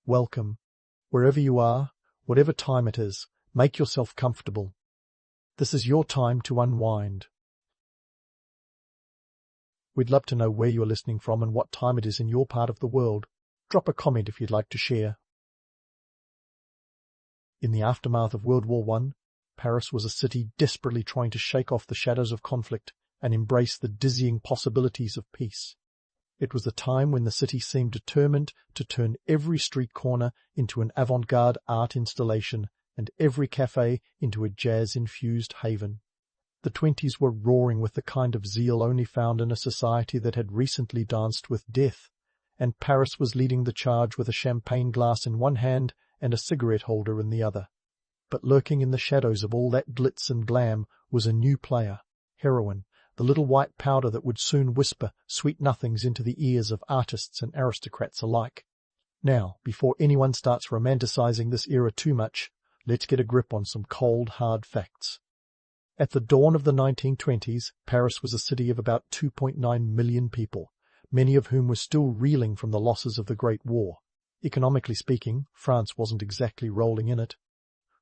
Welcome. Wherever you are, whatever time it is, make yourself comfortable. This is your time to unwind. We'd love to know where you're listening from and what time it is in your part of the world. Drop a comment if you'd like to share. In the aftermath of World War I, Paris was a city desperately trying to shake off the shadows of conflict and embrace the dizzying possibilities of peace. It was a time when the city seemed determined to turn every street corner into an avant-garde art installation and every cafe into a jazz-infused haven. The 20s were roaring with the kind of zeal only found in a society that had recently danced with death, and Paris was leading the charge with a champagne glass in one hand and a cigarette holder in the other. But lurking in the shadows of all that glitz and glam was a new player, Heroin, the little white powder that would soon whisper sweet nothings into the ears of artists and aristocrats alike. Now, before anyone starts romanticizing this era too much, let's get a grip on some cold, hard facts. At the dawn of the 1920s, Paris was a city of about 2.9 million people, many of whom were still reeling from the losses of the Great War. Economically speaking, France wasn't exactly rolling in it.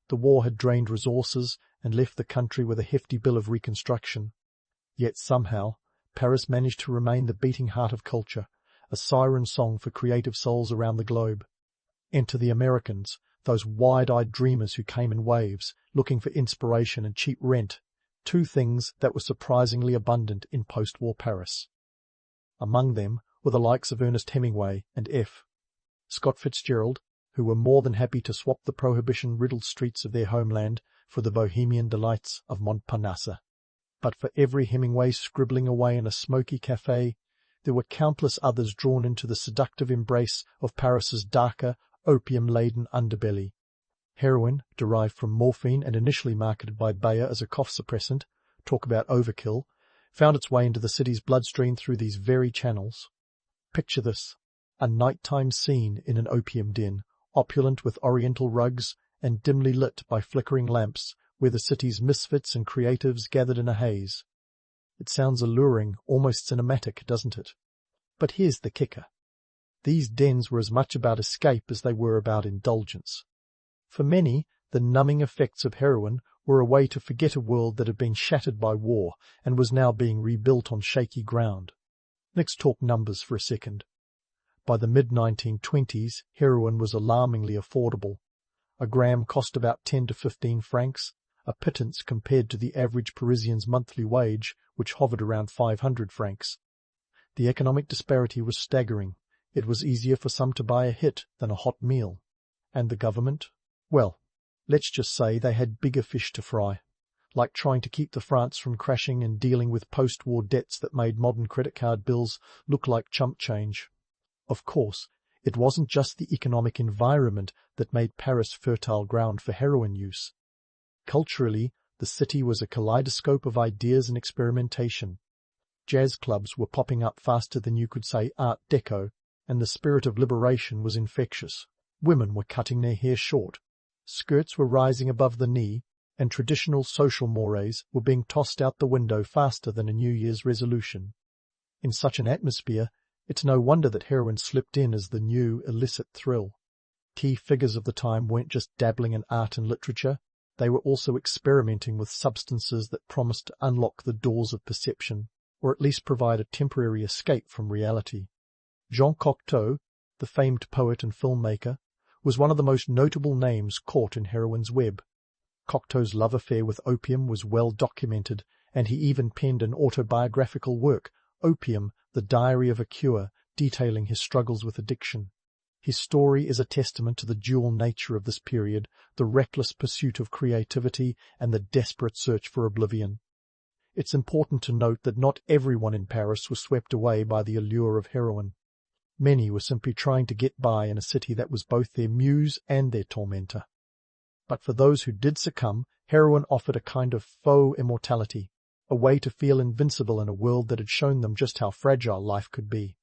The war had drained resources and left the country with a hefty bill of reconstruction. Yet somehow, Paris managed to remain the beating heart of culture, a siren song for creative souls around the globe. Enter the Americans, those wide-eyed dreamers who came in waves, looking for inspiration and cheap rent, two things that were surprisingly abundant in post-war Paris. Among them were the likes of Ernest Hemingway and F. Scott Fitzgerald, who were more than happy to swap the prohibition-riddled streets of their homeland for the bohemian delights of Montparnasse. But for every Hemingway scribbling away in a smoky cafe, there were countless others drawn into the seductive embrace of Paris's darker, opium-laden underbelly. Heroin, derived from morphine and initially marketed by Bayer as a cough suppressant, talk about overkill, found its way into the city's bloodstream through these very channels. Picture this, a nighttime scene in an opium den, opulent with oriental rugs and dimly lit by flickering lamps, where the city's misfits and creatives gathered in a haze. It sounds alluring, almost cinematic, doesn't it? But here's the kicker. These dens were as much about escape as they were about indulgence. For many, the numbing effects of heroin were a way to forget a world that had been shattered by war and was now being rebuilt on shaky ground. Let's talk numbers for a second. By the mid-1920s, heroin was alarmingly affordable. A gram cost about 10 to 15 francs, a pittance compared to the average Parisian's monthly wage, which hovered around 500 francs. The economic disparity was staggering. It was easier for some to buy a hit than a hot meal. And the government? Well, let's just say they had bigger fish to fry, like trying to keep the France from crashing and dealing with post-war debts that made modern credit card bills look like chump change. Of course, it wasn't just the economic environment that made Paris fertile ground for heroin use. Culturally, the city was a kaleidoscope of ideas and experimentation. Jazz clubs were popping up faster than you could say Art Deco, and the spirit of liberation was infectious. Women were cutting their hair short. Skirts were rising above the knee, and traditional social mores were being tossed out the window faster than a New Year's resolution. In such an atmosphere, it's no wonder that heroin slipped in as the new, illicit thrill. Key figures of the time weren't just dabbling in art and literature, they were also experimenting with substances that promised to unlock the doors of perception, or at least provide a temporary escape from reality. Jean Cocteau, the famed poet and filmmaker, was one of the most notable names caught in heroin's web. Cocteau's love affair with opium was well documented, and he even penned an autobiographical work, Opium, the Diary of a Cure, detailing his struggles with addiction. His story is a testament to the dual nature of this period, the reckless pursuit of creativity and the desperate search for oblivion. It's important to note that not everyone in Paris was swept away by the allure of heroin. Many were simply trying to get by in a city that was both their muse and their tormentor. But for those who did succumb, heroin offered a kind of faux immortality, a way to feel invincible in a world that had shown them just how fragile life could be.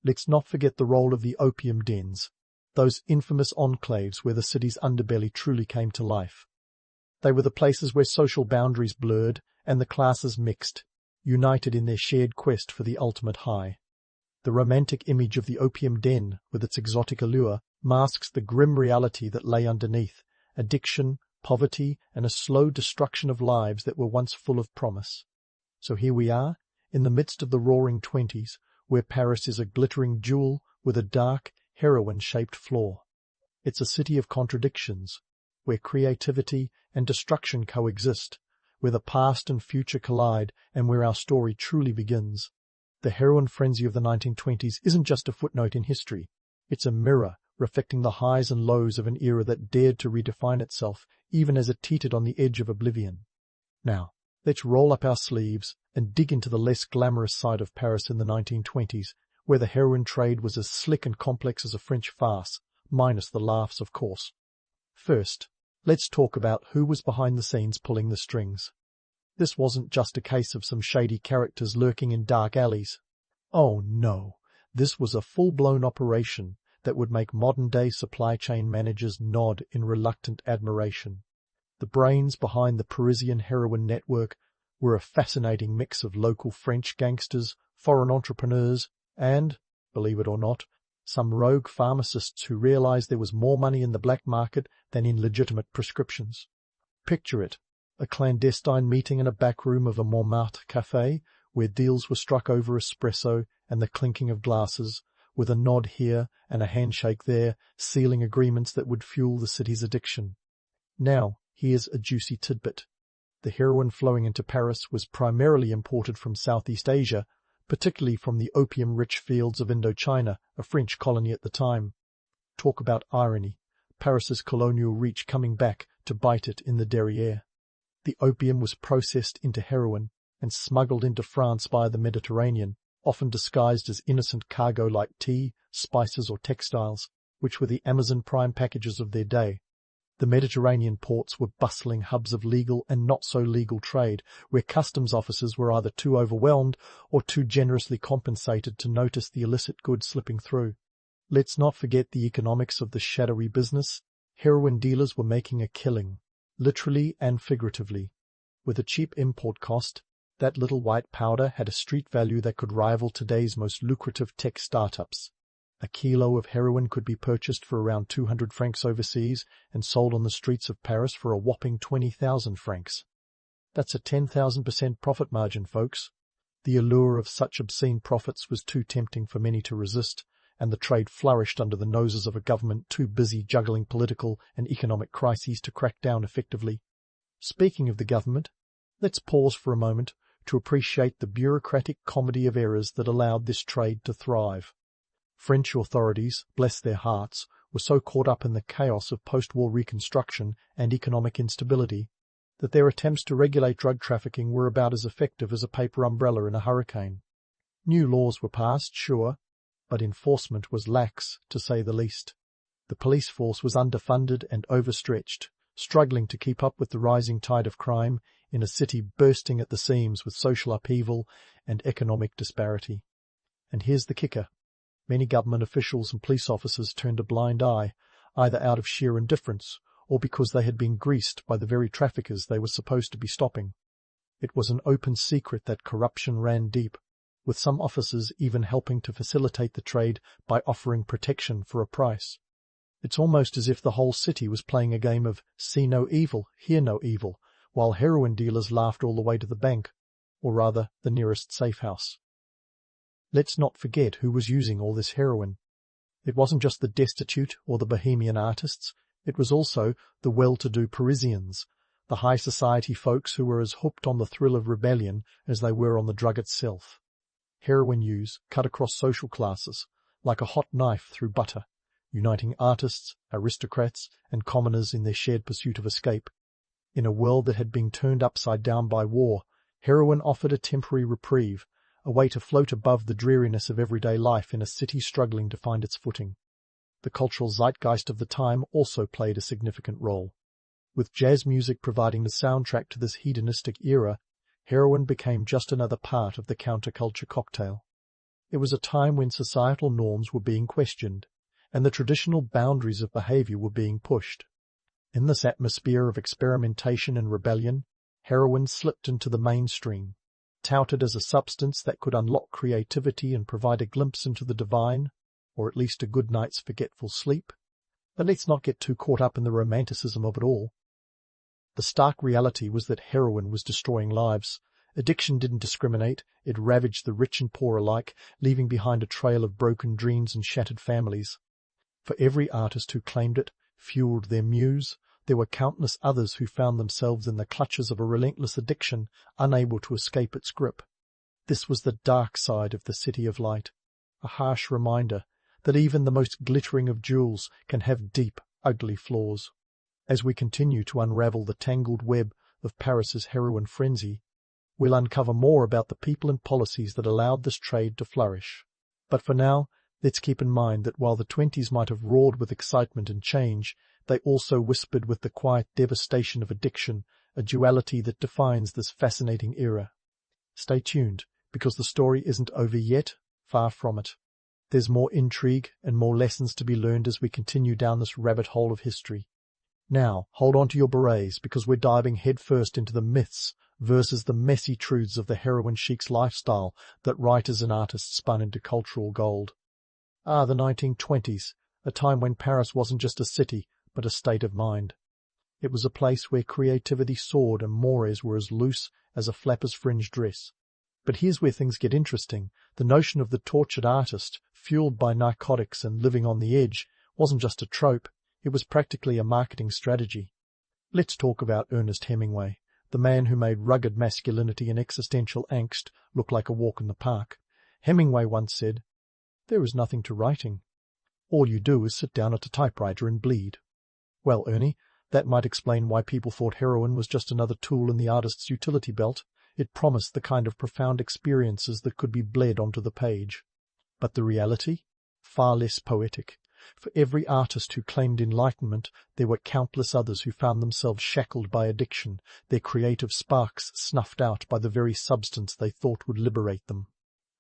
Let's not forget the role of the opium dens, those infamous enclaves where the city's underbelly truly came to life. They were the places where social boundaries blurred and the classes mixed, united in their shared quest for the ultimate high. The romantic image of the opium den, with its exotic allure, masks the grim reality that lay underneath: addiction, poverty, and a slow destruction of lives that were once full of promise. So here we are, in the midst of the roaring 20s, where Paris is a glittering jewel with a dark, heroin-shaped floor. It's a city of contradictions, where creativity and destruction coexist, where the past and future collide, and where our story truly begins. The heroin frenzy of the 1920s isn't just a footnote in history. It's a mirror reflecting the highs and lows of an era that dared to redefine itself, even as it teetered on the edge of oblivion. Now, let's roll up our sleeves and dig into the less glamorous side of Paris in the 1920s, where the heroin trade was as slick and complex as a French farce, minus the laughs, of course. First, let's talk about who was behind the scenes pulling the strings. This wasn't just a case of some shady characters lurking in dark alleys. Oh no, this was a full-blown operation that would make modern-day supply chain managers nod in reluctant admiration. The brains behind the Parisian heroin network were a fascinating mix of local French gangsters, foreign entrepreneurs, and, believe it or not, some rogue pharmacists who realized there was more money in the black market than in legitimate prescriptions. Picture it, a clandestine meeting in a back room of a Montmartre café, where deals were struck over espresso and the clinking of glasses, with a nod here and a handshake there, sealing agreements that would fuel the city's addiction. Now, here's a juicy tidbit. The heroin flowing into Paris was primarily imported from Southeast Asia, particularly from the opium-rich fields of Indochina, a French colony at the time. Talk about irony, Paris's colonial reach coming back to bite it in the derriere. The opium was processed into heroin and smuggled into France via the Mediterranean, often disguised as innocent cargo like tea, spices or textiles, which were the Amazon Prime packages of their day. The Mediterranean ports were bustling hubs of legal and not-so-legal trade, where customs officers were either too overwhelmed or too generously compensated to notice the illicit goods slipping through. Let's not forget the economics of the shadowy business. Heroin dealers were making a killing, literally and figuratively. With a cheap import cost, that little white powder had a street value that could rival today's most lucrative tech startups. A kilo of heroin could be purchased for around 200 francs overseas and sold on the streets of Paris for a whopping 20,000 francs. That's a 10,000% profit margin, folks. The allure of such obscene profits was too tempting for many to resist, and the trade flourished under the noses of a government too busy juggling political and economic crises to crack down effectively. Speaking of the government, let's pause for a moment to appreciate the bureaucratic comedy of errors that allowed this trade to thrive. French authorities, bless their hearts, were so caught up in the chaos of post-war reconstruction and economic instability that their attempts to regulate drug trafficking were about as effective as a paper umbrella in a hurricane. New laws were passed, sure, but enforcement was lax, to say the least. The police force was underfunded and overstretched, struggling to keep up with the rising tide of crime in a city bursting at the seams with social upheaval and economic disparity. And here's the kicker. Many government officials and police officers turned a blind eye, either out of sheer indifference or because they had been greased by the very traffickers they were supposed to be stopping. It was an open secret that corruption ran deep, with some officers even helping to facilitate the trade by offering protection for a price. It's almost as if the whole city was playing a game of see no evil, hear no evil, while heroin dealers laughed all the way to the bank, or rather the nearest safe house. Let's not forget who was using all this heroin. It wasn't just the destitute or the bohemian artists, it was also the well-to-do Parisians, the high society folks who were as hooked on the thrill of rebellion as they were on the drug itself. Heroin use cut across social classes, like a hot knife through butter, uniting artists, aristocrats, and commoners in their shared pursuit of escape. In a world that had been turned upside down by war, heroin offered a temporary reprieve, a way to float above the dreariness of everyday life in a city struggling to find its footing. The cultural zeitgeist of the time also played a significant role. With jazz music providing the soundtrack to this hedonistic era, heroin became just another part of the counterculture cocktail. It was a time when societal norms were being questioned, and the traditional boundaries of behavior were being pushed. In this atmosphere of experimentation and rebellion, heroin slipped into the mainstream. Touted as a substance that could unlock creativity and provide a glimpse into the divine, or at least a good night's forgetful sleep, But let's not get too caught up in the romanticism of it all. The stark reality was that heroin was destroying lives. Addiction didn't discriminate. It ravaged the rich and poor alike, leaving behind a trail of broken dreams and shattered families. For every artist who claimed it, fueled their muse, there were countless others who found themselves in the clutches of a relentless addiction, unable to escape its grip. This was the dark side of the City of Light, a harsh reminder that even the most glittering of jewels can have deep, ugly flaws. As we continue to unravel the tangled web of Paris's heroin frenzy, we'll uncover more about the people and policies that allowed this trade to flourish. But for now, let's keep in mind that while the 20s might have roared with excitement and change, they also whispered with the quiet devastation of addiction, a duality that defines this fascinating era. Stay tuned, because the story isn't over yet, far from it. There's more intrigue and more lessons to be learned as we continue down this rabbit hole of history. Now, hold on to your berets, because we're diving headfirst into the myths versus the messy truths of the heroin chic's lifestyle that writers and artists spun into cultural gold. The 1920s, a time when Paris wasn't just a city, but a state of mind. It was a place where creativity soared and mores were as loose as a flapper's fringe dress. But here's where things get interesting. The notion of the tortured artist, fueled by narcotics and living on the edge, wasn't just a trope, it was practically a marketing strategy. Let's talk about Ernest Hemingway, the man who made rugged masculinity and existential angst look like a walk in the park. Hemingway once said, "There is nothing to writing. All you do is sit down at a typewriter and bleed." Well, Ernie, that might explain why people thought heroin was just another tool in the artist's utility belt. It promised the kind of profound experiences that could be bled onto the page. But the reality? Far less poetic. For every artist who claimed enlightenment, there were countless others who found themselves shackled by addiction, their creative sparks snuffed out by the very substance they thought would liberate them.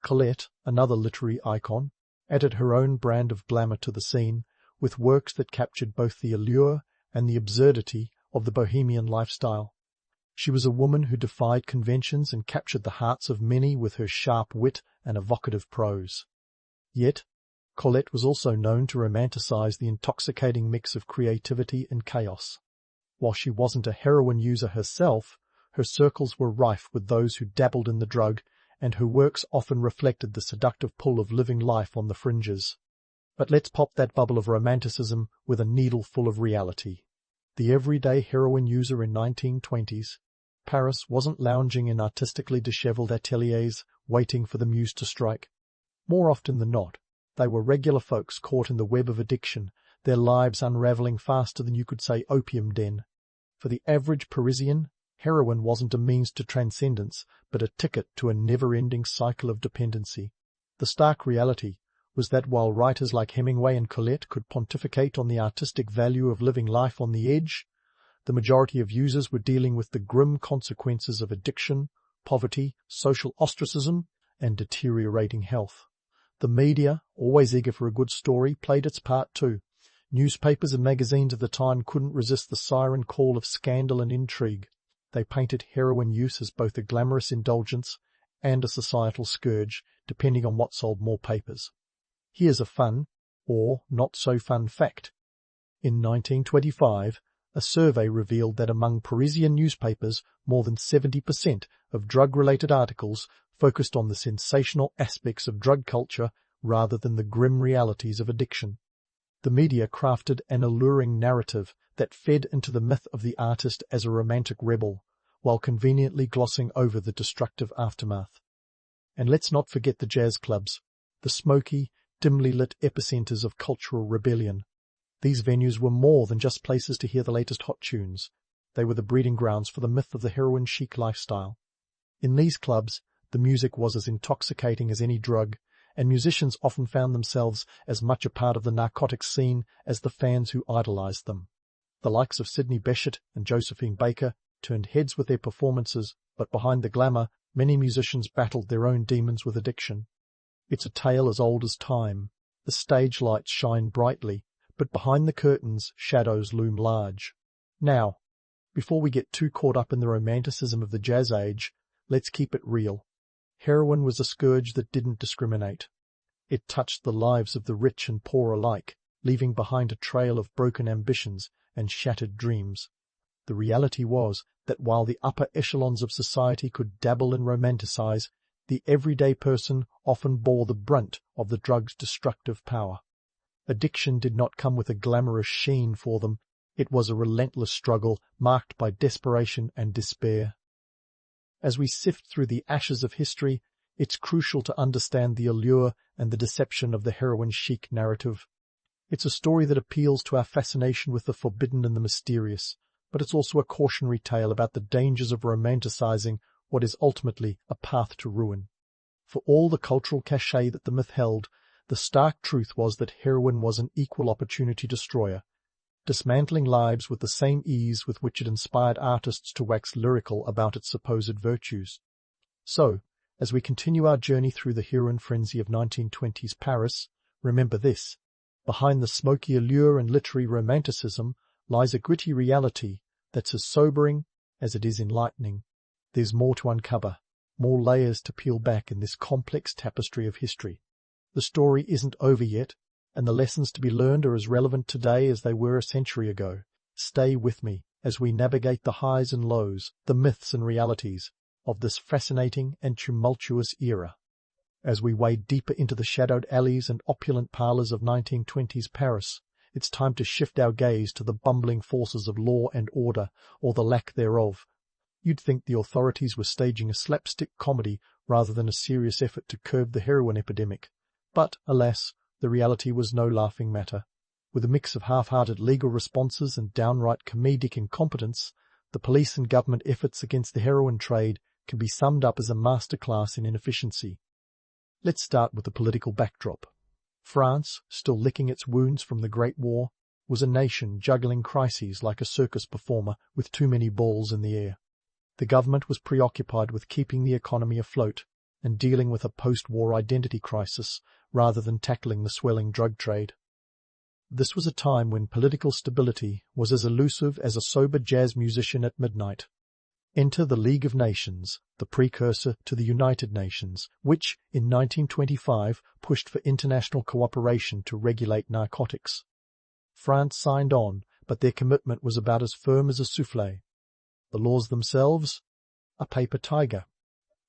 Colette, another literary icon, added her own brand of glamour to the scene, with works that captured both the allure and the absurdity of the bohemian lifestyle. She was a woman who defied conventions and captured the hearts of many with her sharp wit and evocative prose. Yet, Colette was also known to romanticize the intoxicating mix of creativity and chaos. While she wasn't a heroin user herself, her circles were rife with those who dabbled in the drug, and her works often reflected the seductive pull of living life on the fringes. But let's pop that bubble of romanticism with a needle full of reality. The everyday heroin user in 1920s, Paris wasn't lounging in artistically disheveled ateliers waiting for the muse to strike. More often than not, they were regular folks caught in the web of addiction, their lives unraveling faster than you could say opium den. For the average Parisian, heroin wasn't a means to transcendence, but a ticket to a never-ending cycle of dependency. The stark reality was that while writers like Hemingway and Colette could pontificate on the artistic value of living life on the edge, the majority of users were dealing with the grim consequences of addiction, poverty, social ostracism, and deteriorating health. The media, always eager for a good story, played its part too. Newspapers and magazines of the time couldn't resist the siren call of scandal and intrigue. They painted heroin use as both a glamorous indulgence and a societal scourge, depending on what sold more papers. Here's a fun, or not-so-fun fact. In 1925, a survey revealed that among Parisian newspapers, more than 70% of drug-related articles focused on the sensational aspects of drug culture rather than the grim realities of addiction. The media crafted an alluring narrative that fed into the myth of the artist as a romantic rebel, while conveniently glossing over the destructive aftermath. And let's not forget the jazz clubs, the smoky, dimly lit epicenters of cultural rebellion. These venues were more than just places to hear the latest hot tunes. They were the breeding grounds for the myth of the heroin chic lifestyle. In these clubs, the music was as intoxicating as any drug, and musicians often found themselves as much a part of the narcotic scene as the fans who idolized them. The likes of Sidney Bechet and Josephine Baker turned heads with their performances, but behind the glamour, many musicians battled their own demons with addiction. It's a tale as old as time. The stage lights shine brightly, but behind the curtains, shadows loom large. Now, before we get too caught up in the romanticism of the jazz age, let's keep it real. Heroin was a scourge that didn't discriminate. It touched the lives of the rich and poor alike, leaving behind a trail of broken ambitions and shattered dreams. The reality was that while the upper echelons of society could dabble and romanticize, the everyday person often bore the brunt of the drug's destructive power. Addiction did not come with a glamorous sheen for them. It was a relentless struggle marked by desperation and despair. As we sift through the ashes of history, it's crucial to understand the allure and the deception of the heroin chic narrative. It's a story that appeals to our fascination with the forbidden and the mysterious, but it's also a cautionary tale about the dangers of romanticizing what is ultimately a path to ruin. For all the cultural cachet that the myth held, the stark truth was that heroin was an equal opportunity destroyer, dismantling lives with the same ease with which it inspired artists to wax lyrical about its supposed virtues. So, as we continue our journey through the heroin frenzy of 1920s Paris, remember this: behind the smoky allure and literary romanticism lies a gritty reality that's as sobering as it is enlightening. There's more to uncover, more layers to peel back in this complex tapestry of history. The story isn't over yet, and the lessons to be learned are as relevant today as they were a century ago. Stay with me as we navigate the highs and lows, the myths and realities of this fascinating and tumultuous era. As we wade deeper into the shadowed alleys and opulent parlours of 1920s Paris, it's time to shift our gaze to the bumbling forces of law and order, or the lack thereof. You'd think the authorities were staging a slapstick comedy rather than a serious effort to curb the heroin epidemic. But, alas, the reality was no laughing matter. With a mix of half-hearted legal responses and downright comedic incompetence, the police and government efforts against the heroin trade can be summed up as a masterclass in inefficiency. Let's start with the political backdrop. France, still licking its wounds from the Great War, was a nation juggling crises like a circus performer with too many balls in the air. The government was preoccupied with keeping the economy afloat and dealing with a post-war identity crisis rather than tackling the swelling drug trade. This was a time when political stability was as elusive as a sober jazz musician at midnight. Enter the League of Nations, the precursor to the United Nations, which, in 1925, pushed for international cooperation to regulate narcotics. France signed on, but their commitment was about as firm as a soufflé. The laws themselves? A paper tiger.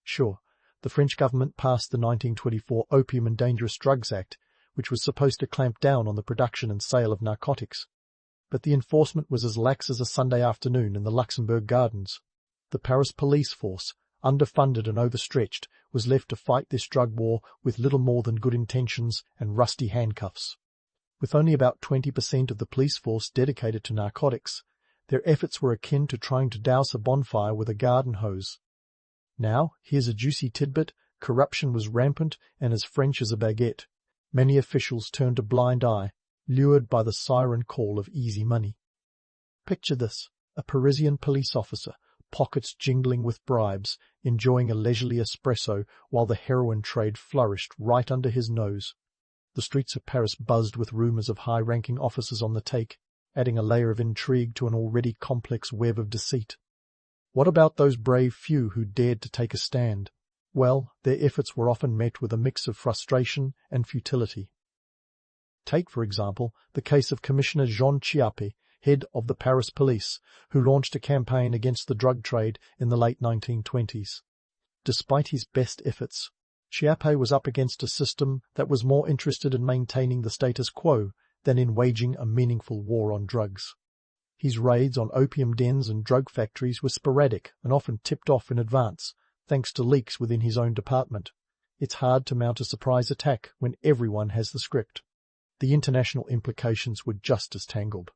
Sure, the French government passed the 1924 Opium and Dangerous Drugs Act, which was supposed to clamp down on the production and sale of narcotics. But the enforcement was as lax as a Sunday afternoon in the Luxembourg Gardens. The Paris police force, underfunded and overstretched, was left to fight this drug war with little more than good intentions and rusty handcuffs. With only about 20% of the police force dedicated to narcotics, their efforts were akin to trying to douse a bonfire with a garden hose. Now, here's a juicy tidbit: corruption was rampant and as French as a baguette. Many officials turned a blind eye, lured by the siren call of easy money. Picture this: a Parisian police officer, pockets jingling with bribes, enjoying a leisurely espresso while the heroin trade flourished right under his nose. The streets of Paris buzzed with rumours of high-ranking officers on the take, adding a layer of intrigue to an already complex web of deceit. What about those brave few who dared to take a stand? Well, their efforts were often met with a mix of frustration and futility. Take, for example, the case of Commissioner Jean Chiappe, head of the Paris police, who launched a campaign against the drug trade in the late 1920s. Despite his best efforts, Chiappe was up against a system that was more interested in maintaining the status quo than in waging a meaningful war on drugs. His raids on opium dens and drug factories were sporadic and often tipped off in advance, thanks to leaks within his own department. It's hard to mount a surprise attack when everyone has the script. The international implications were just as tangled.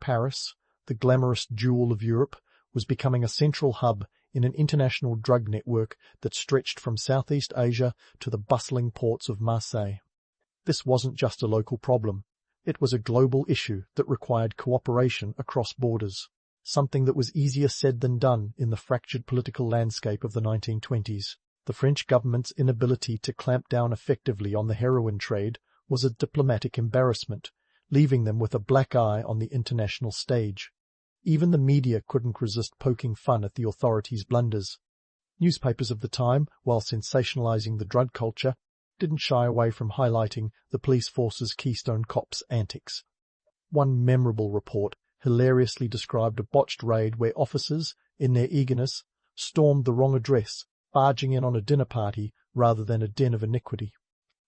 Paris, the glamorous jewel of Europe, was becoming a central hub in an international drug network that stretched from Southeast Asia to the bustling ports of Marseille. This wasn't just a local problem. It was a global issue that required cooperation across borders, something that was easier said than done in the fractured political landscape of the 1920s. The French government's inability to clamp down effectively on the heroin trade was a diplomatic embarrassment, leaving them with a black eye on the international stage. Even the media couldn't resist poking fun at the authorities' blunders. Newspapers of the time, while sensationalizing the drug culture, didn't shy away from highlighting the police force's Keystone Cops antics. One memorable report hilariously described a botched raid where officers, in their eagerness, stormed the wrong address, barging in on a dinner party rather than a den of iniquity.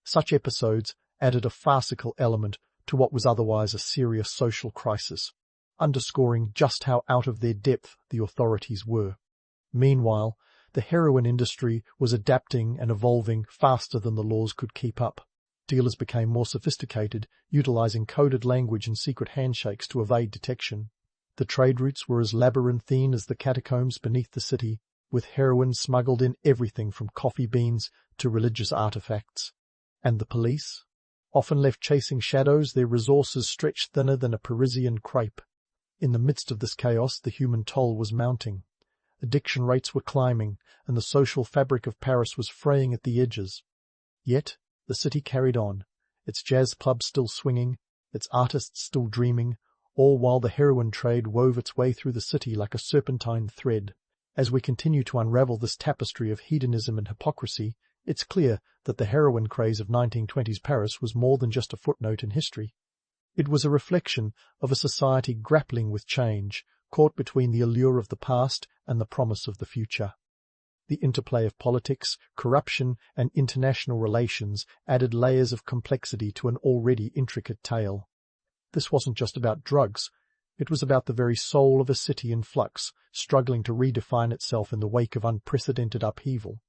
Such episodes added a farcical element to what was otherwise a serious social crisis, underscoring just how out of their depth the authorities were. Meanwhile, the heroin industry was adapting and evolving faster than the laws could keep up. Dealers became more sophisticated, utilizing coded language and secret handshakes to evade detection. The trade routes were as labyrinthine as the catacombs beneath the city, with heroin smuggled in everything from coffee beans to religious artifacts. And the police? Often left chasing shadows, their resources stretched thinner than a Parisian crepe. In the midst of this chaos, the human toll was mounting. Addiction rates were climbing, and the social fabric of Paris was fraying at the edges. Yet, the city carried on, its jazz clubs still swinging, its artists still dreaming, all while the heroin trade wove its way through the city like a serpentine thread. As we continue to unravel this tapestry of hedonism and hypocrisy, it's clear that the heroin craze of 1920s Paris was more than just a footnote in history. It was a reflection of a society grappling with change, caught between the allure of the past and the promise of the future. The interplay of politics, corruption, and international relations added layers of complexity to an already intricate tale. This wasn't just about drugs. It was about the very soul of a city in flux, struggling to redefine itself in the wake of unprecedented upheaval.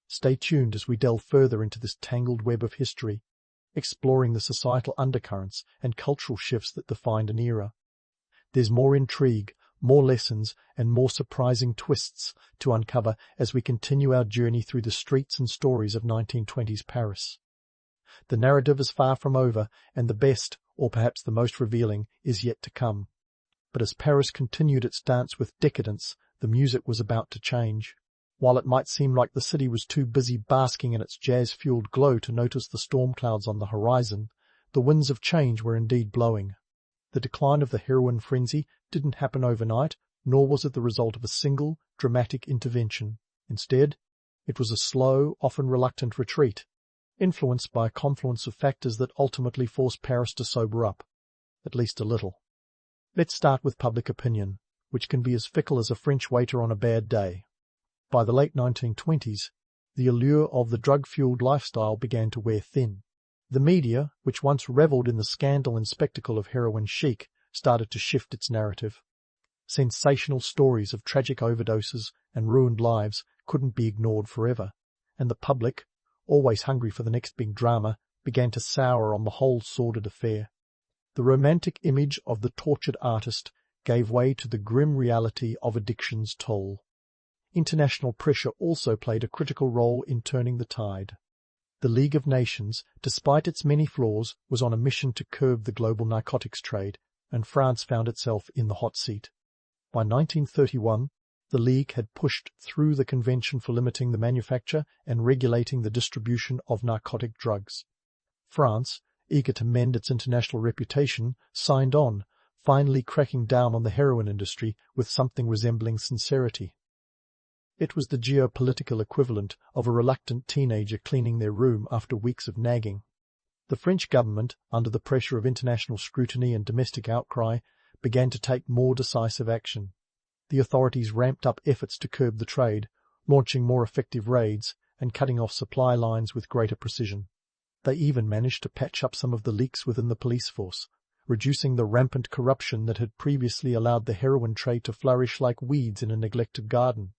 Stay tuned as we delve further into this tangled web of history, exploring the societal undercurrents and cultural shifts that defined an era. There's more intrigue, more lessons, and more surprising twists to uncover as we continue our journey through the streets and stories of 1920s Paris. The narrative is far from over, and the best, or perhaps the most revealing, is yet to come. But as Paris continued its dance with decadence, the music was about to change. While it might seem like the city was too busy basking in its jazz-fueled glow to notice the storm clouds on the horizon, the winds of change were indeed blowing. The decline of the heroin frenzy didn't happen overnight, nor was it the result of a single, dramatic intervention. Instead, it was a slow, often reluctant retreat, influenced by a confluence of factors that ultimately forced Paris to sober up, at least a little. Let's start with public opinion, which can be as fickle as a French waiter on a bad day. By the late 1920s, the allure of the drug-fueled lifestyle began to wear thin. The media, which once revelled in the scandal and spectacle of heroin chic, started to shift its narrative. Sensational stories of tragic overdoses and ruined lives couldn't be ignored forever, and the public, always hungry for the next big drama, began to sour on the whole sordid affair. The romantic image of the tortured artist gave way to the grim reality of addiction's toll. International pressure also played a critical role in turning the tide. The League of Nations, despite its many flaws, was on a mission to curb the global narcotics trade, and France found itself in the hot seat. By 1931, the League had pushed through the Convention for limiting the manufacture and regulating the distribution of narcotic drugs. France, eager to mend its international reputation, signed on, finally cracking down on the heroin industry with something resembling sincerity. It was the geopolitical equivalent of a reluctant teenager cleaning their room after weeks of nagging. The French government, under the pressure of international scrutiny and domestic outcry, began to take more decisive action. The authorities ramped up efforts to curb the trade, launching more effective raids and cutting off supply lines with greater precision. They even managed to patch up some of the leaks within the police force, reducing the rampant corruption that had previously allowed the heroin trade to flourish like weeds in a neglected garden.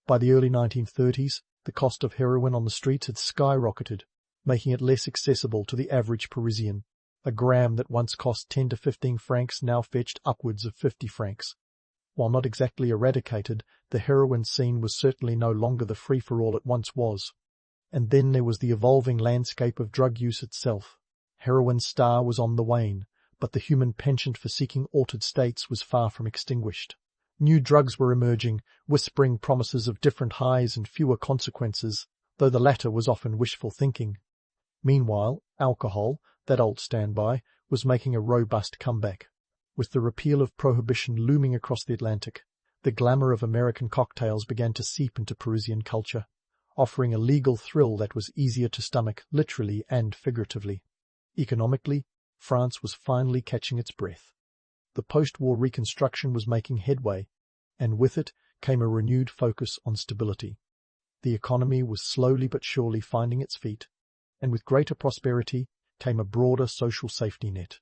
By the early 1930s, the cost of heroin on the streets had skyrocketed, making it less accessible to the average Parisian. A gram that once cost 10 to 15 francs now fetched upwards of 50 francs. While not exactly eradicated, the heroin scene was certainly no longer the free-for-all it once was. And then there was the evolving landscape of drug use itself. Heroin's star was on the wane, but the human penchant for seeking altered states was far from extinguished. New drugs were emerging, whispering promises of different highs and fewer consequences, though the latter was often wishful thinking. Meanwhile, alcohol, that old standby, was making a robust comeback. With the repeal of prohibition looming across the Atlantic, the glamour of American cocktails began to seep into Parisian culture. offering a legal thrill that was easier to stomach literally and figuratively. Economically, France was finally catching its breath. The post-war reconstruction was making headway, and with it came a renewed focus on stability. The economy was slowly but surely finding its feet, and with greater prosperity came a broader social safety net.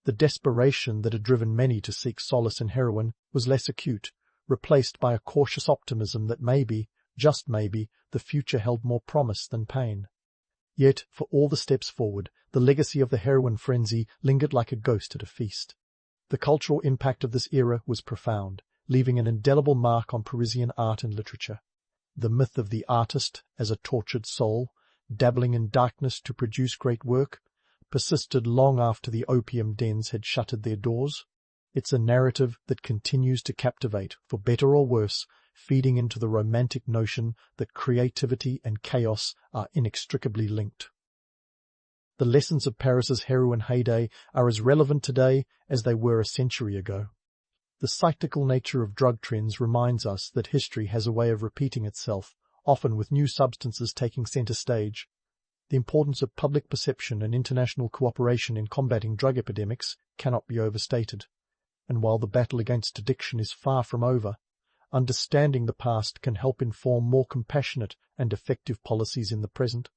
The desperation that had driven many to seek solace in heroin was less acute, replaced by a cautious optimism that maybe, just maybe, the future held more promise than pain. Yet, for all the steps forward, the legacy of the heroin frenzy lingered like a ghost at a feast. The cultural impact of this era was profound, leaving an indelible mark on Parisian art and literature. The myth of the artist as a tortured soul, dabbling in darkness to produce great work, persisted long after the opium dens had shuttered their doors. It's a narrative that continues to captivate, for better or worse, feeding into the romantic notion that creativity and chaos are inextricably linked. The lessons of Paris's heroin heyday are as relevant today as they were a century ago. The cyclical nature of drug trends reminds us that history has a way of repeating itself, often with new substances taking center stage. The importance of public perception and international cooperation in combating drug epidemics cannot be overstated. And while the battle against addiction is far from over, understanding the past can help inform more compassionate and effective policies in the present.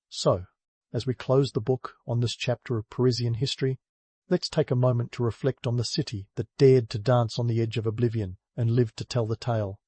So, as we close the book on this chapter of Parisian history, let's take a moment to reflect on the city that dared to dance on the edge of oblivion and lived to tell the tale.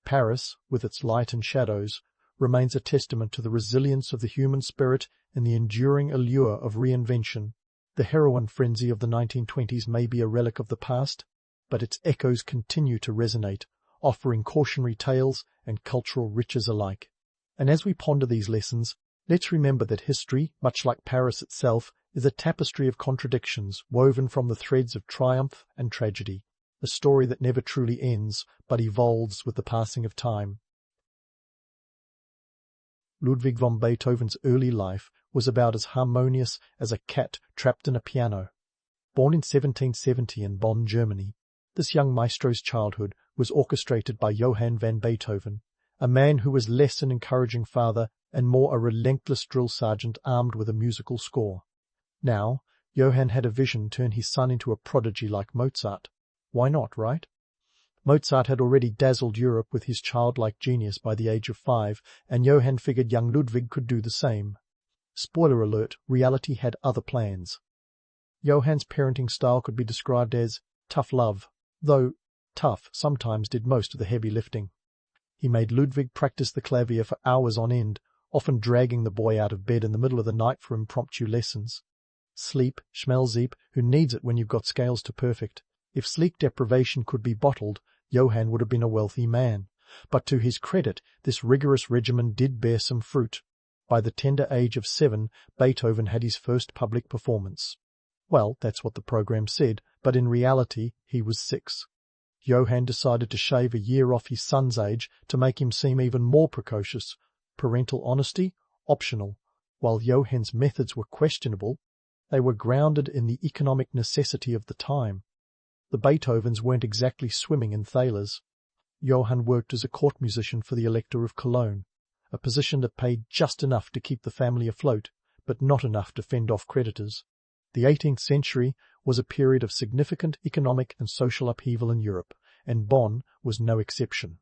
Paris, with its light and shadows, remains a testament to the resilience of the human spirit and the enduring allure of reinvention. The heroin frenzy of the 1920s may be a relic of the past, but its echoes continue to resonate, offering cautionary tales and cultural riches alike. And as we ponder these lessons, let's remember that history, much like Paris itself, is a tapestry of contradictions woven from the threads of triumph and tragedy, a story that never truly ends, but evolves with the passing of time. Ludwig von Beethoven's early life was about as harmonious as a cat trapped in a piano. Born in 1770 in Bonn, Germany, this young maestro's childhood was orchestrated by Johann van Beethoven, a man who was less an encouraging father and more a relentless drill sergeant armed with a musical score. Now, Johann had a vision turn his son into a prodigy like Mozart. Why not, right? Mozart had already dazzled Europe with his childlike genius by the age of 5, and Johann figured young Ludwig could do the same. Spoiler alert, reality had other plans. Johann's parenting style could be described as tough love, though tough sometimes did most of the heavy lifting. He made Ludwig practice the clavier for hours on end, often dragging the boy out of bed in the middle of the night for impromptu lessons. Sleep, Schmelzeep, who needs it when you've got scales to perfect. If sleep deprivation could be bottled, Johann would have been a wealthy man. But to his credit, this rigorous regimen did bear some fruit. By the tender age of 7, Beethoven had his first public performance. Well, that's what the program said, but in reality he was 6. Johann decided to shave a year off his son's age to make him seem even more precocious. Parental honesty? Optional. While Johann's methods were questionable, they were grounded in the economic necessity of the time. The Beethovens weren't exactly swimming in thalers. Johann worked as a court musician for the Elector of Cologne, a position that paid just enough to keep the family afloat, but not enough to fend off creditors. The 18th century was a period of significant economic and social upheaval in Europe, and Bonn was no exception.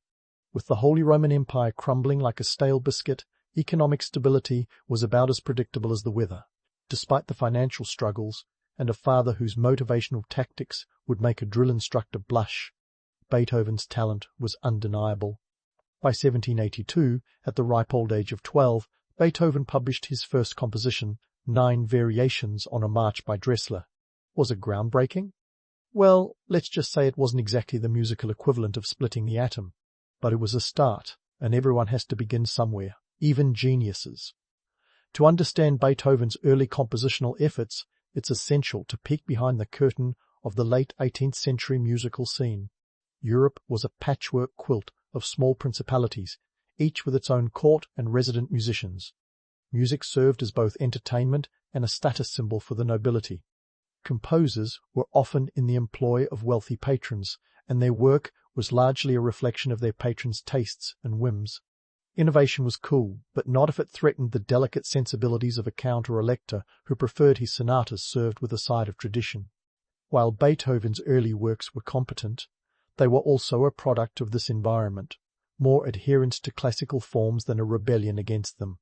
With the Holy Roman Empire crumbling like a stale biscuit, economic stability was about as predictable as the weather. Despite the financial struggles, and a father whose motivational tactics would make a drill instructor blush, Beethoven's talent was undeniable. By 1782, at the ripe old age of 12, Beethoven published his first composition, 9 Variations on a March by Dressler. Was it groundbreaking? Well, let's just say it wasn't exactly the musical equivalent of splitting the atom. But it was a start, and everyone has to begin somewhere, even geniuses. To understand Beethoven's early compositional efforts, it's essential to peek behind the curtain of the late 18th century musical scene. Europe was a patchwork quilt of small principalities, each with its own court and resident musicians. Music served as both entertainment and a status symbol for the nobility. Composers were often in the employ of wealthy patrons, and their work was largely a reflection of their patrons' tastes and whims. Innovation was cool, but not if it threatened the delicate sensibilities of a count or elector who preferred his sonatas served with a side of tradition. While Beethoven's early works were competent, they were also a product of this environment, more adherent to classical forms than a rebellion against them.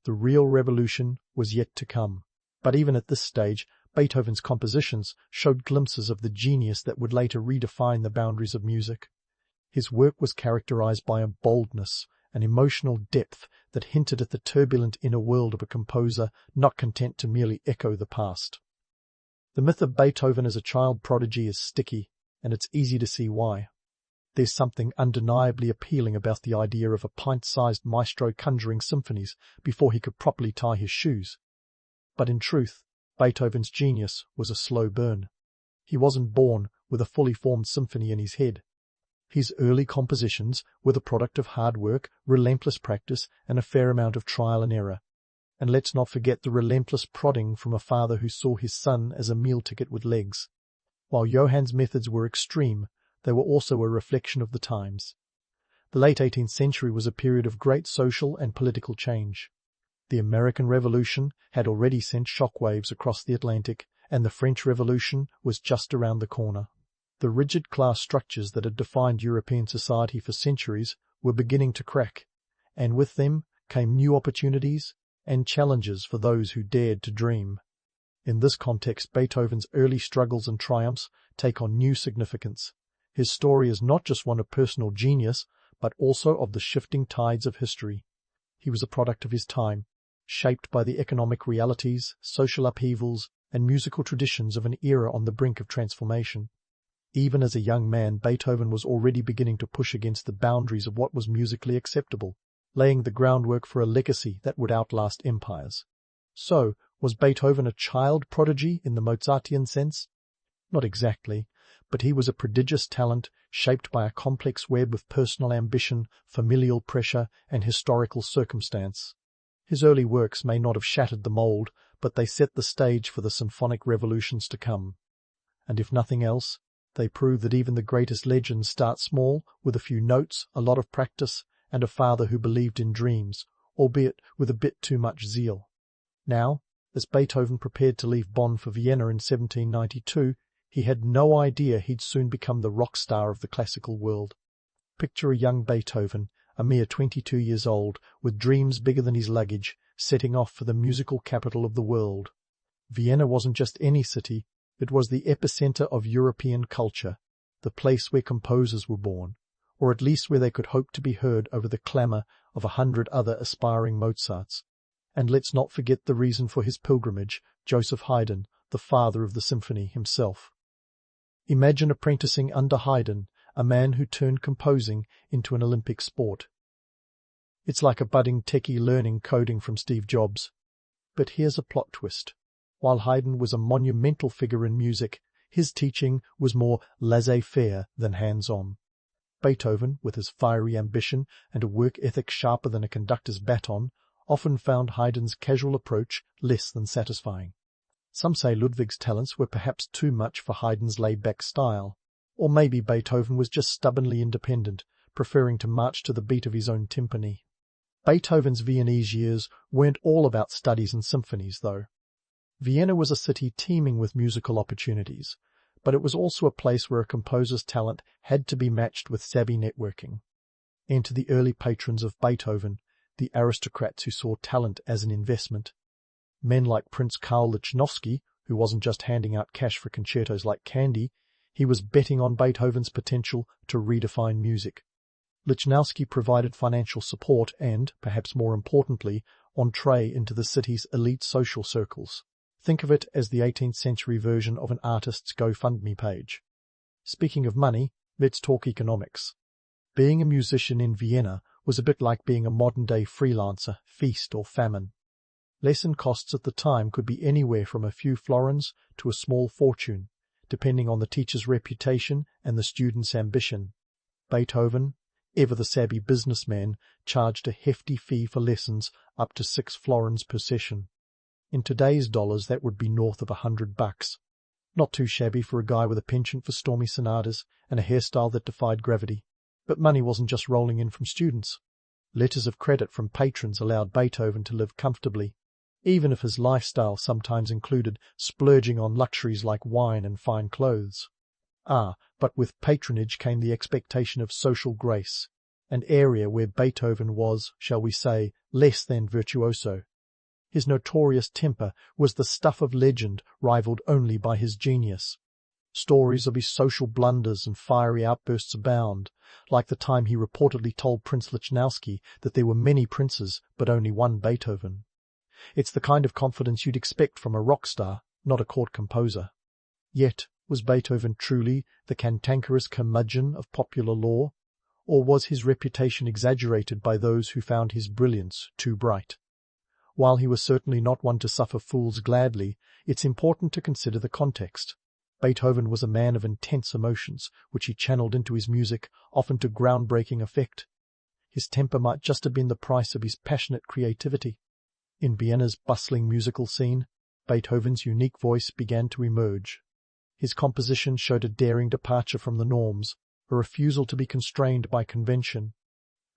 The real revolution was yet to come. But even at this stage, Beethoven's compositions showed glimpses of the genius that would later redefine the boundaries of music. His work was characterized by a boldness, an emotional depth that hinted at the turbulent inner world of a composer not content to merely echo the past. The myth of Beethoven as a child prodigy is sticky, and it's easy to see why. There's something undeniably appealing about the idea of a pint-sized maestro conjuring symphonies before he could properly tie his shoes. But in truth, Beethoven's genius was a slow burn. He wasn't born with a fully formed symphony in his head. His early compositions were the product of hard work, relentless practice, and a fair amount of trial and error. And let's not forget the relentless prodding from a father who saw his son as a meal ticket with legs. While Johann's methods were extreme, they were also a reflection of the times. The late 18th century was a period of great social and political change. The American Revolution had already sent shockwaves across the Atlantic, and the French Revolution was just around the corner. The rigid class structures that had defined European society for centuries were beginning to crack, and with them came new opportunities and challenges for those who dared to dream. In this context, Beethoven's early struggles and triumphs take on new significance. His story is not just one of personal genius, but also of the shifting tides of history. He was a product of his time, shaped by the economic realities, social upheavals, and musical traditions of an era on the brink of transformation. Even as a young man, Beethoven was already beginning to push against the boundaries of what was musically acceptable, laying the groundwork for a legacy that would outlast empires. So, was Beethoven a child prodigy in the Mozartian sense? Not exactly, but he was a prodigious talent shaped by a complex web of personal ambition, familial pressure, and historical circumstance. His early works may not have shattered the mold, but they set the stage for the symphonic revolutions to come. And if nothing else, they prove that even the greatest legends start small, with a few notes, a lot of practice, and a father who believed in dreams, albeit with a bit too much zeal. Now, as Beethoven prepared to leave Bonn for Vienna in 1792, he had no idea he'd soon become the rock star of the classical world. Picture a young Beethoven, a mere 22 years old, with dreams bigger than his luggage, setting off for the musical capital of the world. Vienna wasn't just any city, it was the epicenter of European culture, the place where composers were born, or at least where they could hope to be heard over the clamour of 100 other aspiring Mozarts. And let's not forget the reason for his pilgrimage, Joseph Haydn, the father of the symphony himself. Imagine apprenticing under Haydn, a man who turned composing into an Olympic sport. It's like a budding techie learning coding from Steve Jobs. But here's a plot twist. While Haydn was a monumental figure in music, his teaching was more laissez-faire than hands-on. Beethoven, with his fiery ambition and a work ethic sharper than a conductor's baton, often found Haydn's casual approach less than satisfying. Some say Ludwig's talents were perhaps too much for Haydn's laid-back style, or maybe Beethoven was just stubbornly independent, preferring to march to the beat of his own timpani. Beethoven's Viennese years weren't all about studies and symphonies, though. Vienna was a city teeming with musical opportunities, but it was also a place where a composer's talent had to be matched with savvy networking. Enter the early patrons of Beethoven, the aristocrats who saw talent as an investment. Men like Prince Karl Lichnowsky, who wasn't just handing out cash for concertos like candy, he was betting on Beethoven's potential to redefine music. Lichnowsky provided financial support and, perhaps more importantly, entree into the city's elite social circles. Think of it as the 18th century version of an artist's GoFundMe page. Speaking of money, let's talk economics. Being a musician in Vienna was a bit like being a modern-day freelancer, feast or famine. Lesson costs at the time could be anywhere from a few florins to a small fortune, depending on the teacher's reputation and the student's ambition. Beethoven, ever the savvy businessman, charged a hefty fee for lessons up to 6 florins per session. In today's dollars, that would be north of $100. Not too shabby for a guy with a penchant for stormy sonatas and a hairstyle that defied gravity. But money wasn't just rolling in from students. Letters of credit from patrons allowed Beethoven to live comfortably, even if his lifestyle sometimes included splurging on luxuries like wine and fine clothes. But with patronage came the expectation of social grace, an area where Beethoven was, shall we say, less than virtuoso. His notorious temper was the stuff of legend, rivaled only by his genius. Stories of his social blunders and fiery outbursts abound, like the time he reportedly told Prince Lichnowsky that there were many princes but only one Beethoven. It's the kind of confidence you'd expect from a rock star, not a court composer. Yet, was Beethoven truly the cantankerous curmudgeon of popular lore, or was his reputation exaggerated by those who found his brilliance too bright? While he was certainly not one to suffer fools gladly, it's important to consider the context. Beethoven was a man of intense emotions, which he channeled into his music, often to groundbreaking effect. His temper might just have been the price of his passionate creativity. In Vienna's bustling musical scene, Beethoven's unique voice began to emerge. His composition showed a daring departure from the norms, a refusal to be constrained by convention.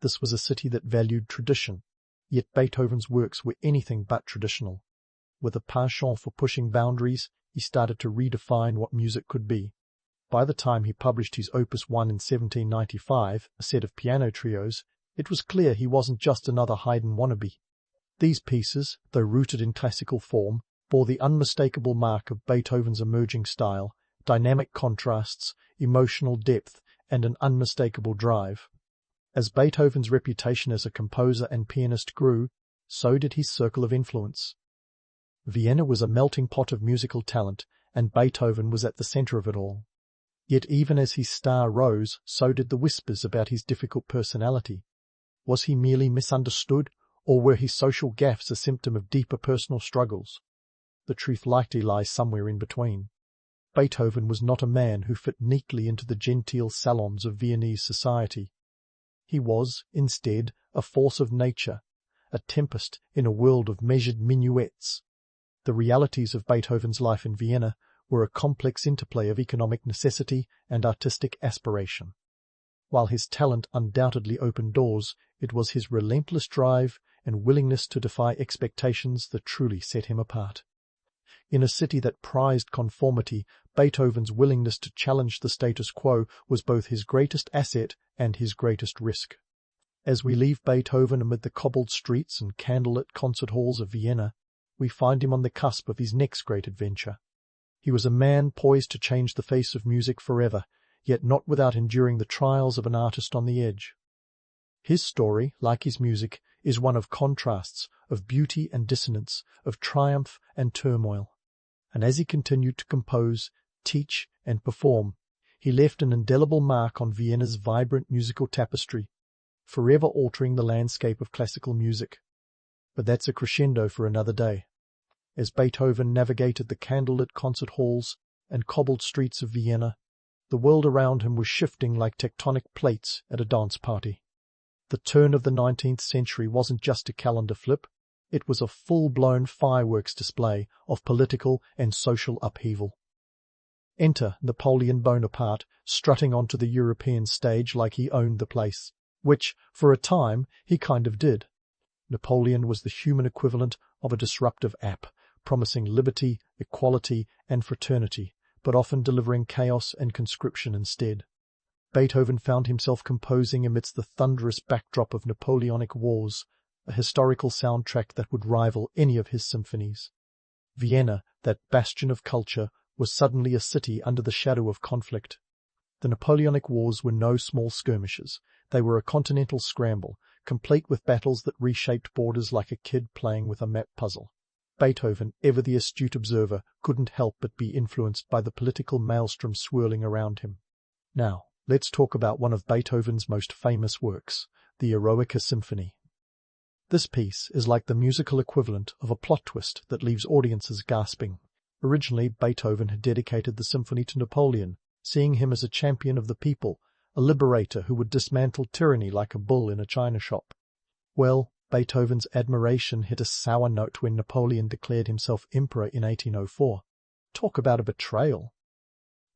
This was a city that valued tradition, yet Beethoven's works were anything but traditional. With a penchant for pushing boundaries, he started to redefine what music could be. By the time he published his Opus 1 in 1795, a set of piano trios, it was clear he wasn't just another Haydn wannabe. These pieces, though rooted in classical form, bore the unmistakable mark of Beethoven's emerging style, dynamic contrasts, emotional depth, and an unmistakable drive. As Beethoven's reputation as a composer and pianist grew, so did his circle of influence. Vienna was a melting pot of musical talent, and Beethoven was at the center of it all. Yet even as his star rose, so did the whispers about his difficult personality. Was he merely misunderstood, or were his social gaffes a symptom of deeper personal struggles? The truth likely lies somewhere in between. Beethoven was not a man who fit neatly into the genteel salons of Viennese society. He was, instead, a force of nature, a tempest in a world of measured minuets. The realities of Beethoven's life in Vienna were a complex interplay of economic necessity and artistic aspiration. While his talent undoubtedly opened doors, it was his relentless drive and willingness to defy expectations that truly set him apart. In a city that prized conformity, Beethoven's willingness to challenge the status quo was both his greatest asset and his greatest risk. As we leave Beethoven amid the cobbled streets and candlelit concert halls of Vienna, we find him on the cusp of his next great adventure. He was a man poised to change the face of music forever, yet not without enduring the trials of an artist on the edge. His story, like his music, is one of contrasts, of beauty and dissonance, of triumph and turmoil. And as he continued to compose, teach, and perform, he left an indelible mark on Vienna's vibrant musical tapestry, forever altering the landscape of classical music. But that's a crescendo for another day. As Beethoven navigated the candlelit concert halls and cobbled streets of Vienna, the world around him was shifting like tectonic plates at a dance party. The turn of the 19th century wasn't just a calendar flip, it was a full-blown fireworks display of political and social upheaval. Enter Napoleon Bonaparte strutting onto the European stage like he owned the place, which, for a time, he kind of did. Napoleon was the human equivalent of a disruptive app, promising liberty, equality, and fraternity, but often delivering chaos and conscription instead. Beethoven found himself composing amidst the thunderous backdrop of Napoleonic wars, a historical soundtrack that would rival any of his symphonies. Vienna, that bastion of culture, was suddenly a city under the shadow of conflict. The Napoleonic Wars were no small skirmishes. They were a continental scramble, complete with battles that reshaped borders like a kid playing with a map puzzle. Beethoven, ever the astute observer, couldn't help but be influenced by the political maelstrom swirling around him. Now, let's talk about one of Beethoven's most famous works, the Eroica Symphony. This piece is like the musical equivalent of a plot twist that leaves audiences gasping. Originally, Beethoven had dedicated the symphony to Napoleon, seeing him as a champion of the people, a liberator who would dismantle tyranny like a bull in a china shop. Well, Beethoven's admiration hit a sour note when Napoleon declared himself emperor in 1804. Talk about a betrayal.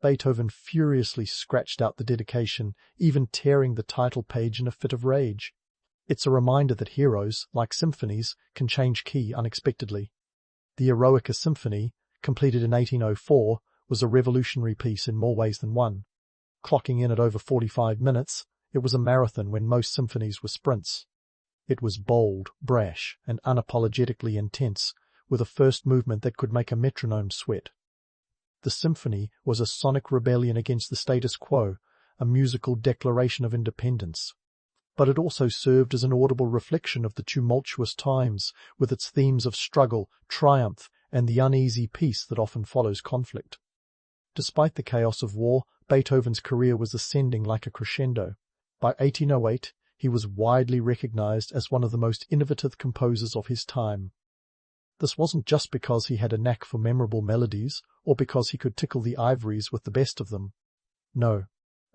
Beethoven furiously scratched out the dedication, even tearing the title page in a fit of rage. It's a reminder that heroes, like symphonies, can change key unexpectedly. The Eroica Symphony, completed in 1804, was a revolutionary piece in more ways than one. Clocking in at over 45 minutes, it was a marathon when most symphonies were sprints. It was bold, brash, and unapologetically intense, with a first movement that could make a metronome sweat. The symphony was a sonic rebellion against the status quo, a musical declaration of independence. But it also served as an audible reflection of the tumultuous times, with its themes of struggle, triumph, and the uneasy peace that often follows conflict. Despite the chaos of war, Beethoven's career was ascending like a crescendo. By 1808, he was widely recognized as one of the most innovative composers of his time. This wasn't just because he had a knack for memorable melodies, or because he could tickle the ivories with the best of them. No,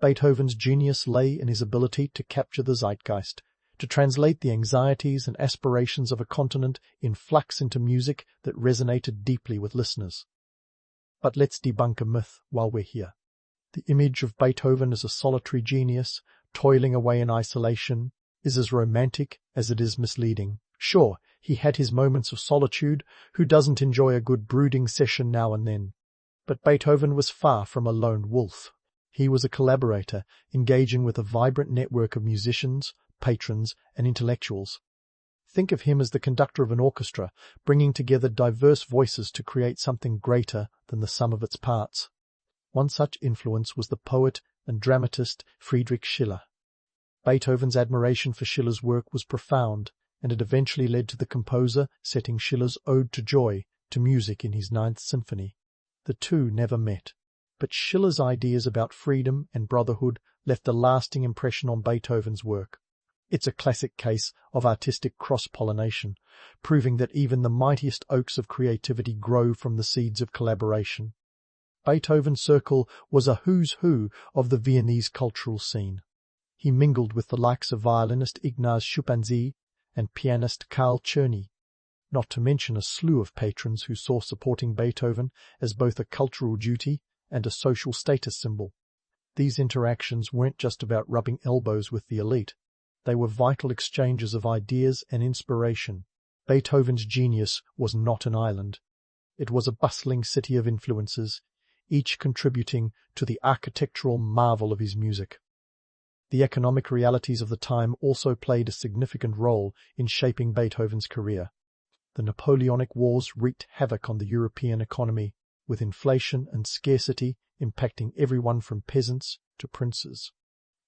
Beethoven's genius lay in his ability to capture the zeitgeist, to translate the anxieties and aspirations of a continent in flux into music that resonated deeply with listeners. But let's debunk a myth while we're here. The image of Beethoven as a solitary genius, toiling away in isolation, is as romantic as it is misleading. Sure, he had his moments of solitude. Who doesn't enjoy a good brooding session now and then? But Beethoven was far from a lone wolf. He was a collaborator, engaging with a vibrant network of musicians, patrons, and intellectuals. Think of him as the conductor of an orchestra, bringing together diverse voices to create something greater than the sum of its parts. One such influence was the poet and dramatist Friedrich Schiller. Beethoven's admiration for Schiller's work was profound, and it eventually led to the composer setting Schiller's Ode to Joy to music in his Ninth Symphony. The two never met, but Schiller's ideas about freedom and brotherhood left a lasting impression on Beethoven's work. It's a classic case of artistic cross-pollination, proving that even the mightiest oaks of creativity grow from the seeds of collaboration. Beethoven's circle was a who's who of the Viennese cultural scene. He mingled with the likes of violinist Ignaz Schuppanzigh and pianist Karl Czerny, not to mention a slew of patrons who saw supporting Beethoven as both a cultural duty and a social status symbol. These interactions weren't just about rubbing elbows with the elite. They were vital exchanges of ideas and inspiration. Beethoven's genius was not an island. It was a bustling city of influences, each contributing to the architectural marvel of his music. The economic realities of the time also played a significant role in shaping Beethoven's career. The Napoleonic Wars wreaked havoc on the European economy, with inflation and scarcity impacting everyone from peasants to princes.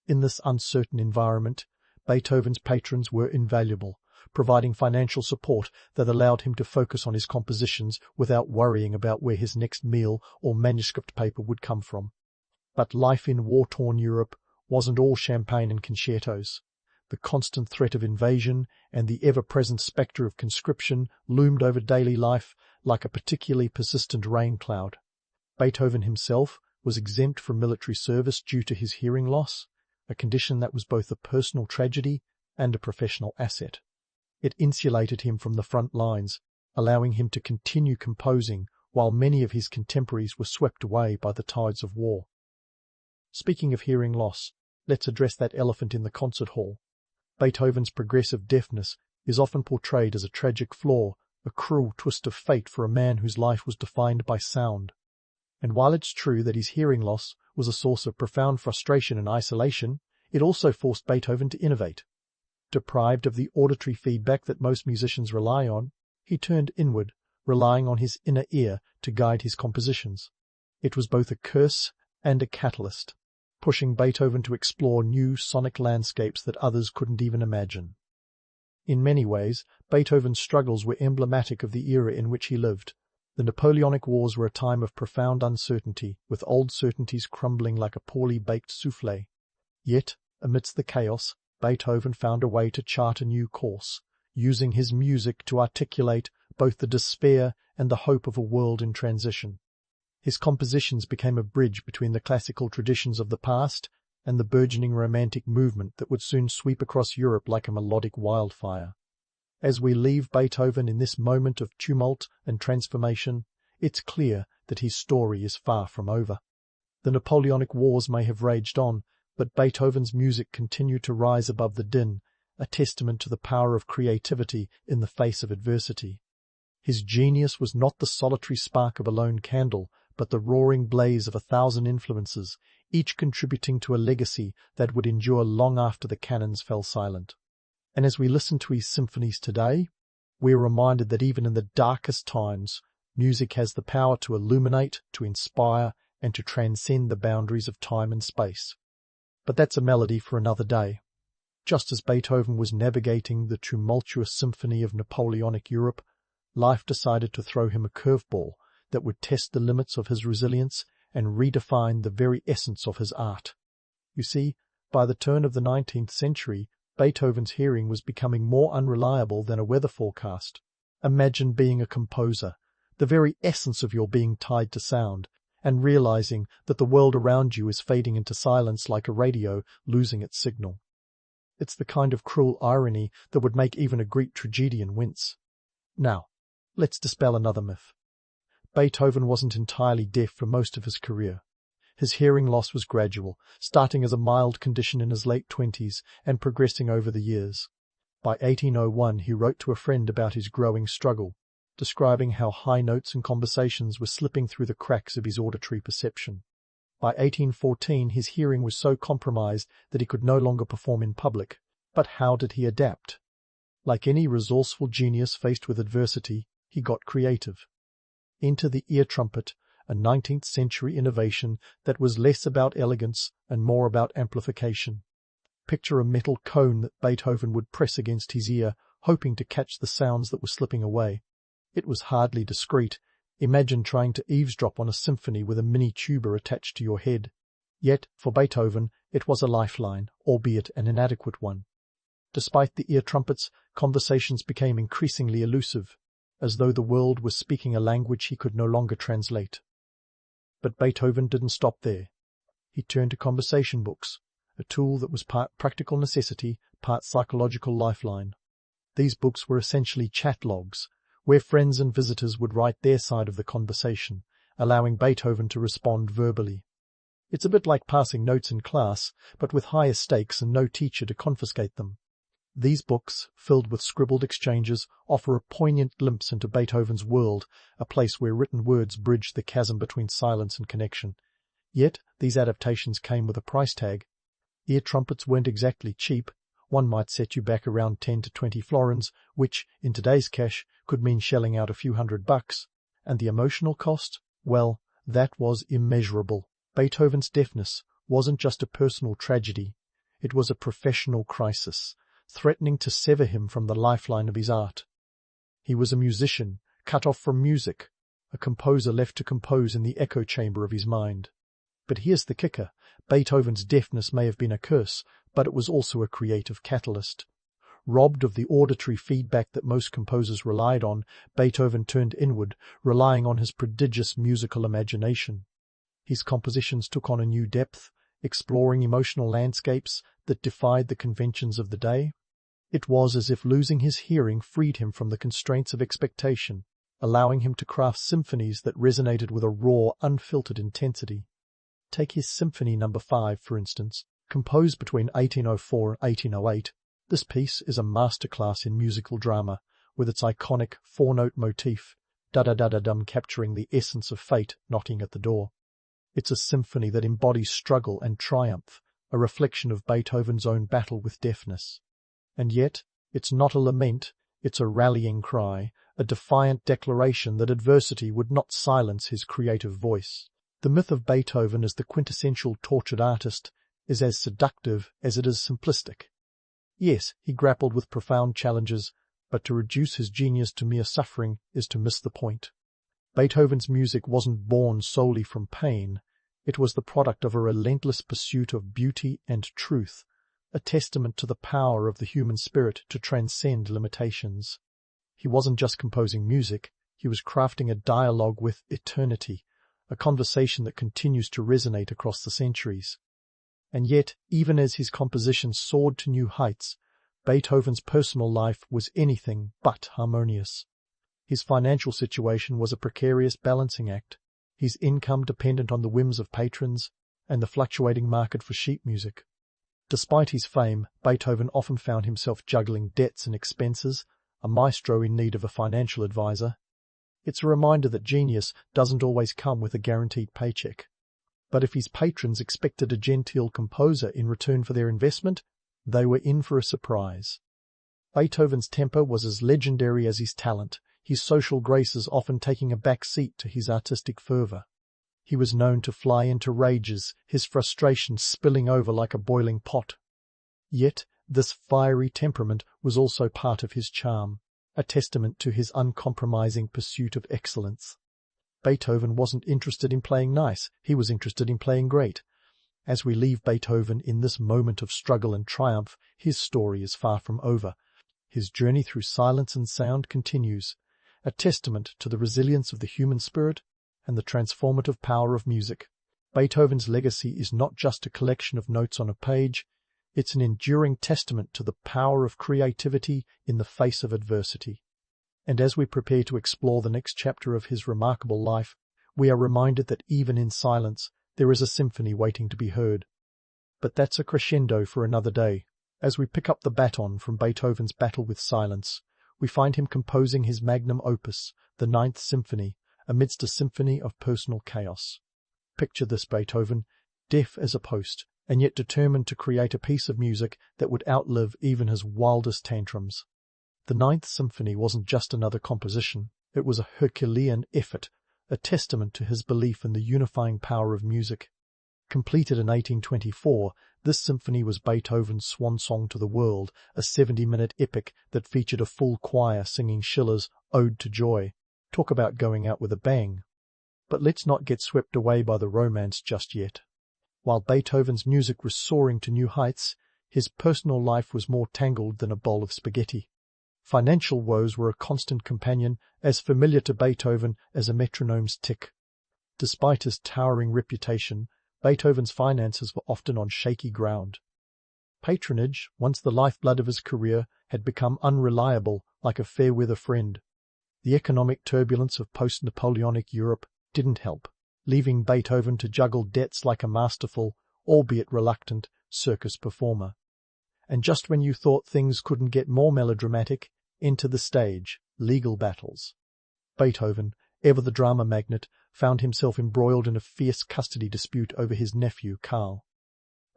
In this uncertain environment, Beethoven's patrons were invaluable, providing financial support that allowed him to focus on his compositions without worrying about where his next meal or manuscript paper would come from. But life in war-torn Europe wasn't all champagne and concertos. The constant threat of invasion and the ever-present spectre of conscription loomed over daily life like a particularly persistent rain cloud. Beethoven himself was exempt from military service due to his hearing loss, a condition that was both a personal tragedy and a professional asset. It insulated him from the front lines, allowing him to continue composing while many of his contemporaries were swept away by the tides of war. Speaking of hearing loss, let's address that elephant in the concert hall. Beethoven's progressive deafness is often portrayed as a tragic flaw, a cruel twist of fate for a man whose life was defined by sound. And while it's true that his hearing loss was a source of profound frustration and isolation, it also forced Beethoven to innovate. Deprived of the auditory feedback that most musicians rely on, he turned inward, relying on his inner ear to guide his compositions. It was both a curse and a catalyst, pushing Beethoven to explore new sonic landscapes that others couldn't even imagine. In many ways, Beethoven's struggles were emblematic of the era in which he lived. The Napoleonic Wars were a time of profound uncertainty, with old certainties crumbling like a poorly baked soufflé. Yet, amidst the chaos, Beethoven found a way to chart a new course, using his music to articulate both the despair and the hope of a world in transition. His compositions became a bridge between the classical traditions of the past and the burgeoning Romantic movement that would soon sweep across Europe like a melodic wildfire. As we leave Beethoven in this moment of tumult and transformation, it's clear that his story is far from over. The Napoleonic Wars may have raged on, but Beethoven's music continued to rise above the din, a testament to the power of creativity in the face of adversity. His genius was not the solitary spark of a lone candle, but the roaring blaze of 1,000 influences, each contributing to a legacy that would endure long after the cannons fell silent. And as we listen to his symphonies today, we are reminded that even in the darkest times, music has the power to illuminate, to inspire, and to transcend the boundaries of time and space. But that's a melody for another day. Just as Beethoven was navigating the tumultuous symphony of Napoleonic Europe, life decided to throw him a curveball that would test the limits of his resilience and redefine the very essence of his art. You see, by the turn of the 19th century, Beethoven's hearing was becoming more unreliable than a weather forecast. Imagine being a composer, the very essence of your being tied to sound, and realizing that the world around you is fading into silence like a radio losing its signal. It's the kind of cruel irony that would make even a Greek tragedian wince. Now, let's dispel another myth. Beethoven wasn't entirely deaf for most of his career. His hearing loss was gradual, starting as a mild condition in his late 20s and progressing over the years. By 1801 he wrote to a friend about his growing struggle, describing how high notes and conversations were slipping through the cracks of his auditory perception. By 1814 his hearing was so compromised that he could no longer perform in public. But how did he adapt? Like any resourceful genius faced with adversity, he got creative. Enter the ear trumpet, a 19th century innovation that was less about elegance and more about amplification. Picture a metal cone that Beethoven would press against his ear, hoping to catch the sounds that were slipping away. It was hardly discreet. Imagine trying to eavesdrop on a symphony with a mini tuba attached to your head. Yet, for Beethoven, it was a lifeline, albeit an inadequate one. Despite the ear trumpets, conversations became increasingly elusive, as though the world was speaking a language he could no longer translate. But Beethoven didn't stop there. He turned to conversation books, a tool that was part practical necessity, part psychological lifeline. These books were essentially chat logs, where friends and visitors would write their side of the conversation, allowing Beethoven to respond verbally. It's a bit like passing notes in class, but with higher stakes and no teacher to confiscate them. These books, filled with scribbled exchanges, offer a poignant glimpse into Beethoven's world, a place where written words bridge the chasm between silence and connection. Yet, these adaptations came with a price tag. Ear trumpets weren't exactly cheap. One might set you back around 10 to 20 florins, which, in today's cash, could mean shelling out a few $100. And the emotional cost? Well, that was immeasurable. Beethoven's deafness wasn't just a personal tragedy. It was a professional crisis, threatening to sever him from the lifeline of his art. He was a musician, cut off from music, a composer left to compose in the echo chamber of his mind. But here's the kicker. Beethoven's deafness may have been a curse, but it was also a creative catalyst. Robbed of the auditory feedback that most composers relied on, Beethoven turned inward, relying on his prodigious musical imagination. His compositions took on a new depth, exploring emotional landscapes that defied the conventions of the day. It was as if losing his hearing freed him from the constraints of expectation, allowing him to craft symphonies that resonated with a raw, unfiltered intensity. Take his Symphony No. 5, for instance, composed between 1804 and 1808. This piece is a masterclass in musical drama, with its iconic four-note motif, da-da-da-da-dum, capturing the essence of fate knocking at the door. It's a symphony that embodies struggle and triumph, a reflection of Beethoven's own battle with deafness. And yet, it's not a lament, it's a rallying cry, a defiant declaration that adversity would not silence his creative voice. The myth of Beethoven as the quintessential tortured artist is as seductive as it is simplistic. Yes, he grappled with profound challenges, but to reduce his genius to mere suffering is to miss the point. Beethoven's music wasn't born solely from pain. It was the product of a relentless pursuit of beauty and truth, a testament to the power of the human spirit to transcend limitations. He wasn't just composing music, he was crafting a dialogue with eternity, a conversation that continues to resonate across the centuries. And yet, even as his compositions soared to new heights, Beethoven's personal life was anything but harmonious. His financial situation was a precarious balancing act, his income dependent on the whims of patrons and the fluctuating market for sheet music. Despite his fame, Beethoven often found himself juggling debts and expenses, a maestro in need of a financial advisor. It's a reminder that genius doesn't always come with a guaranteed paycheck. But if his patrons expected a genteel composer in return for their investment, they were in for a surprise. Beethoven's temper was as legendary as his talent, his social graces often taking a back seat to his artistic fervour. He was known to fly into rages, his frustration spilling over like a boiling pot. Yet this fiery temperament was also part of his charm, a testament to his uncompromising pursuit of excellence. Beethoven wasn't interested in playing nice, he was interested in playing great. As we leave Beethoven in this moment of struggle and triumph, his story is far from over. His journey through silence and sound continues, a testament to the resilience of the human spirit and the transformative power of music. Beethoven's legacy is not just a collection of notes on a page, it's an enduring testament to the power of creativity in the face of adversity. And as we prepare to explore the next chapter of his remarkable life, we are reminded that even in silence, there is a symphony waiting to be heard. But that's a crescendo for another day. As we pick up the baton from Beethoven's battle with silence, we find him composing his magnum opus, the Ninth Symphony, amidst a symphony of personal chaos. Picture this Beethoven, deaf as a post, and yet determined to create a piece of music that would outlive even his wildest tantrums. The Ninth Symphony wasn't just another composition, it was a Herculean effort, a testament to his belief in the unifying power of music. Completed in 1824, this symphony was Beethoven's swan song to the world, a 70-minute epic that featured a full choir singing Schiller's Ode to Joy. Talk about going out with a bang. But let's not get swept away by the romance just yet. While Beethoven's music was soaring to new heights, his personal life was more tangled than a bowl of spaghetti. Financial woes were a constant companion, as familiar to Beethoven as a metronome's tick. Despite his towering reputation, Beethoven's finances were often on shaky ground. Patronage, once the lifeblood of his career, had become unreliable, like a fair-weather friend. The economic turbulence of post-Napoleonic Europe didn't help, leaving Beethoven to juggle debts like a masterful, albeit reluctant, circus performer. And just when you thought things couldn't get more melodramatic, enter the stage, legal battles. Beethoven, ever the drama magnate, found himself embroiled in a fierce custody dispute over his nephew, Karl.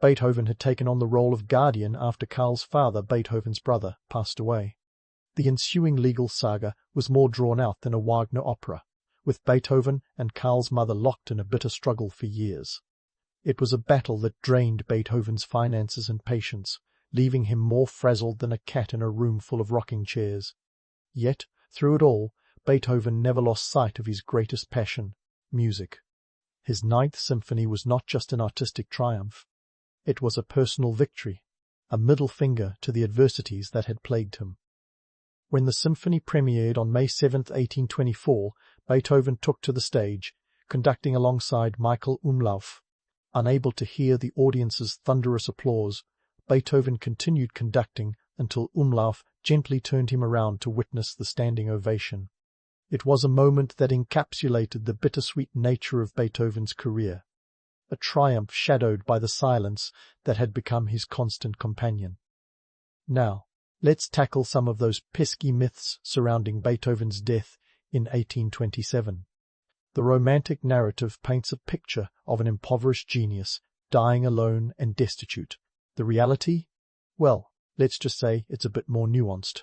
Beethoven had taken on the role of guardian after Karl's father, Beethoven's brother, passed away. The ensuing legal saga was more drawn out than a Wagner opera, with Beethoven and Karl's mother locked in a bitter struggle for years. It was a battle that drained Beethoven's finances and patience, leaving him more frazzled than a cat in a room full of rocking chairs. Yet, through it all, Beethoven never lost sight of his greatest passion, music. His Ninth Symphony was not just an artistic triumph. It was a personal victory, a middle finger to the adversities that had plagued him. When the symphony premiered on May 7, 1824, Beethoven took to the stage, conducting alongside Michael Umlauf. Unable to hear the audience's thunderous applause, Beethoven continued conducting until Umlauf gently turned him around to witness the standing ovation. It was a moment that encapsulated the bittersweet nature of Beethoven's career, a triumph shadowed by the silence that had become his constant companion. Now, let's tackle some of those pesky myths surrounding Beethoven's death in 1827. The romantic narrative paints a picture of an impoverished genius, dying alone and destitute. The reality? Well, let's just say it's a bit more nuanced.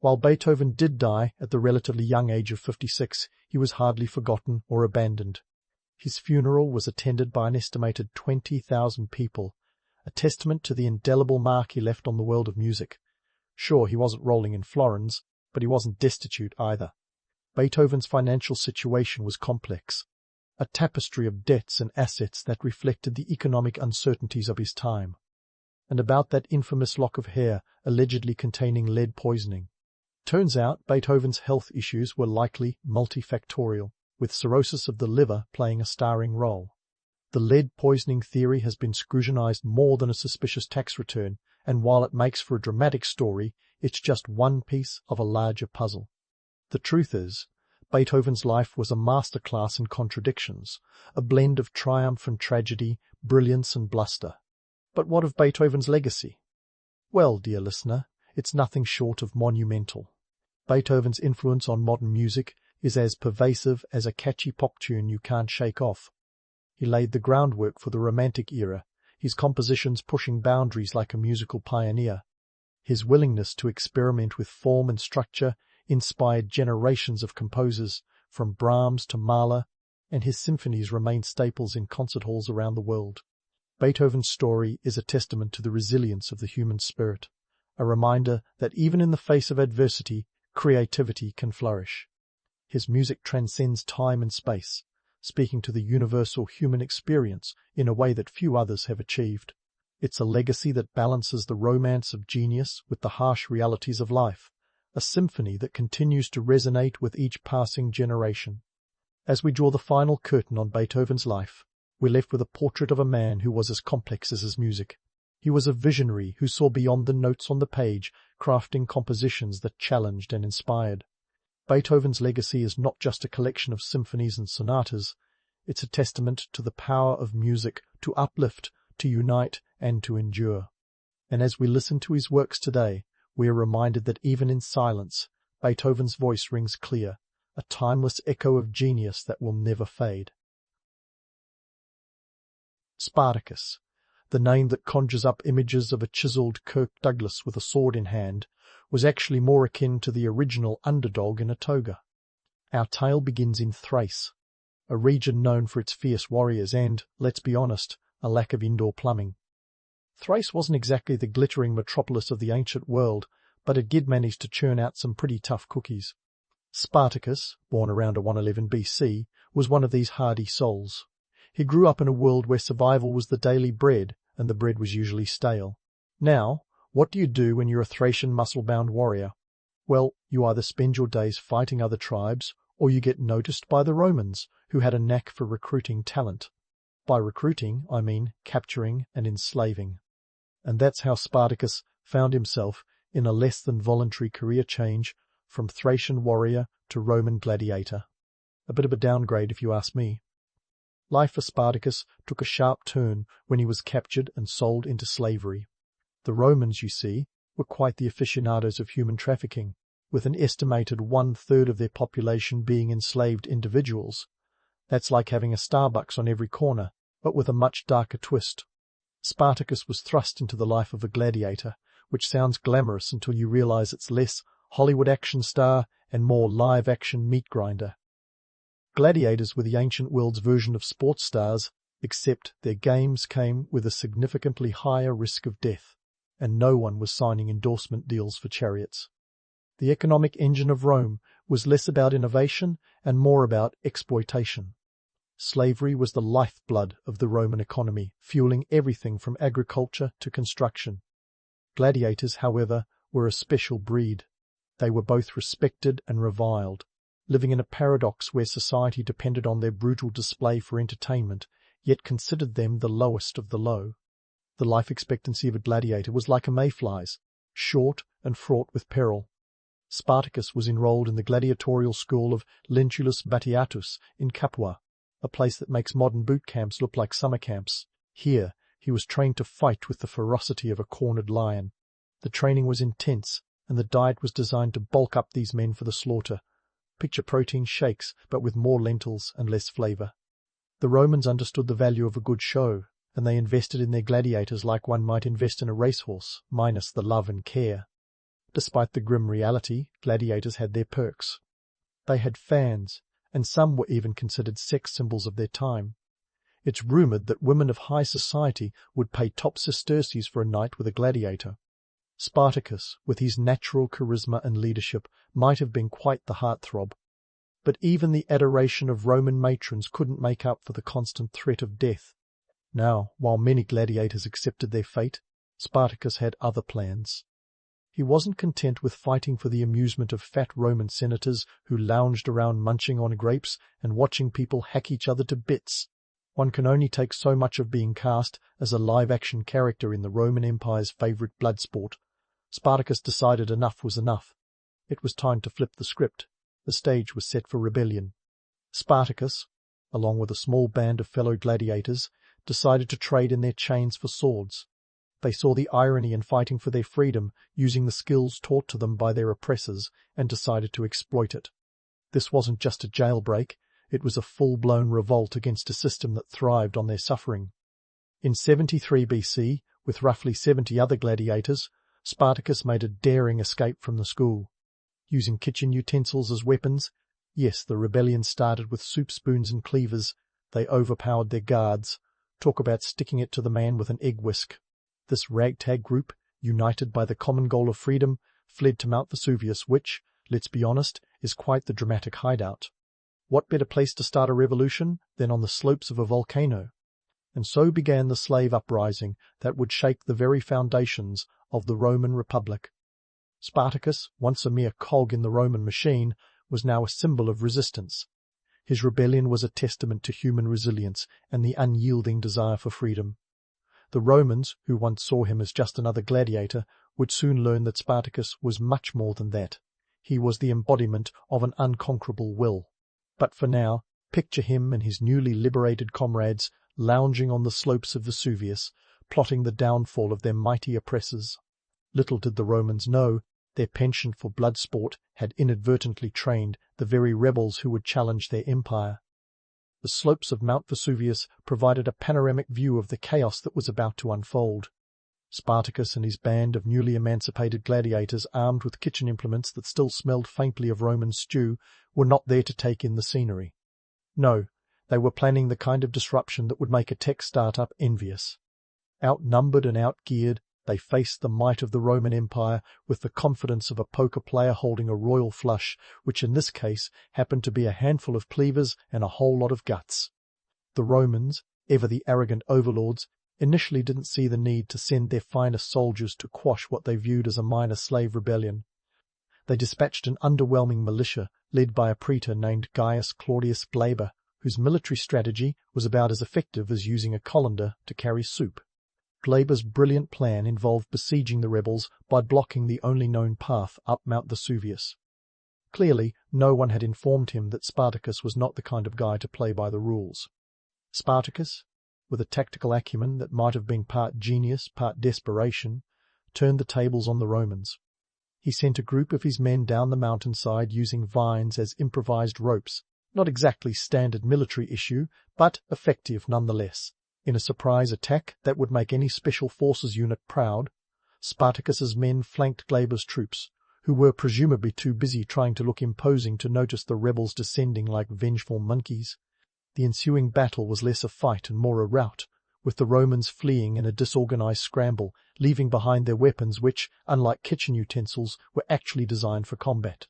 While Beethoven did die at the relatively young age of 56, he was hardly forgotten or abandoned. His funeral was attended by an estimated 20,000 people, a testament to the indelible mark he left on the world of music. Sure, he wasn't rolling in florins, but he wasn't destitute either. Beethoven's financial situation was complex, a tapestry of debts and assets that reflected the economic uncertainties of his time. And about that infamous lock of hair allegedly containing lead poisoning. Turns out Beethoven's health issues were likely multifactorial, with cirrhosis of the liver playing a starring role. The lead poisoning theory has been scrutinized more than a suspicious tax return, and while it makes for a dramatic story, it's just one piece of a larger puzzle. The truth is, Beethoven's life was a masterclass in contradictions, a blend of triumph and tragedy, brilliance and bluster. But what of Beethoven's legacy? Well, dear listener, it's nothing short of monumental. Beethoven's influence on modern music is as pervasive as a catchy pop tune you can't shake off. He laid the groundwork for the Romantic era, his compositions pushing boundaries like a musical pioneer. His willingness to experiment with form and structure inspired generations of composers, from Brahms to Mahler, and his symphonies remain staples in concert halls around the world. Beethoven's story is a testament to the resilience of the human spirit, a reminder that even in the face of adversity, creativity can flourish. His music transcends time and space, speaking to the universal human experience in a way that few others have achieved. It's a legacy that balances the romance of genius with the harsh realities of life, a symphony that continues to resonate with each passing generation. As we draw the final curtain on Beethoven's life, we're left with a portrait of a man who was as complex as his music. He was a visionary who saw beyond the notes on the page, crafting compositions that challenged and inspired. Beethoven's legacy is not just a collection of symphonies and sonatas, it's a testament to the power of music to uplift, to unite, and to endure. And as we listen to his works today, we are reminded that even in silence, Beethoven's voice rings clear, a timeless echo of genius that will never fade. Spartacus, the name that conjures up images of a chiseled Kirk Douglas with a sword in hand, was actually more akin to the original underdog in a toga. Our tale begins in Thrace, a region known for its fierce warriors and, let's be honest, a lack of indoor plumbing. Thrace wasn't exactly the glittering metropolis of the ancient world, but it did manage to churn out some pretty tough cookies. Spartacus, born around 111 BC, was one of these hardy souls. He grew up in a world where survival was the daily bread, and the bread was usually stale. Now, what do you do when you're a Thracian muscle-bound warrior? Well, you either spend your days fighting other tribes, or you get noticed by the Romans, who had a knack for recruiting talent. By recruiting, I mean capturing and enslaving. And that's how Spartacus found himself in a less than voluntary career change from Thracian warrior to Roman gladiator. A bit of a downgrade if you ask me. Life for Spartacus took a sharp turn when he was captured and sold into slavery. The Romans, you see, were quite the aficionados of human trafficking, with an estimated 1/3 of their population being enslaved individuals. That's like having a Starbucks on every corner, but with a much darker twist. Spartacus was thrust into the life of a gladiator, which sounds glamorous until you realize it's less Hollywood action star and more live-action meat grinder. Gladiators were the ancient world's version of sports stars, except their games came with a significantly higher risk of death, and no one was signing endorsement deals for chariots. The economic engine of Rome was less about innovation and more about exploitation. Slavery was the lifeblood of the Roman economy, fueling everything from agriculture to construction. Gladiators, however, were a special breed. They were both respected and reviled, living in a paradox where society depended on their brutal display for entertainment, yet considered them the lowest of the low. The life expectancy of a gladiator was like a mayfly's, short and fraught with peril. Spartacus was enrolled in the gladiatorial school of Lentulus Batiatus in Capua, a place that makes modern boot camps look like summer camps. Here, he was trained to fight with the ferocity of a cornered lion. The training was intense, and the diet was designed to bulk up these men for the slaughter. Picture protein shakes, but with more lentils and less flavor. The Romans understood the value of a good show, and they invested in their gladiators like one might invest in a racehorse, minus the love and care. Despite the grim reality, gladiators had their perks. They had fans, and some were even considered sex symbols of their time. It's rumored that women of high society would pay top sesterces for a night with a gladiator. Spartacus, with his natural charisma and leadership, might have been quite the heartthrob. But even the adoration of Roman matrons couldn't make up for the constant threat of death. Now, while many gladiators accepted their fate, Spartacus had other plans. He wasn't content with fighting for the amusement of fat Roman senators who lounged around munching on grapes and watching people hack each other to bits. One can only take so much of being cast as a live-action character in the Roman Empire's favorite blood sport. Spartacus decided enough was enough. It was time to flip the script. The stage was set for rebellion. Spartacus, along with a small band of fellow gladiators, decided to trade in their chains for swords. They saw the irony in fighting for their freedom, using the skills taught to them by their oppressors, and decided to exploit it. This wasn't just a jailbreak, it was a full-blown revolt against a system that thrived on their suffering. In 73 BC, with roughly 70 other gladiators, Spartacus made a daring escape from the school. Using kitchen utensils as weapons, yes, the rebellion started with soup spoons and cleavers, they overpowered their guards. Talk about sticking it to the man with an egg whisk. This ragtag group, united by the common goal of freedom, fled to Mount Vesuvius, which, let's be honest, is quite the dramatic hideout. What better place to start a revolution than on the slopes of a volcano? And so began the slave uprising that would shake the very foundations of the Roman Republic. Spartacus, once a mere cog in the Roman machine, was now a symbol of resistance. His rebellion was a testament to human resilience and the unyielding desire for freedom. The Romans, who once saw him as just another gladiator, would soon learn that Spartacus was much more than that. He was the embodiment of an unconquerable will. But for now, picture him and his newly liberated comrades lounging on the slopes of Vesuvius, plotting the downfall of their mighty oppressors. Little did the Romans know, their penchant for blood sport had inadvertently trained the very rebels who would challenge their empire. The slopes of Mount Vesuvius provided a panoramic view of the chaos that was about to unfold. Spartacus and his band of newly emancipated gladiators, armed with kitchen implements that still smelled faintly of Roman stew, were not there to take in the scenery. No, they were planning the kind of disruption that would make a tech startup envious. Outnumbered and outgeared, they faced the might of the Roman Empire with the confidence of a poker player holding a royal flush, which in this case happened to be a handful of cleavers and a whole lot of guts. The Romans, ever the arrogant overlords, initially didn't see the need to send their finest soldiers to quash what they viewed as a minor slave rebellion. They dispatched an underwhelming militia led by a praetor named Gaius Claudius Glaber, whose military strategy was about as effective as using a colander to carry soup. Glaber's brilliant plan involved besieging the rebels by blocking the only known path up Mount Vesuvius. Clearly, no one had informed him that Spartacus was not the kind of guy to play by the rules. Spartacus, with a tactical acumen that might have been part genius, part desperation, turned the tables on the Romans. He sent a group of his men down the mountainside using vines as improvised ropes, not exactly standard military issue, but effective nonetheless. In a surprise attack that would make any special forces unit proud, Spartacus's men flanked Glaber's troops, who were presumably too busy trying to look imposing to notice the rebels descending like vengeful monkeys. The ensuing battle was less a fight and more a rout, with the Romans fleeing in a disorganized scramble, leaving behind their weapons which, unlike kitchen utensils, were actually designed for combat.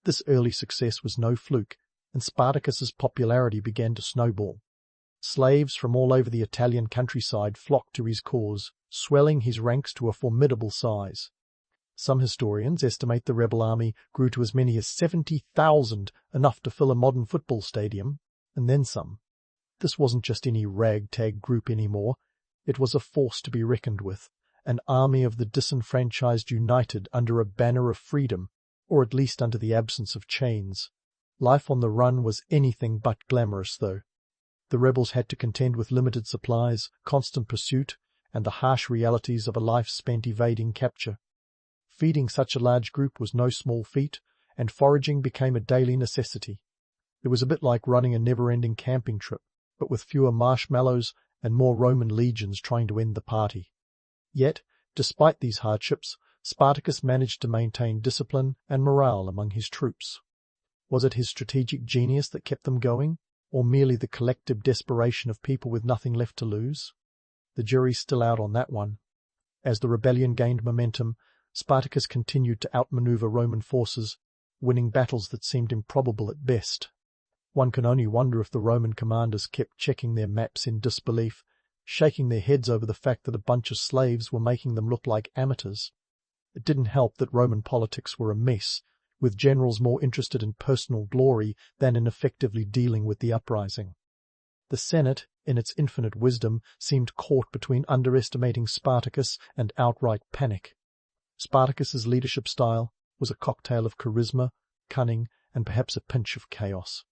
This early success was no fluke, and Spartacus's popularity began to snowball. Slaves from all over the Italian countryside flocked to his cause, swelling his ranks to a formidable size. Some historians estimate the rebel army grew to as many as 70,000, enough to fill a modern football stadium, and then some. This wasn't just any ragtag group anymore, it was a force to be reckoned with, an army of the disenfranchised united under a banner of freedom, or at least under the absence of chains. Life on the run was anything but glamorous, though. The rebels had to contend with limited supplies, constant pursuit, and the harsh realities of a life spent evading capture. Feeding such a large group was no small feat, and foraging became a daily necessity. It was a bit like running a never-ending camping trip, but with fewer marshmallows and more Roman legions trying to end the party. Yet, despite these hardships, Spartacus managed to maintain discipline and morale among his troops. Was it his strategic genius that kept them going, or merely the collective desperation of people with nothing left to lose? The jury's still out on that one. As the rebellion gained momentum, Spartacus continued to outmaneuver Roman forces, winning battles that seemed improbable at best. One can only wonder if the Roman commanders kept checking their maps in disbelief, shaking their heads over the fact that a bunch of slaves were making them look like amateurs. It didn't help that Roman politics were a mess, with generals more interested in personal glory than in effectively dealing with the uprising. The Senate, in its infinite wisdom, seemed caught between underestimating Spartacus and outright panic. Spartacus's leadership style was a cocktail of charisma, cunning, and perhaps a pinch of chaos.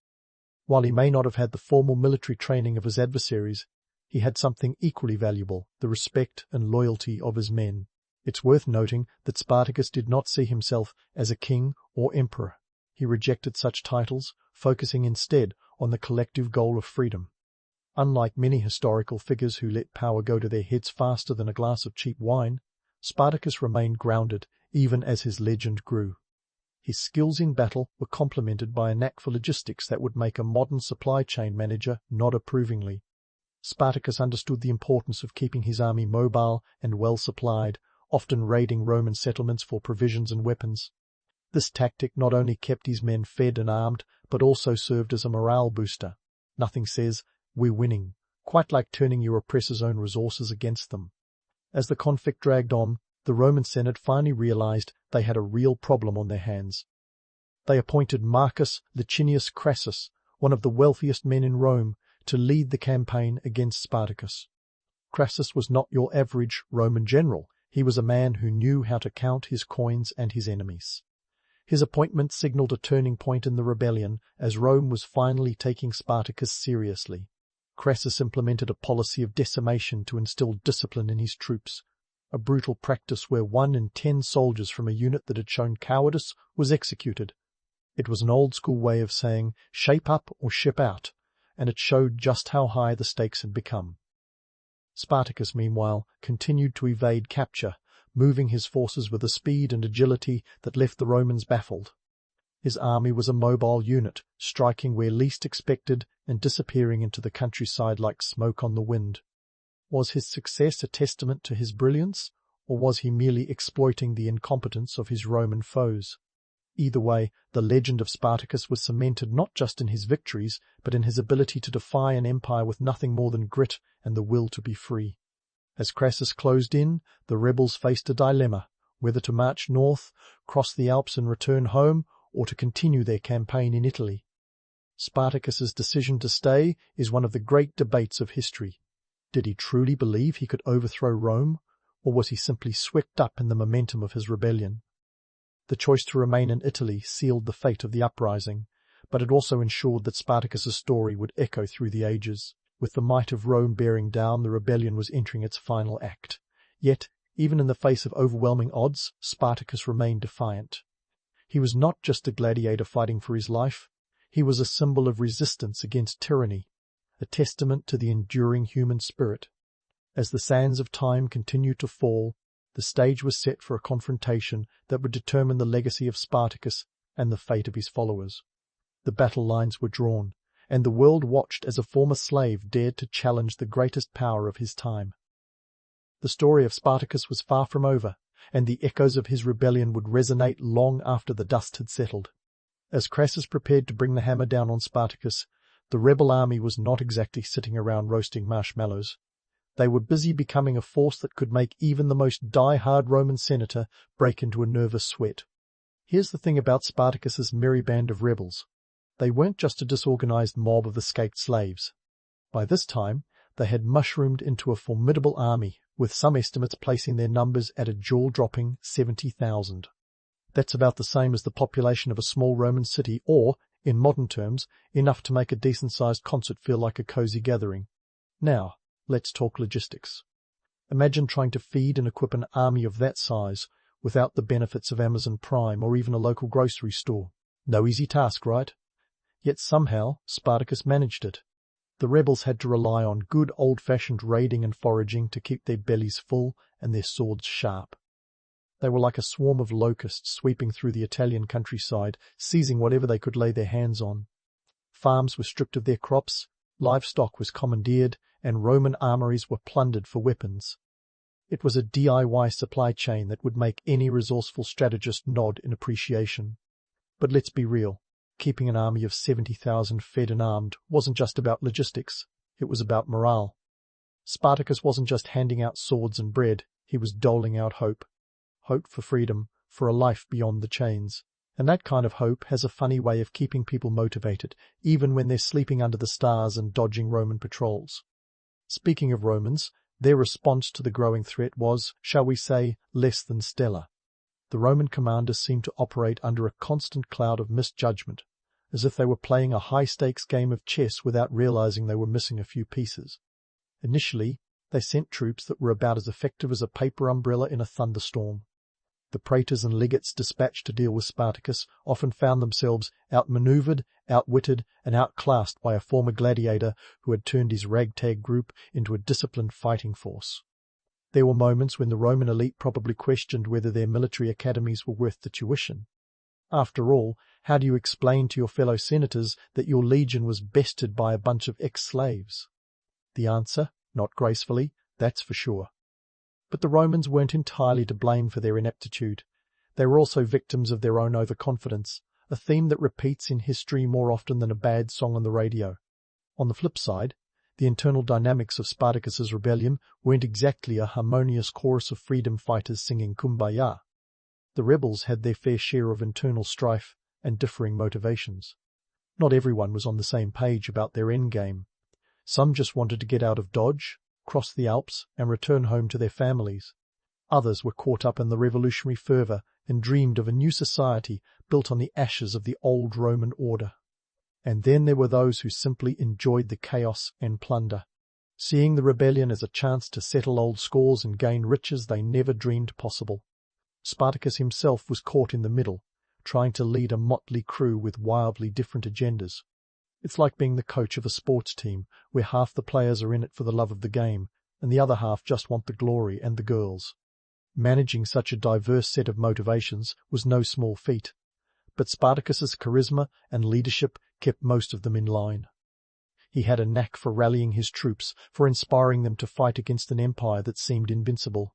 While he may not have had the formal military training of his adversaries, he had something equally valuable, the respect and loyalty of his men. It's worth noting that Spartacus did not see himself as a king or emperor. He rejected such titles, focusing instead on the collective goal of freedom. Unlike many historical figures who let power go to their heads faster than a glass of cheap wine, Spartacus remained grounded even as his legend grew. His skills in battle were complemented by a knack for logistics that would make a modern supply chain manager nod approvingly. Spartacus understood the importance of keeping his army mobile and well supplied, often raiding Roman settlements for provisions and weapons. This tactic not only kept his men fed and armed, but also served as a morale booster. Nothing says, "We're winning," quite like turning your oppressor's own resources against them. As the conflict dragged on, the Roman Senate finally realized they had a real problem on their hands. They appointed Marcus Licinius Crassus, one of the wealthiest men in Rome, to lead the campaign against Spartacus. Crassus was not your average Roman general. He was a man who knew how to count his coins and his enemies. His appointment signaled a turning point in the rebellion, as Rome was finally taking Spartacus seriously. Crassus implemented a policy of decimation to instill discipline in his troops, a brutal practice where 1 in 10 soldiers from a unit that had shown cowardice was executed. It was an old-school way of saying, shape up or ship out, and it showed just how high the stakes had become. Spartacus, meanwhile, continued to evade capture, moving his forces with a speed and agility that left the Romans baffled. His army was a mobile unit, striking where least expected and disappearing into the countryside like smoke on the wind. Was his success a testament to his brilliance, or was he merely exploiting the incompetence of his Roman foes? Either way, the legend of Spartacus was cemented not just in his victories, but in his ability to defy an empire with nothing more than grit and the will to be free. As Crassus closed in, the rebels faced a dilemma, whether to march north, cross the Alps and return home, or to continue their campaign in Italy. Spartacus's decision to stay is one of the great debates of history. Did he truly believe he could overthrow Rome, or was he simply swept up in the momentum of his rebellion? The choice to remain in Italy sealed the fate of the uprising, but it also ensured that Spartacus's story would echo through the ages. With the might of Rome bearing down, the rebellion was entering its final act. Yet, even in the face of overwhelming odds, Spartacus remained defiant. He was not just a gladiator fighting for his life. He was a symbol of resistance against tyranny, a testament to the enduring human spirit. As the sands of time continued to fall, the stage was set for a confrontation that would determine the legacy of Spartacus and the fate of his followers. The battle lines were drawn, and the world watched as a former slave dared to challenge the greatest power of his time. The story of Spartacus was far from over, and the echoes of his rebellion would resonate long after the dust had settled. As Crassus prepared to bring the hammer down on Spartacus, the rebel army was not exactly sitting around roasting marshmallows. They were busy becoming a force that could make even the most die-hard Roman senator break into a nervous sweat. Here's the thing about Spartacus's merry band of rebels. They weren't just a disorganized mob of escaped slaves. By this time, they had mushroomed into a formidable army, with some estimates placing their numbers at a jaw-dropping 70,000. That's about the same as the population of a small Roman city, or, in modern terms, enough to make a decent-sized concert feel like a cozy gathering. Now, let's talk logistics. Imagine trying to feed and equip an army of that size without the benefits of Amazon Prime or even a local grocery store. No easy task, right? Yet somehow Spartacus managed it. The rebels had to rely on good old-fashioned raiding and foraging to keep their bellies full and their swords sharp. They were like a swarm of locusts sweeping through the Italian countryside, seizing whatever they could lay their hands on. Farms were stripped of their crops, livestock was commandeered, and Roman armories were plundered for weapons. It was a DIY supply chain that would make any resourceful strategist nod in appreciation. But let's be real. Keeping an army of 70,000 fed and armed wasn't just about logistics, it was about morale. Spartacus wasn't just handing out swords and bread, he was doling out hope. Hope for freedom, for a life beyond the chains. And that kind of hope has a funny way of keeping people motivated, even when they're sleeping under the stars and dodging Roman patrols. Speaking of Romans, their response to the growing threat was, shall we say, less than stellar. The Roman commanders seemed to operate under a constant cloud of misjudgment, as if they were playing a high-stakes game of chess without realizing they were missing a few pieces. Initially, they sent troops that were about as effective as a paper umbrella in a thunderstorm. The praetors and legates dispatched to deal with Spartacus often found themselves outmaneuvered, outwitted, and outclassed by a former gladiator who had turned his ragtag group into a disciplined fighting force. There were moments when the Roman elite probably questioned whether their military academies were worth the tuition. After all, how do you explain to your fellow senators that your legion was bested by a bunch of ex-slaves? The answer, not gracefully, that's for sure. But the Romans weren't entirely to blame for their ineptitude. They were also victims of their own overconfidence, a theme that repeats in history more often than a bad song on the radio. On the flip side, the internal dynamics of Spartacus's rebellion weren't exactly a harmonious chorus of freedom fighters singing Kumbaya. The rebels had their fair share of internal strife and differing motivations. Not everyone was on the same page about their endgame. Some just wanted to get out of Dodge, cross the Alps, and return home to their families. Others were caught up in the revolutionary fervour and dreamed of a new society built on the ashes of the old Roman order. And then there were those who simply enjoyed the chaos and plunder, seeing the rebellion as a chance to settle old scores and gain riches they never dreamed possible. Spartacus himself was caught in the middle, trying to lead a motley crew with wildly different agendas. It's like being the coach of a sports team, where half the players are in it for the love of the game, and the other half just want the glory and the girls. Managing such a diverse set of motivations was no small feat, but Spartacus's charisma and leadership kept most of them in line. He had a knack for rallying his troops, for inspiring them to fight against an empire that seemed invincible.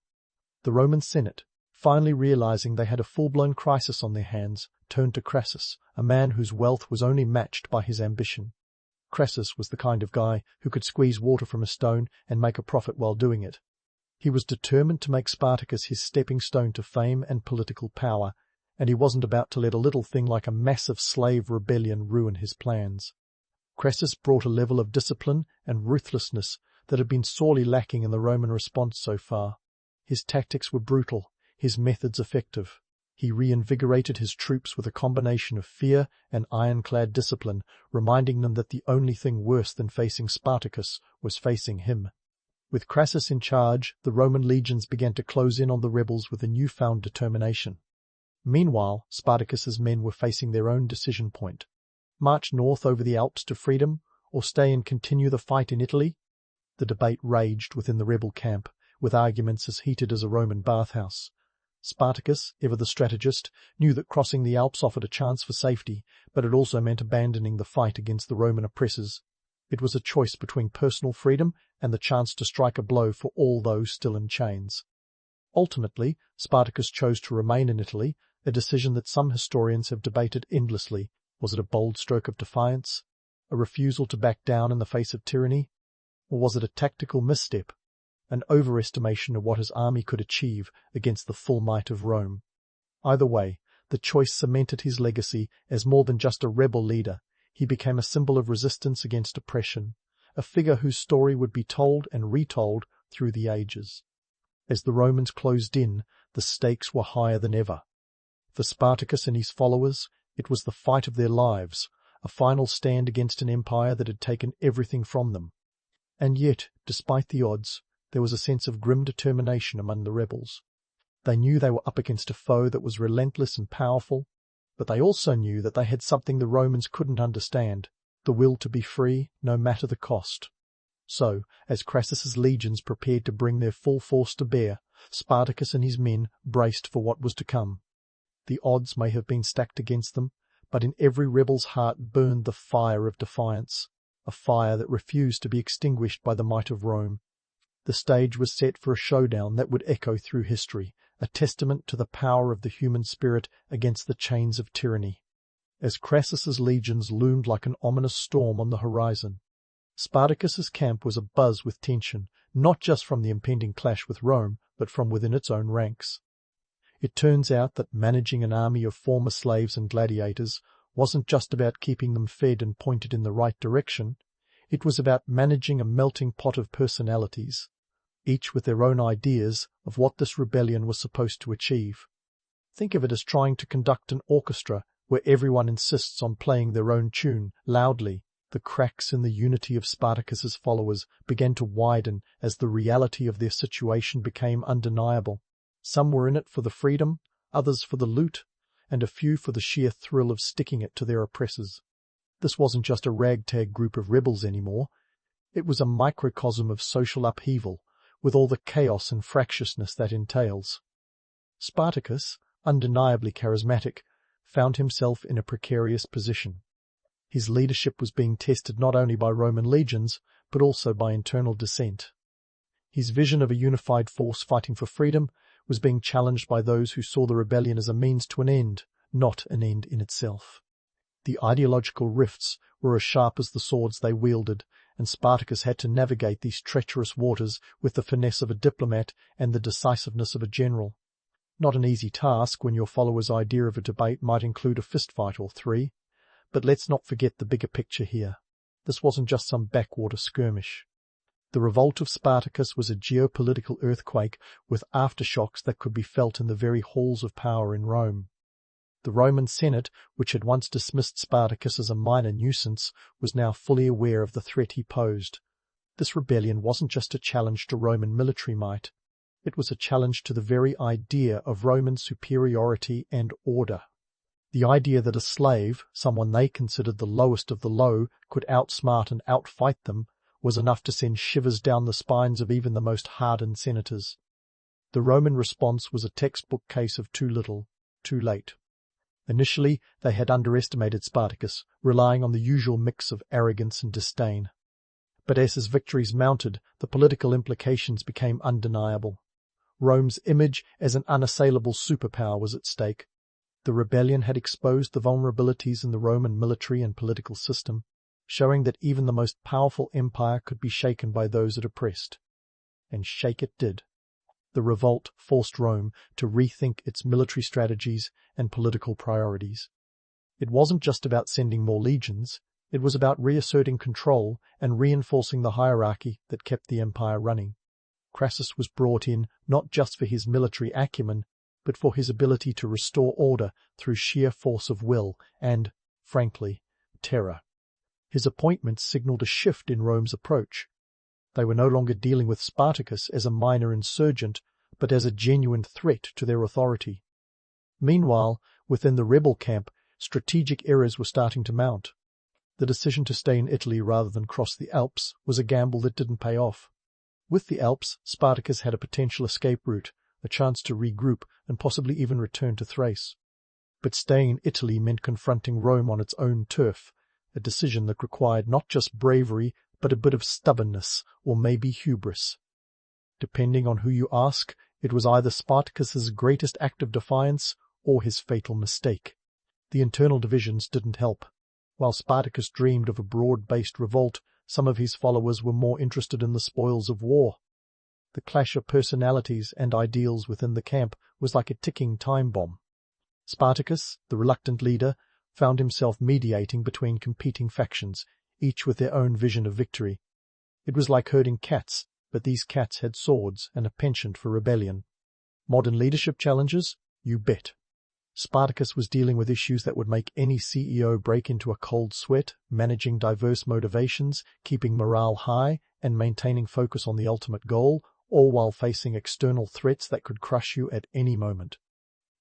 The Roman Senate, finally realizing they had a full-blown crisis on their hands, turned to Crassus, a man whose wealth was only matched by his ambition. Crassus was the kind of guy who could squeeze water from a stone and make a profit while doing it. He was determined to make Spartacus his stepping stone to fame and political power, and he wasn't about to let a little thing like a massive slave rebellion ruin his plans. Crassus brought a level of discipline and ruthlessness that had been sorely lacking in the Roman response so far. His tactics were brutal, his methods effective. He reinvigorated his troops with a combination of fear and ironclad discipline, reminding them that the only thing worse than facing Spartacus was facing him. With Crassus in charge, the Roman legions began to close in on the rebels with a newfound determination. Meanwhile, Spartacus's men were facing their own decision point. March north over the Alps to freedom, or stay and continue the fight in Italy? The debate raged within the rebel camp, with arguments as heated as a Roman bathhouse. Spartacus, ever the strategist, knew that crossing the Alps offered a chance for safety, but it also meant abandoning the fight against the Roman oppressors. It was a choice between personal freedom and the chance to strike a blow for all those still in chains. Ultimately, Spartacus chose to remain in Italy, a decision that some historians have debated endlessly. Was it a bold stroke of defiance? A refusal to back down in the face of tyranny? Or was it a tactical misstep? An overestimation of what his army could achieve against the full might of Rome? Either way, the choice cemented his legacy as more than just a rebel leader. He became a symbol of resistance against oppression, a figure whose story would be told and retold through the ages. As the Romans closed in, the stakes were higher than ever. For Spartacus and his followers, it was the fight of their lives, a final stand against an empire that had taken everything from them. And yet, despite the odds, there was a sense of grim determination among the rebels. They knew they were up against a foe that was relentless and powerful, but they also knew that they had something the Romans couldn't understand, the will to be free, no matter the cost. So, as Crassus's legions prepared to bring their full force to bear, Spartacus and his men braced for what was to come. The odds may have been stacked against them, but in every rebel's heart burned the fire of defiance, a fire that refused to be extinguished by the might of Rome. The stage was set for a showdown that would echo through history, a testament to the power of the human spirit against the chains of tyranny. As Crassus's legions loomed like an ominous storm on the horizon, Spartacus's camp was abuzz with tension, not just from the impending clash with Rome, but from within its own ranks. It turns out that managing an army of former slaves and gladiators wasn't just about keeping them fed and pointed in the right direction. It was about managing a melting pot of personalities, each with their own ideas of what this rebellion was supposed to achieve. Think of it as trying to conduct an orchestra where everyone insists on playing their own tune loudly, The cracks in the unity of Spartacus's followers began to widen as the reality of their situation became undeniable. Some were in it for the freedom, others for the loot, and a few for the sheer thrill of sticking it to their oppressors. This wasn't just a ragtag group of rebels anymore. It was a microcosm of social upheaval, with all the chaos and fractiousness that entails. Spartacus, undeniably charismatic, found himself in a precarious position. His leadership was being tested not only by Roman legions, but also by internal dissent. His vision of a unified force fighting for freedom was being challenged by those who saw the rebellion as a means to an end, not an end in itself. The ideological rifts were as sharp as the swords they wielded, and Spartacus had to navigate these treacherous waters with the finesse of a diplomat and the decisiveness of a general. Not an easy task when your followers' idea of a debate might include a fistfight or three. But let's not forget the bigger picture here. This wasn't just some backwater skirmish. The revolt of Spartacus was a geopolitical earthquake with aftershocks that could be felt in the very halls of power in Rome. The Roman Senate, which had once dismissed Spartacus as a minor nuisance, was now fully aware of the threat he posed. This rebellion wasn't just a challenge to Roman military might. It was a challenge to the very idea of Roman superiority and order. The idea that a slave, someone they considered the lowest of the low, could outsmart and outfight them was enough to send shivers down the spines of even the most hardened senators. The Roman response was a textbook case of too little, too late. Initially, they had underestimated Spartacus, relying on the usual mix of arrogance and disdain. But as his victories mounted, the political implications became undeniable. Rome's image as an unassailable superpower was at stake. The rebellion had exposed the vulnerabilities in the Roman military and political system, showing that even the most powerful empire could be shaken by those it oppressed. And shake it did. The revolt forced Rome to rethink its military strategies and political priorities. It wasn't just about sending more legions, it was about reasserting control and reinforcing the hierarchy that kept the empire running. Crassus was brought in not just for his military acumen, but for his ability to restore order through sheer force of will and, frankly, terror. His appointment signaled a shift in Rome's approach. They were no longer dealing with Spartacus as a minor insurgent, but as a genuine threat to their authority. Meanwhile, within the rebel camp, strategic errors were starting to mount. The decision to stay in Italy rather than cross the Alps was a gamble that didn't pay off. With the Alps, Spartacus had a potential escape route, a chance to regroup and possibly even return to Thrace. But staying in Italy meant confronting Rome on its own turf, a decision that required not just bravery, but a bit of stubbornness, or maybe hubris. Depending on who you ask, it was either Spartacus's greatest act of defiance or his fatal mistake. The internal divisions didn't help. While Spartacus dreamed of a broad-based revolt, some of his followers were more interested in the spoils of war. The clash of personalities and ideals within the camp was like a ticking time bomb. Spartacus, the reluctant leader, found himself mediating between competing factions, each with their own vision of victory. It was like herding cats, but these cats had swords and a penchant for rebellion. Modern leadership challenges? You bet. Spartacus was dealing with issues that would make any CEO break into a cold sweat, managing diverse motivations, keeping morale high, and maintaining focus on the ultimate goal, all while facing external threats that could crush you at any moment.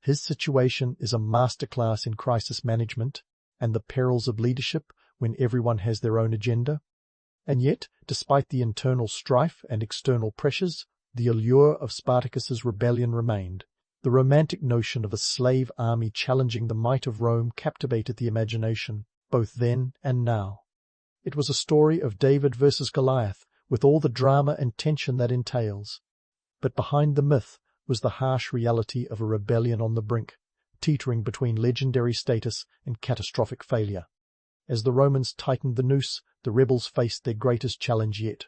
His situation is a masterclass in crisis management and the perils of leadership when everyone has their own agenda. And yet, despite the internal strife and external pressures, the allure of Spartacus's rebellion remained. The romantic notion of a slave army challenging the might of Rome captivated the imagination, both then and now. It was a story of David versus Goliath, with all the drama and tension that entails. But behind the myth was the harsh reality of a rebellion on the brink, teetering between legendary status and catastrophic failure. As the Romans tightened the noose, the rebels faced their greatest challenge yet.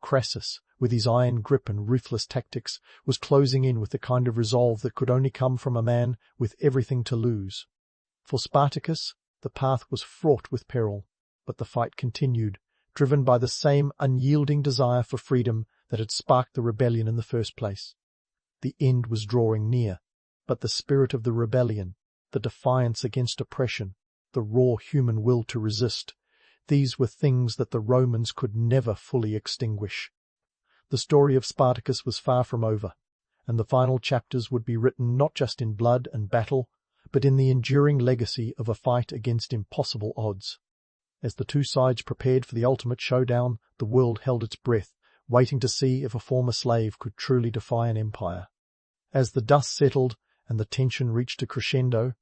Crassus, with his iron grip and ruthless tactics, was closing in with the kind of resolve that could only come from a man with everything to lose. For Spartacus, the path was fraught with peril, but the fight continued, driven by the same unyielding desire for freedom that had sparked the rebellion in the first place. The end was drawing near, but the spirit of the rebellion, the defiance against oppression, the raw human will to resist, These were things that the Romans could never fully extinguish. The story of Spartacus was far from over, and the final chapters would be written not just in blood and battle, but in the enduring legacy of a fight against impossible odds. As the two sides prepared for the ultimate showdown, the world held its breath, waiting to see if a former slave could truly defy an empire. As the dust settled and the tension reached a crescendo,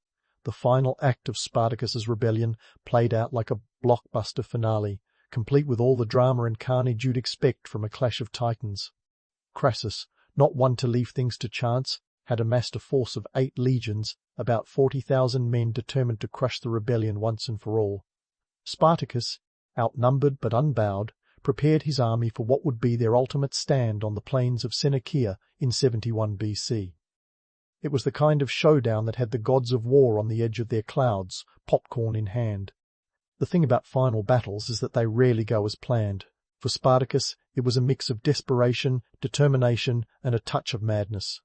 the final act of Spartacus's rebellion played out like a blockbuster finale, complete with all the drama and carnage you'd expect from a clash of titans. Crassus, not one to leave things to chance, had amassed a force of 8 legions, about 40,000 men determined to crush the rebellion once and for all. Spartacus, outnumbered but unbowed, prepared his army for what would be their ultimate stand on the plains of Sennacherib in 71 BC. It was the kind of showdown that had the gods of war on the edge of their clouds, popcorn in hand. The thing about final battles is that they rarely go as planned. For Spartacus, it was a mix of desperation, determination, and a touch of madness.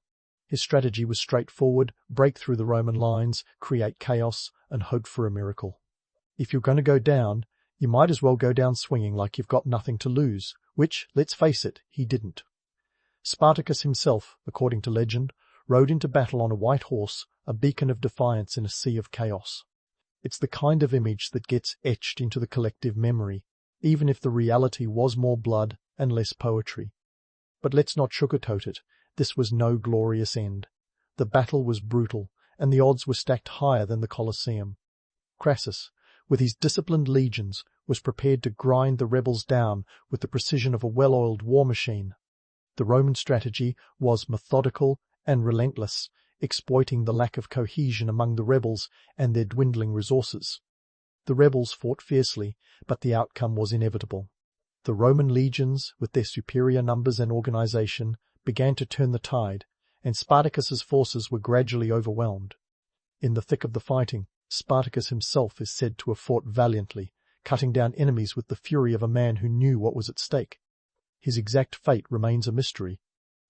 His strategy was straightforward: break through the Roman lines, create chaos, and hope for a miracle. If you're going to go down, you might as well go down swinging like you've got nothing to lose, which, let's face it, he didn't. Spartacus himself, according to legend, rode into battle on a white horse, a beacon of defiance in a sea of chaos. It's the kind of image that gets etched into the collective memory, even if the reality was more blood and less poetry. But let's not sugarcoat it. This was no glorious end. The battle was brutal, and the odds were stacked higher than the Colosseum. Crassus, with his disciplined legions, was prepared to grind the rebels down with the precision of a well-oiled war machine. The Roman strategy was methodical and relentless, exploiting the lack of cohesion among the rebels and their dwindling resources. The rebels fought fiercely, but the outcome was inevitable. The Roman legions, with their superior numbers and organization, began to turn the tide, and Spartacus's forces were gradually overwhelmed. In the thick of the fighting, Spartacus himself is said to have fought valiantly, cutting down enemies with the fury of a man who knew what was at stake. His exact fate remains a mystery.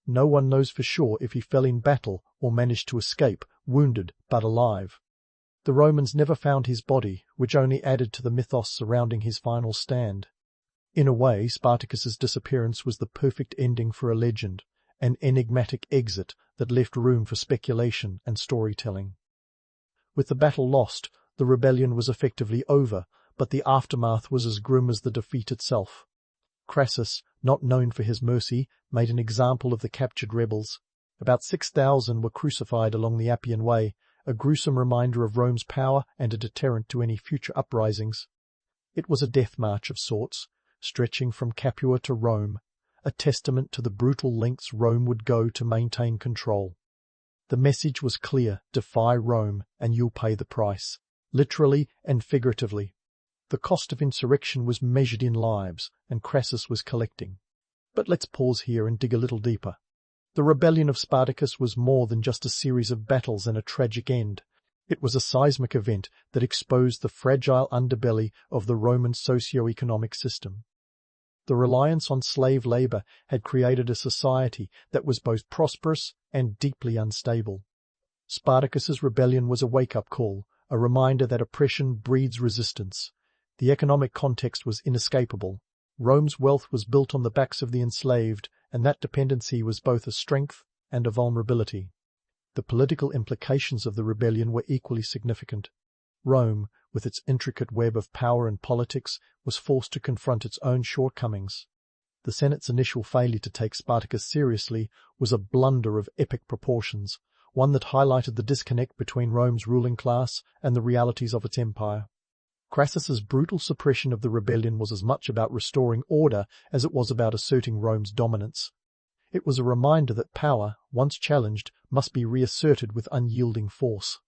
No one knows for sure if he fell in battle or managed to escape, wounded but alive. The Romans never found his body, which only added to the mythos surrounding his final stand. In a way, Spartacus's disappearance was the perfect ending for a legend, an enigmatic exit that left room for speculation and storytelling. With the battle lost, the rebellion was effectively over, but the aftermath was as grim as the defeat itself. Crassus, not known for his mercy, made an example of the captured rebels. About 6,000 were crucified along the Appian Way, a gruesome reminder of Rome's power and a deterrent to any future uprisings. It was a death march of sorts, stretching from Capua to Rome, a testament to the brutal lengths Rome would go to maintain control. The message was clear: defy Rome, and you'll pay the price, literally and figuratively. The cost of insurrection was measured in lives, and Crassus was collecting. But let's pause here and dig a little deeper. The rebellion of Spartacus was more than just a series of battles and a tragic end. It was a seismic event that exposed the fragile underbelly of the Roman socio-economic system. The reliance on slave labor had created a society that was both prosperous and deeply unstable. Spartacus's rebellion was a wake-up call, a reminder that oppression breeds resistance. The economic context was inescapable. Rome's wealth was built on the backs of the enslaved, and that dependency was both a strength and a vulnerability. The political implications of the rebellion were equally significant. Rome, with its intricate web of power and politics, was forced to confront its own shortcomings. The Senate's initial failure to take Spartacus seriously was a blunder of epic proportions, one that highlighted the disconnect between Rome's ruling class and the realities of its empire. Crassus's brutal suppression of the rebellion was as much about restoring order as it was about asserting Rome's dominance. It was a reminder that power, once challenged, must be reasserted with unyielding force.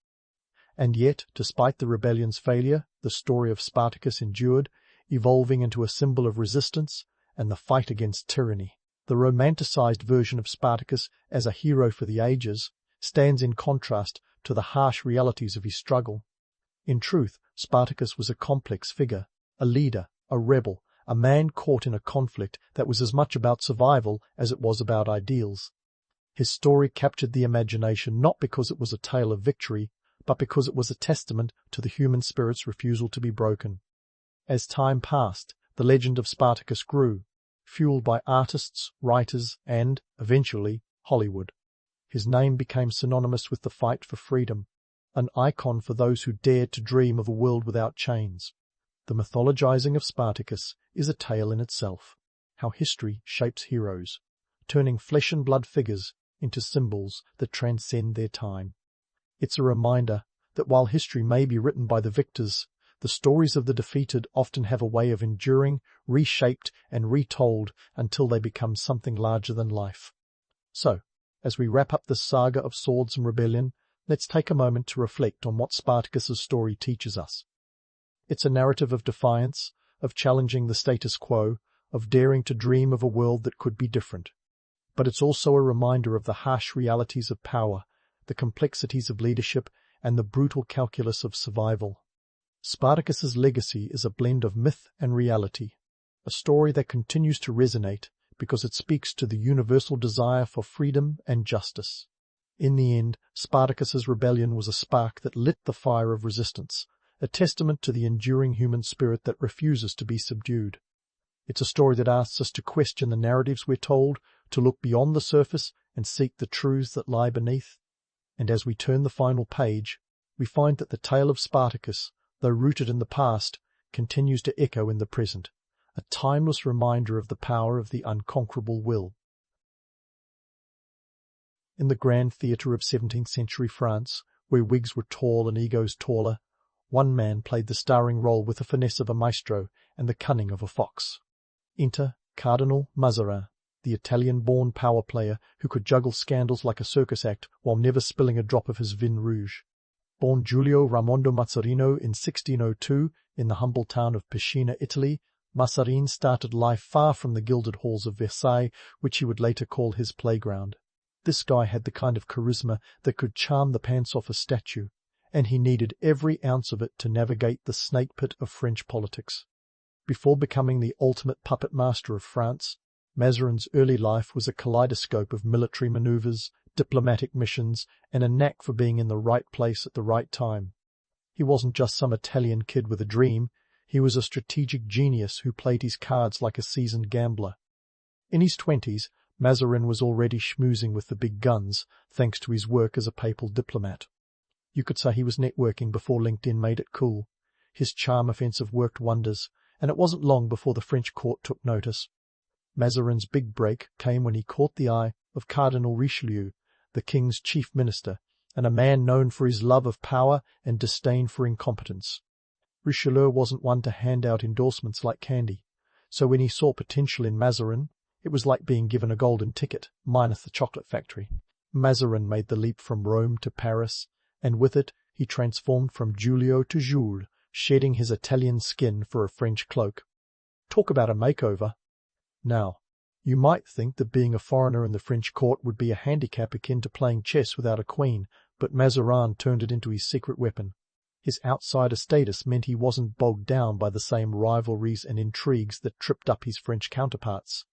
And yet, despite the rebellion's failure, the story of Spartacus endured, evolving into a symbol of resistance and the fight against tyranny. The romanticized version of Spartacus as a hero for the ages stands in contrast to the harsh realities of his struggle. In truth, Spartacus was a complex figure, a leader, a rebel, a man caught in a conflict that was as much about survival as it was about ideals. His story captured the imagination not because it was a tale of victory, but because it was a testament to the human spirit's refusal to be broken. As time passed, the legend of Spartacus grew, fueled by artists, writers, and, eventually, Hollywood. His name became synonymous with the fight for freedom, an icon for those who dared to dream of a world without chains. The mythologizing of Spartacus is a tale in itself, how history shapes heroes, turning flesh and blood figures into symbols that transcend their time. It's a reminder that while history may be written by the victors, the stories of the defeated often have a way of enduring, reshaped, and retold until they become something larger than life. So, as we wrap up this saga of swords and rebellion, let's take a moment to reflect on what Spartacus's story teaches us. It's a narrative of defiance, of challenging the status quo, of daring to dream of a world that could be different. But it's also a reminder of the harsh realities of power, the complexities of leadership, and the brutal calculus of survival. Spartacus's legacy is a blend of myth and reality, a story that continues to resonate because it speaks to the universal desire for freedom and justice. In the end, Spartacus's rebellion was a spark that lit the fire of resistance, a testament to the enduring human spirit that refuses to be subdued. It's a story that asks us to question the narratives we're told, to look beyond the surface and seek the truths that lie beneath. And as we turn the final page, we find that the tale of Spartacus, though rooted in the past, continues to echo in the present, a timeless reminder of the power of the unconquerable will. In the grand theatre of 17th century France, where wigs were tall and egos taller, one man played the starring role with the finesse of a maestro and the cunning of a fox. Enter Cardinal Mazarin, the Italian-born power player who could juggle scandals like a circus act while never spilling a drop of his vin rouge. Born Giulio Raimondo Mazzarino in 1602 in the humble town of Piscina, Italy, Mazarin started life far from the gilded halls of Versailles, which he would later call his playground. This guy had the kind of charisma that could charm the pants off a statue, and he needed every ounce of it to navigate the snake pit of French politics. Before becoming the ultimate puppet master of France, Mazarin's early life was a kaleidoscope of military maneuvers, diplomatic missions, and a knack for being in the right place at the right time. He wasn't just some Italian kid with a dream, he was a strategic genius who played his cards like a seasoned gambler. In his 20s, Mazarin was already schmoozing with the big guns, thanks to his work as a papal diplomat. You could say he was networking before LinkedIn made it cool. His charm offensive worked wonders, and it wasn't long before the French court took notice. Mazarin's big break came when he caught the eye of Cardinal Richelieu, the king's chief minister, and a man known for his love of power and disdain for incompetence. Richelieu wasn't one to hand out endorsements like candy, so when he saw potential in Mazarin, it was like being given a golden ticket, minus the chocolate factory. Mazarin made the leap from Rome to Paris, and with it he transformed from Giulio to Jules, shedding his Italian skin for a French cloak. Talk about a makeover. Now, you might think that being a foreigner in the French court would be a handicap akin to playing chess without a queen, but Mazarin turned it into his secret weapon. His outsider status meant he wasn't bogged down by the same rivalries and intrigues that tripped up his French counterparts.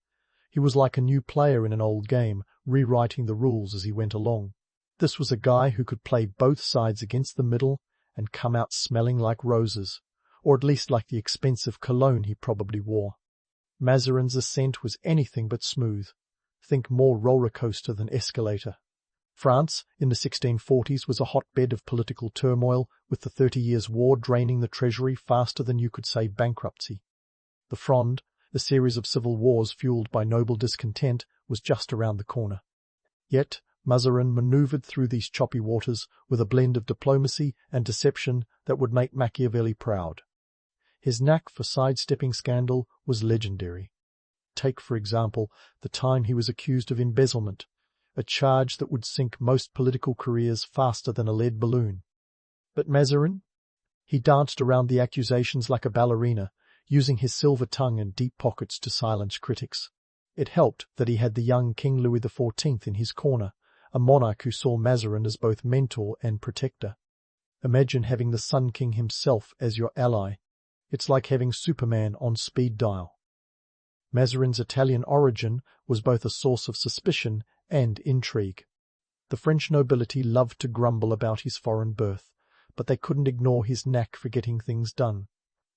He was like a new player in an old game, rewriting the rules as he went along. This was a guy who could play both sides against the middle and come out smelling like roses, or at least like the expensive cologne he probably wore. Mazarin's ascent was anything but smooth. Think more roller coaster than escalator. France, in the 1640s, was a hotbed of political turmoil, with the 30 Years' War draining the treasury faster than you could say bankruptcy. The Fronde, a series of civil wars fueled by noble discontent, was just around the corner. Yet Mazarin maneuvered through these choppy waters with a blend of diplomacy and deception that would make Machiavelli proud. His knack for sidestepping scandal was legendary. Take, for example, the time he was accused of embezzlement, a charge that would sink most political careers faster than a lead balloon. But Mazarin? He danced around the accusations like a ballerina, using his silver tongue and deep pockets to silence critics. It helped that he had the young King Louis XIV in his corner, a monarch who saw Mazarin as both mentor and protector. Imagine having the Sun King himself as your ally. It's like having Superman on speed dial. Mazarin's Italian origin was both a source of suspicion and intrigue. The French nobility loved to grumble about his foreign birth, but they couldn't ignore his knack for getting things done.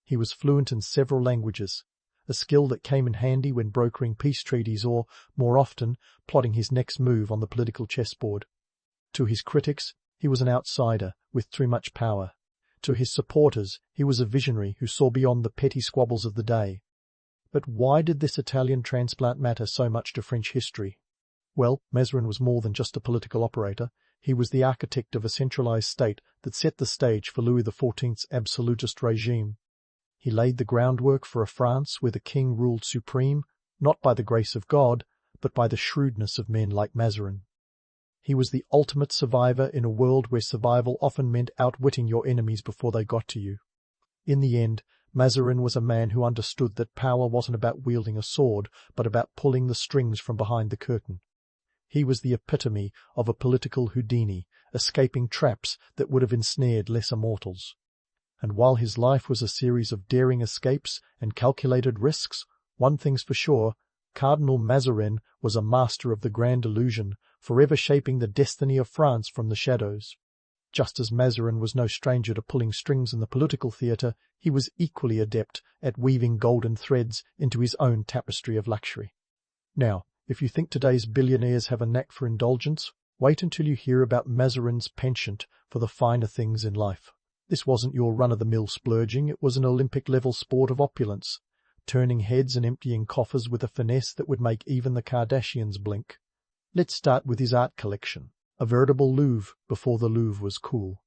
He was fluent in several languages, a skill that came in handy when brokering peace treaties or, more often, plotting his next move on the political chessboard. To his critics, he was an outsider with too much power. To his supporters, he was a visionary who saw beyond the petty squabbles of the day. But why did this Italian transplant matter so much to French history? Well, Mazarin was more than just a political operator. He was the architect of a centralized state that set the stage for Louis XIV's absolutist regime. He laid the groundwork for a France where the king ruled supreme, not by the grace of God, but by the shrewdness of men like Mazarin. He was the ultimate survivor in a world where survival often meant outwitting your enemies before they got to you. In the end, Mazarin was a man who understood that power wasn't about wielding a sword, but about pulling the strings from behind the curtain. He was the epitome of a political Houdini, escaping traps that would have ensnared lesser mortals. And while his life was a series of daring escapes and calculated risks, one thing's for sure, Cardinal Mazarin was a master of the grand illusion, forever shaping the destiny of France from the shadows. Just as Mazarin was no stranger to pulling strings in the political theatre, he was equally adept at weaving golden threads into his own tapestry of luxury. Now, if you think today's billionaires have a knack for indulgence, wait until you hear about Mazarin's penchant for the finer things in life. This wasn't your run-of-the-mill splurging, it was an Olympic-level sport of opulence, turning heads and emptying coffers with a finesse that would make even the Kardashians blink. Let's start with his art collection, a veritable Louvre before the Louvre was cool.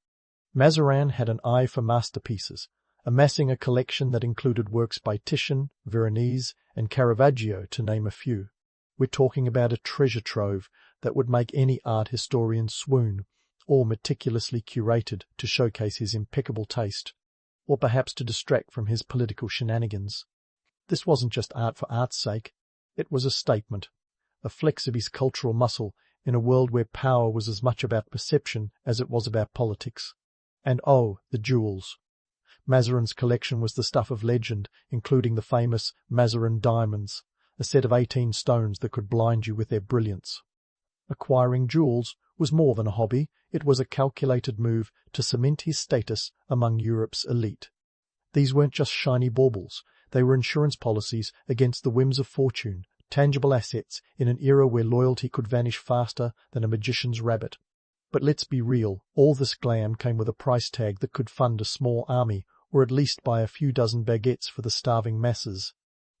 Mazarin had an eye for masterpieces, amassing a collection that included works by Titian, Veronese, and Caravaggio, to name a few. We're talking about a treasure trove that would make any art historian swoon, all meticulously curated to showcase his impeccable taste, or perhaps to distract from his political shenanigans. This wasn't just art for art's sake, it was a statement, a flex of his cultural muscle in a world where power was as much about perception as it was about politics. And oh, the jewels. Mazarin's collection was the stuff of legend, including the famous Mazarin diamonds, a set of 18 stones that could blind you with their brilliance. Acquiring jewels was more than a hobby, it was a calculated move to cement his status among Europe's elite. These weren't just shiny baubles, they were insurance policies against the whims of fortune, tangible assets in an era where loyalty could vanish faster than a magician's rabbit. But let's be real, all this glam came with a price tag that could fund a small army, or at least buy a few dozen baguettes for the starving masses.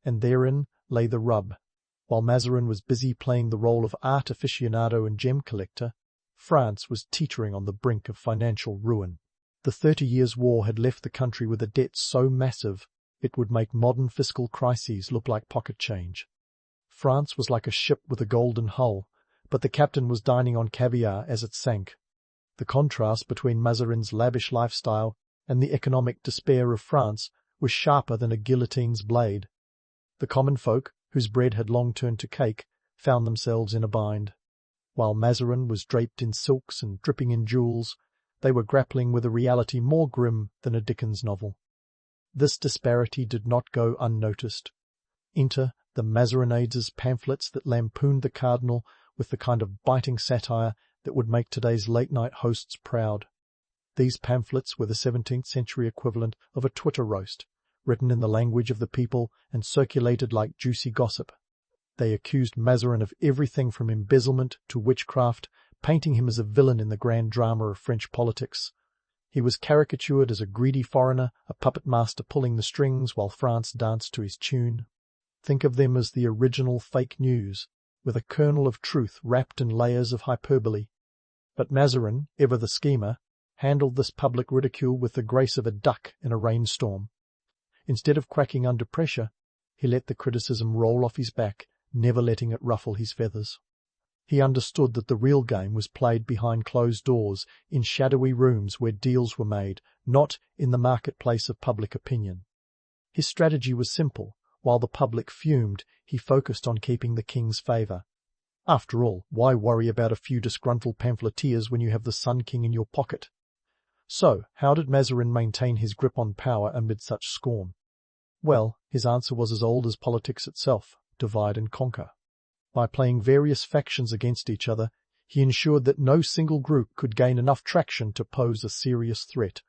And therein lay the rub. While Mazarin was busy playing the role of art aficionado and gem collector, France was teetering on the brink of financial ruin. The 30 Years' War had left the country with a debt so massive it would make modern fiscal crises look like pocket change. France was like a ship with a golden hull, but the captain was dining on caviar as it sank. The contrast between Mazarin's lavish lifestyle and the economic despair of France was sharper than a guillotine's blade. The common folk, whose bread had long turned to cake, found themselves in a bind. While Mazarin was draped in silks and dripping in jewels, they were grappling with a reality more grim than a Dickens novel. This disparity did not go unnoticed. Enter the Mazarinades' pamphlets that lampooned the Cardinal with the kind of biting satire that would make today's late-night hosts proud. These pamphlets were the 17th century equivalent of a Twitter roast, written in the language of the people and circulated like juicy gossip. They accused Mazarin of everything from embezzlement to witchcraft, painting him as a villain in the grand drama of French politics. He was caricatured as a greedy foreigner, a puppet master pulling the strings while France danced to his tune. Think of them as the original fake news, with a kernel of truth wrapped in layers of hyperbole. But Mazarin, ever the schemer, handled this public ridicule with the grace of a duck in a rainstorm. Instead of quacking under pressure, he let the criticism roll off his back, never letting it ruffle his feathers. He understood that the real game was played behind closed doors, in shadowy rooms where deals were made, not in the marketplace of public opinion. His strategy was simple. While the public fumed, he focused on keeping the king's favour. After all, why worry about a few disgruntled pamphleteers when you have the Sun King in your pocket? So, how did Mazarin maintain his grip on power amid such scorn? Well, his answer was as old as politics itself: divide and conquer. By playing various factions against each other, he ensured that no single group could gain enough traction to pose a serious threat.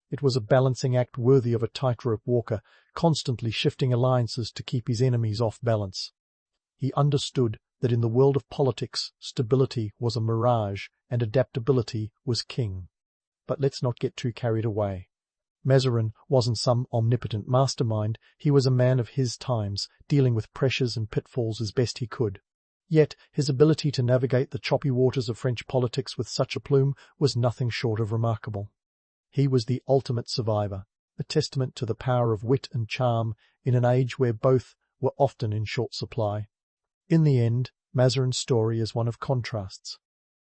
It was a balancing act worthy of a tightrope walker, constantly shifting alliances to keep his enemies off balance. He understood that in the world of politics, stability was a mirage and adaptability was king. But let's not get too carried away. Mazarin wasn't some omnipotent mastermind. He was a man of his times, dealing with pressures and pitfalls as best he could. Yet his ability to navigate the choppy waters of French politics with such aplomb was nothing short of remarkable. He was the ultimate survivor, a testament to the power of wit and charm in an age where both were often in short supply. In the end, Mazarin's story is one of contrasts.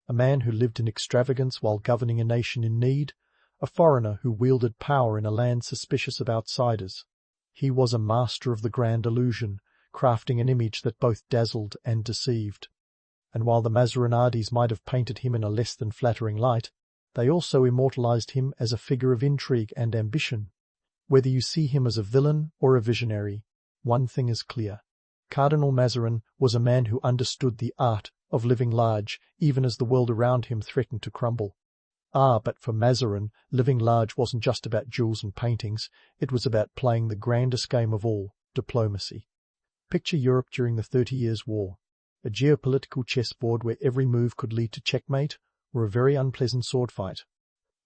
A man who lived in extravagance while governing a nation in need, a foreigner who wielded power in a land suspicious of outsiders. He was a master of the grand illusion, crafting an image that both dazzled and deceived. And while the Mazarinades might have painted him in a less than flattering light, they also immortalized him as a figure of intrigue and ambition. Whether you see him as a villain or a visionary, one thing is clear. Cardinal Mazarin was a man who understood the art of living large, even as the world around him threatened to crumble. But for Mazarin, living large wasn't just about jewels and paintings, it was about playing the grandest game of all, diplomacy. Picture Europe during the 30 Years' War, a geopolitical chessboard where every move could lead to checkmate or a very unpleasant sword fight.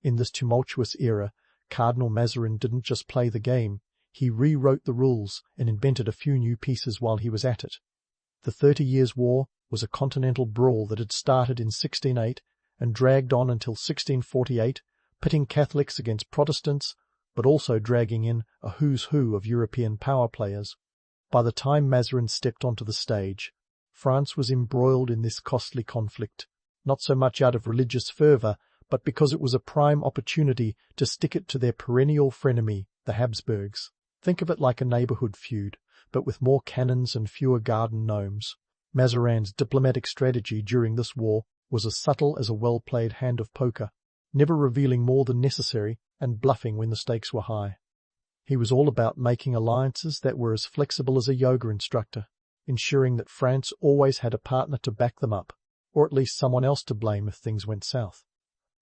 In this tumultuous era, Cardinal Mazarin didn't just play the game, he rewrote the rules and invented a few new pieces while he was at it. The 30 Years' War was a continental brawl that had started in 1608 and dragged on until 1648, pitting Catholics against Protestants, but also dragging in a who's who of European power players. By the time Mazarin stepped onto the stage, France was embroiled in this costly conflict, not so much out of religious fervour, but because it was a prime opportunity to stick it to their perennial frenemy, the Habsburgs. Think of it like a neighbourhood feud, but with more cannons and fewer garden gnomes. Mazarin's diplomatic strategy during this war was as subtle as a well-played hand of poker, never revealing more than necessary and bluffing when the stakes were high. He was all about making alliances that were as flexible as a yoga instructor, ensuring that France always had a partner to back them up, or at least someone else to blame if things went south.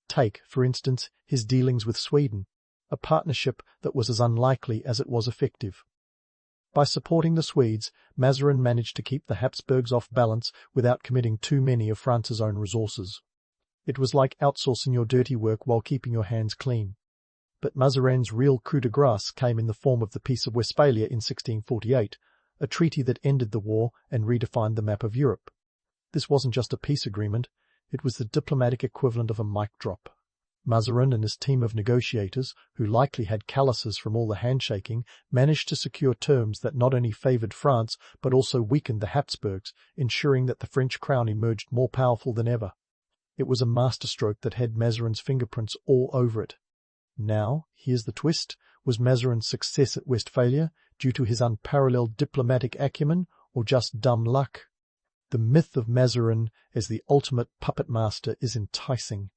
Take, for instance, his dealings with Sweden, a partnership that was as unlikely as it was effective. By supporting the Swedes, Mazarin managed to keep the Habsburgs off balance without committing too many of France's own resources. It was like outsourcing your dirty work while keeping your hands clean. But Mazarin's real coup de grace came in the form of the Peace of Westphalia in 1648, a treaty that ended the war and redefined the map of Europe. This wasn't just a peace agreement, it was the diplomatic equivalent of a mic drop. Mazarin and his team of negotiators, who likely had calluses from all the handshaking, managed to secure terms that not only favoured France but also weakened the Habsburgs, ensuring that the French crown emerged more powerful than ever. It was a masterstroke that had Mazarin's fingerprints all over it. Now, here's the twist, was Mazarin's success at Westphalia due to his unparalleled diplomatic acumen or just dumb luck? The myth of Mazarin as the ultimate puppet master is enticing.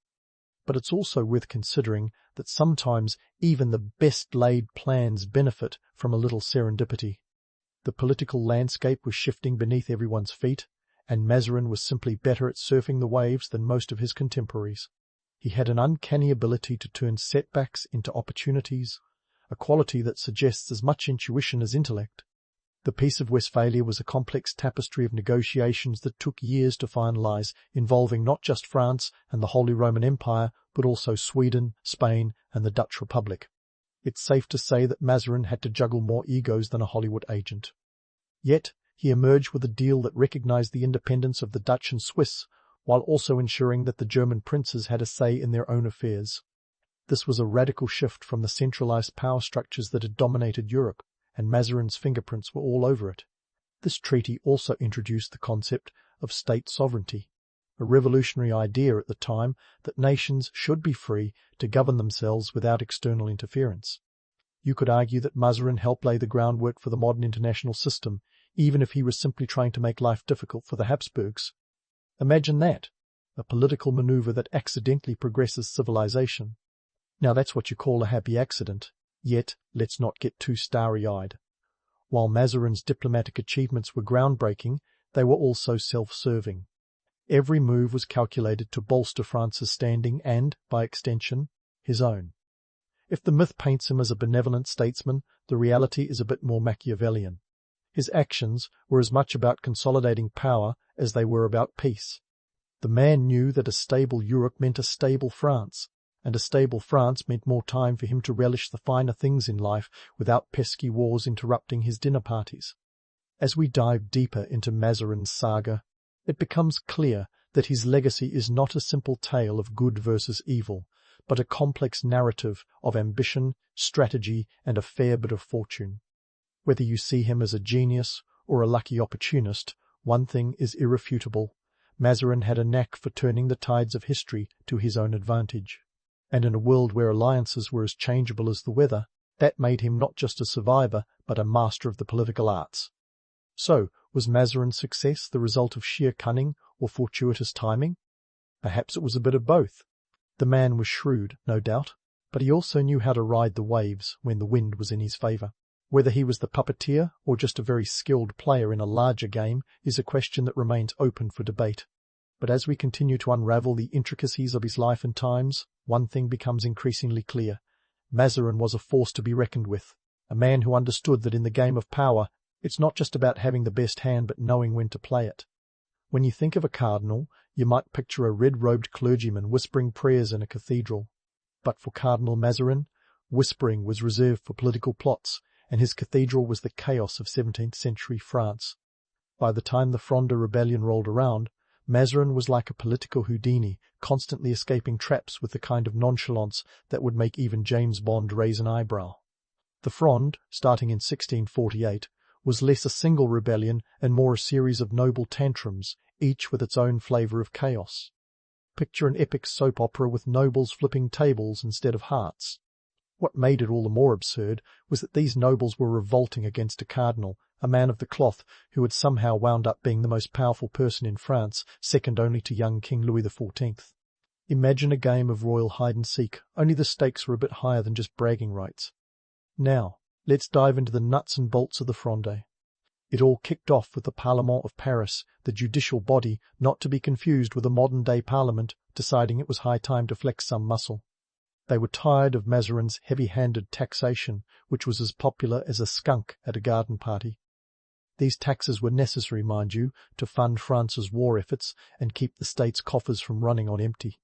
But it's also worth considering that sometimes even the best-laid plans benefit from a little serendipity. The political landscape was shifting beneath everyone's feet, and Mazarin was simply better at surfing the waves than most of his contemporaries. He had an uncanny ability to turn setbacks into opportunities, a quality that suggests as much intuition as intellect. The Peace of Westphalia was a complex tapestry of negotiations that took years to finalize, involving not just France and the Holy Roman Empire, but also Sweden, Spain, and the Dutch Republic. It's safe to say that Mazarin had to juggle more egos than a Hollywood agent. Yet, he emerged with a deal that recognized the independence of the Dutch and Swiss, while also ensuring that the German princes had a say in their own affairs. This was a radical shift from the centralized power structures that had dominated Europe, and Mazarin's fingerprints were all over it. This treaty also introduced the concept of state sovereignty, a revolutionary idea at the time that nations should be free to govern themselves without external interference. You could argue that Mazarin helped lay the groundwork for the modern international system, even if he was simply trying to make life difficult for the Habsburgs. Imagine that, a political maneuver that accidentally progresses civilization. Now that's what you call a happy accident. Yet, let's not get too starry-eyed. While Mazarin's diplomatic achievements were groundbreaking, they were also self-serving. Every move was calculated to bolster France's standing and, by extension, his own. If the myth paints him as a benevolent statesman, the reality is a bit more Machiavellian. His actions were as much about consolidating power as they were about peace. The man knew that a stable Europe meant a stable France, and a stable France meant more time for him to relish the finer things in life without pesky wars interrupting his dinner parties. As we dive deeper into Mazarin's saga, it becomes clear that his legacy is not a simple tale of good versus evil, but a complex narrative of ambition, strategy, and a fair bit of fortune. Whether you see him as a genius or a lucky opportunist, one thing is irrefutable. Mazarin had a knack for turning the tides of history to his own advantage. And in a world where alliances were as changeable as the weather, that made him not just a survivor, but a master of the political arts. So, was Mazarin's success the result of sheer cunning or fortuitous timing? Perhaps it was a bit of both. The man was shrewd, no doubt, but he also knew how to ride the waves when the wind was in his favour. Whether he was the puppeteer or just a very skilled player in a larger game is a question that remains open for debate. But as we continue to unravel the intricacies of his life and times, one thing becomes increasingly clear. Mazarin was a force to be reckoned with, a man who understood that in the game of power, it's not just about having the best hand but knowing when to play it. When you think of a cardinal, you might picture a red-robed clergyman whispering prayers in a cathedral. But for Cardinal Mazarin, whispering was reserved for political plots, and his cathedral was the chaos of 17th century France. By the time the Fronde rebellion rolled around, Mazarin was like a political Houdini, constantly escaping traps with the kind of nonchalance that would make even James Bond raise an eyebrow. The Fronde, starting in 1648, was less a single rebellion and more a series of noble tantrums, each with its own flavour of chaos. Picture an epic soap opera with nobles flipping tables instead of hearts. What made it all the more absurd was that these nobles were revolting against a cardinal, a man of the cloth who had somehow wound up being the most powerful person in France, second only to young King Louis XIV. Imagine a game of royal hide-and-seek, only the stakes were a bit higher than just bragging rights. Now, let's dive into the nuts and bolts of the Fronde. It all kicked off with the Parlement of Paris, the judicial body, not to be confused with a modern-day parliament, deciding it was high time to flex some muscle. They were tired of Mazarin's heavy-handed taxation, which was as popular as a skunk at a garden party. These taxes were necessary, mind you, to fund France's war efforts and keep the state's coffers from running on empty.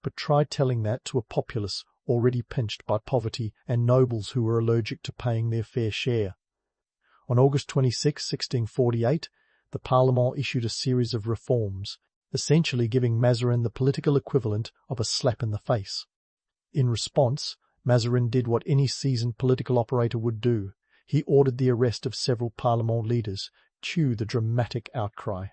But try telling that to a populace already pinched by poverty and nobles who were allergic to paying their fair share. On August 26, 1648, the Parlement issued a series of reforms, essentially giving Mazarin the political equivalent of a slap in the face. In response, Mazarin did what any seasoned political operator would do. He ordered the arrest of several Parlement leaders. Cue the dramatic outcry.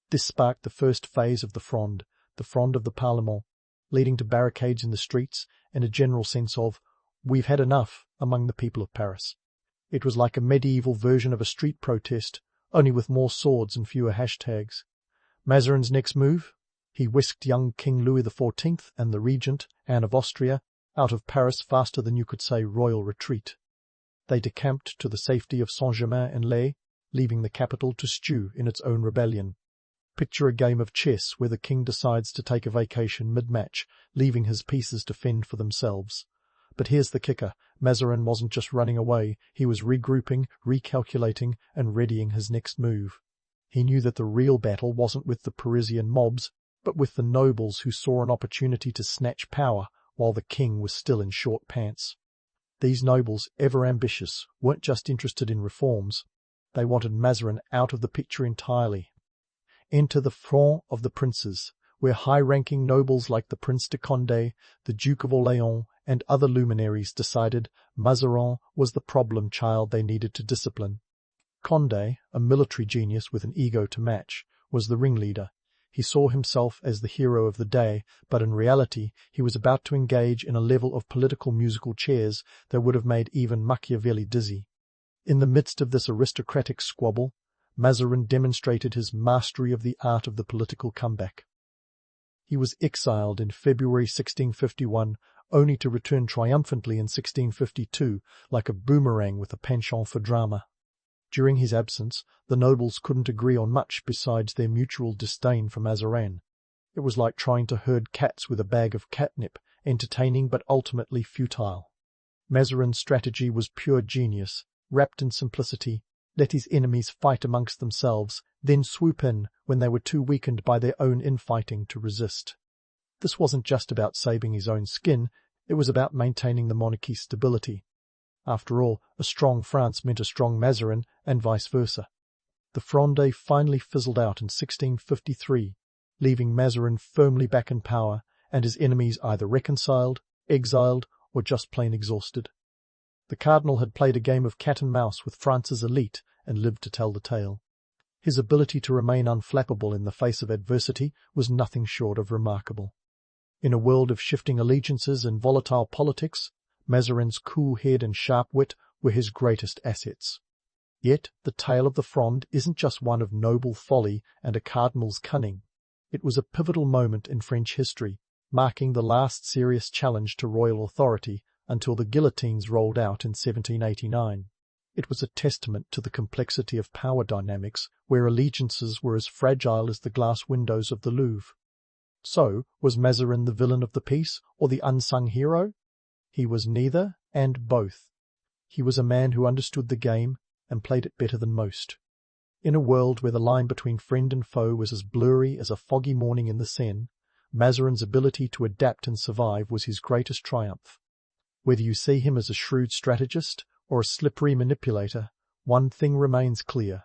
This sparked the first phase of the Fronde of the Parlement, leading to barricades in the streets and a general sense of, "We've had enough," among the people of Paris. It was like a medieval version of a street protest, only with more swords and fewer hashtags. Mazarin's next move? He whisked young King Louis XIV and the regent, Anne of Austria, out of Paris faster than you could say royal retreat. They decamped to the safety of Saint-Germain-en-Laye, leaving the capital to stew in its own rebellion. Picture a game of chess where the king decides to take a vacation mid-match, leaving his pieces to fend for themselves. But here's the kicker. Mazarin wasn't just running away, he was regrouping, recalculating, and readying his next move. He knew that the real battle wasn't with the Parisian mobs, but with the nobles who saw an opportunity to snatch power while the king was still in short pants. These nobles, ever ambitious, weren't just interested in reforms. They wanted Mazarin out of the picture entirely. Enter the Front of the Princes, where high-ranking nobles like the Prince de Condé, the Duke of Orléans, and other luminaries decided Mazarin was the problem child they needed to discipline. Condé, a military genius with an ego to match, was the ringleader. He saw himself as the hero of the day, but in reality he was about to engage in a level of political musical chairs that would have made even Machiavelli dizzy. In the midst of this aristocratic squabble, Mazarin demonstrated his mastery of the art of the political comeback. He was exiled in February 1651, only to return triumphantly in 1652, like a boomerang with a penchant for drama. During his absence, the nobles couldn't agree on much besides their mutual disdain for Mazarin. It was like trying to herd cats with a bag of catnip, entertaining but ultimately futile. Mazarin's strategy was pure genius, wrapped in simplicity. Let his enemies fight amongst themselves, then swoop in when they were too weakened by their own infighting to resist. This wasn't just about saving his own skin, it was about maintaining the monarchy's stability. After all, a strong France meant a strong Mazarin, and vice versa. The Fronde finally fizzled out in 1653, leaving Mazarin firmly back in power, and his enemies either reconciled, exiled, or just plain exhausted. The Cardinal had played a game of cat and mouse with France's elite and lived to tell the tale. His ability to remain unflappable in the face of adversity was nothing short of remarkable. In a world of shifting allegiances and volatile politics, Mazarin's cool head and sharp wit were his greatest assets. Yet the tale of the Fronde isn't just one of noble folly and a cardinal's cunning. It was a pivotal moment in French history, marking the last serious challenge to royal authority until the guillotines rolled out in 1789. It was a testament to the complexity of power dynamics, where allegiances were as fragile as the glass windows of the Louvre. So, was Mazarin the villain of the piece, or the unsung hero? He was neither, and both. He was a man who understood the game, and played it better than most. In a world where the line between friend and foe was as blurry as a foggy morning in the Seine, Mazarin's ability to adapt and survive was his greatest triumph. Whether you see him as a shrewd strategist or a slippery manipulator, one thing remains clear.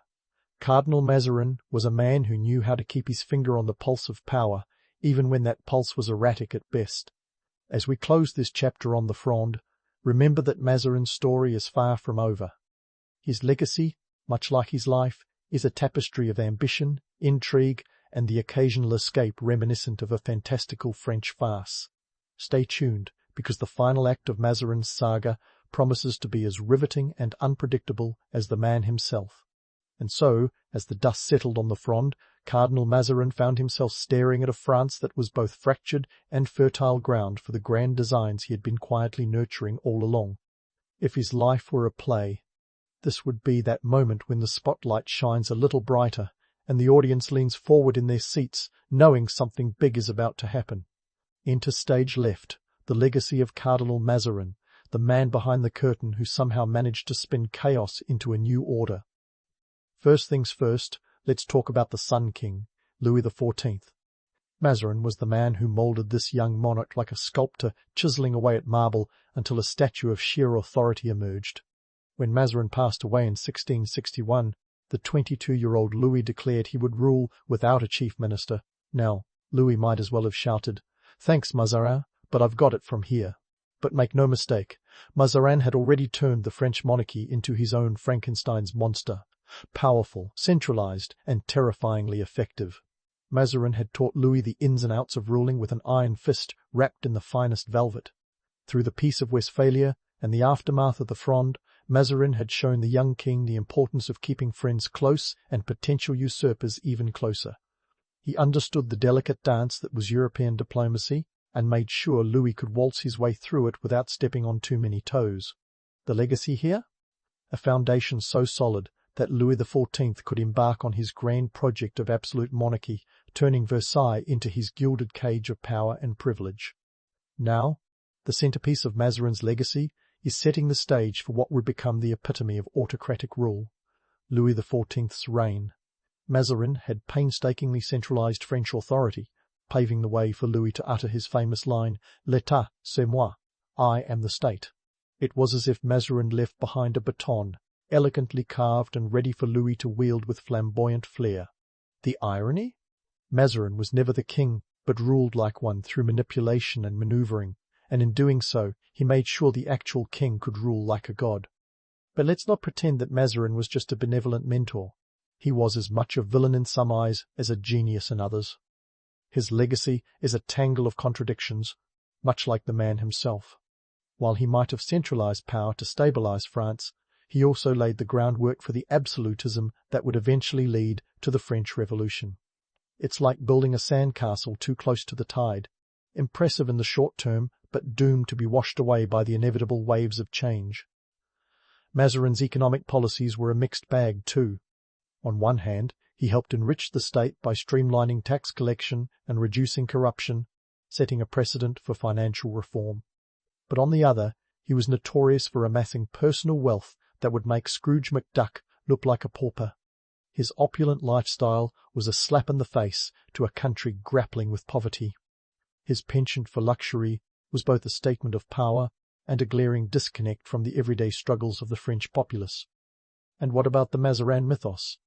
Cardinal Mazarin was a man who knew how to keep his finger on the pulse of power, even when that pulse was erratic at best. As we close this chapter on the Fronde, remember that Mazarin's story is far from over. His legacy, much like his life, is a tapestry of ambition, intrigue, and the occasional escape reminiscent of a fantastical French farce. Stay tuned, because the final act of Mazarin's saga promises to be as riveting and unpredictable as the man himself. And so, as the dust settled on the Fronde, Cardinal Mazarin found himself staring at a France that was both fractured and fertile ground for the grand designs he had been quietly nurturing all along. If his life were a play, this would be that moment when the spotlight shines a little brighter and the audience leans forward in their seats, knowing something big is about to happen. Enter stage left, the legacy of Cardinal Mazarin, the man behind the curtain who somehow managed to spin chaos into a new order. First things first, let's talk about the Sun King, Louis XIV. Mazarin was the man who moulded this young monarch like a sculptor chiseling away at marble until a statue of sheer authority emerged. When Mazarin passed away in 1661, the 22-year-old Louis declared he would rule without a chief minister. Now, Louis might as well have shouted, "Thanks, Mazarin, but I've got it from here." But make no mistake, Mazarin had already turned the French monarchy into his own Frankenstein's monster. Powerful, centralized, and terrifyingly effective. Mazarin had taught Louis the ins and outs of ruling with an iron fist wrapped in the finest velvet. Through the Peace of Westphalia and the aftermath of the Fronde, Mazarin had shown the young king the importance of keeping friends close and potential usurpers even closer. He understood the delicate dance that was European diplomacy and made sure Louis could waltz his way through it without stepping on too many toes. The legacy here? A foundation so solid that Louis XIV could embark on his grand project of absolute monarchy, turning Versailles into his gilded cage of power and privilege. Now, the centerpiece of Mazarin's legacy is setting the stage for what would become the epitome of autocratic rule, Louis XIV's reign. Mazarin had painstakingly centralized French authority, paving the way for Louis to utter his famous line, "L'État, c'est moi," I am the state. It was as if Mazarin left behind a baton, elegantly carved and ready for Louis to wield with flamboyant flair. The irony? Mazarin was never the king, but ruled like one through manipulation and maneuvering, and in doing so, he made sure the actual king could rule like a god. But let's not pretend that Mazarin was just a benevolent mentor. He was as much a villain in some eyes as a genius in others. His legacy is a tangle of contradictions, much like the man himself. While he might have centralized power to stabilize France, he also laid the groundwork for the absolutism that would eventually lead to the French Revolution. It's like building a sandcastle too close to the tide, impressive in the short term, but doomed to be washed away by the inevitable waves of change. Mazarin's economic policies were a mixed bag too. On one hand, he helped enrich the state by streamlining tax collection and reducing corruption, setting a precedent for financial reform. But on the other, He was notorious for amassing personal wealth that would make Scrooge McDuck look like a pauper. His opulent lifestyle was a slap in the face to a country grappling with poverty. His penchant for luxury was both a statement of power and a glaring disconnect from the everyday struggles of the French populace. And what about the Mazarin mythos?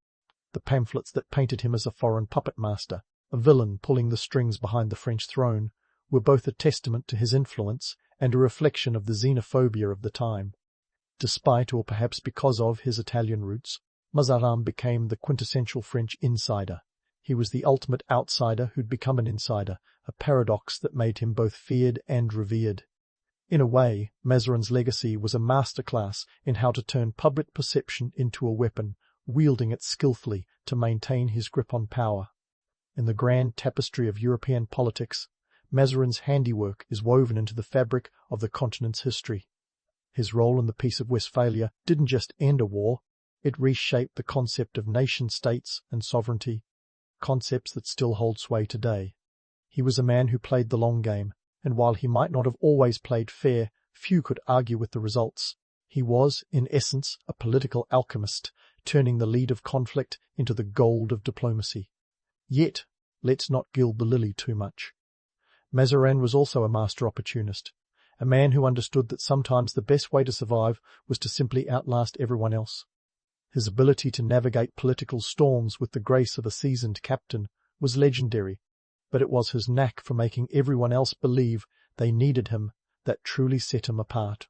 The pamphlets that painted him as a foreign puppet master, a villain pulling the strings behind the French throne, were both a testament to his influence and a reflection of the xenophobia of the time. Despite, or perhaps because of, his Italian roots, Mazarin became the quintessential French insider. He was the ultimate outsider who'd become an insider, a paradox that made him both feared and revered. In a way, Mazarin's legacy was a masterclass in how to turn public perception into a weapon, wielding it skillfully to maintain his grip on power. In the grand tapestry of European politics, Mazarin's handiwork is woven into the fabric of the continent's history. His role in the Peace of Westphalia didn't just end a war, it reshaped the concept of nation-states and sovereignty, concepts that still hold sway today. He was a man who played the long game, and while he might not have always played fair, few could argue with the results. He was, in essence, a political alchemist, turning the lead of conflict into the gold of diplomacy. Yet, let's not gild the lily too much. Mazarin was also a master opportunist, a man who understood that sometimes the best way to survive was to simply outlast everyone else. His ability to navigate political storms with the grace of a seasoned captain was legendary, but it was his knack for making everyone else believe they needed him that truly set him apart.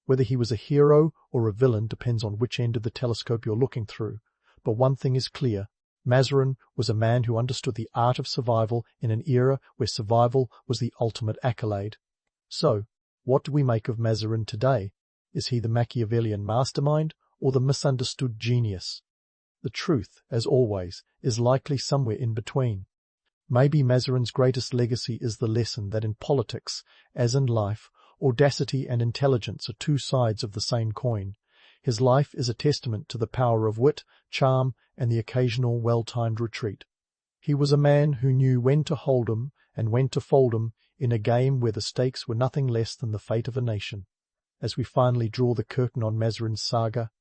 Whether he was a hero or a villain depends on which end of the telescope you're looking through, but one thing is clear. Mazarin was a man who understood the art of survival in an era where survival was the ultimate accolade. So, what do we make of Mazarin today? Is he the Machiavellian mastermind or the misunderstood genius? The truth, as always, is likely somewhere in between. Maybe Mazarin's greatest legacy is the lesson that in politics, as in life, audacity and intelligence are two sides of the same coin. His life is a testament to the power of wit, charm, and the occasional well-timed retreat. He was a man who knew when to hold 'em and when to fold 'em in a game where the stakes were nothing less than the fate of a nation. As we finally draw the curtain on Mazarin's saga,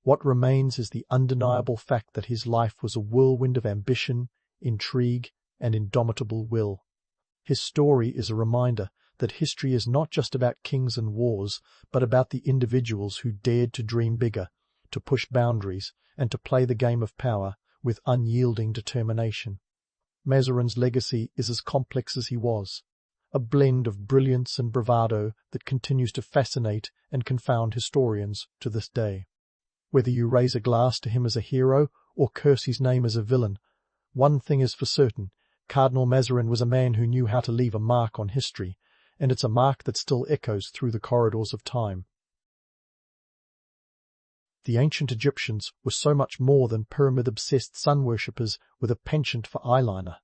what remains is the undeniable fact that his life was a whirlwind of ambition, intrigue, and indomitable will. His story is a reminder that history is not just about kings and wars, but about the individuals who dared to dream bigger, to push boundaries, and to play the game of power with unyielding determination. Mazarin's legacy is as complex as he was, a blend of brilliance and bravado that continues to fascinate and confound historians to this day. Whether you raise a glass to him as a hero or curse his name as a villain, one thing is for certain: Cardinal Mazarin was a man who knew how to leave a mark on history, and it's a mark that still echoes through the corridors of time. The ancient Egyptians were so much more than pyramid-obsessed sun-worshippers with a penchant for eyeliner.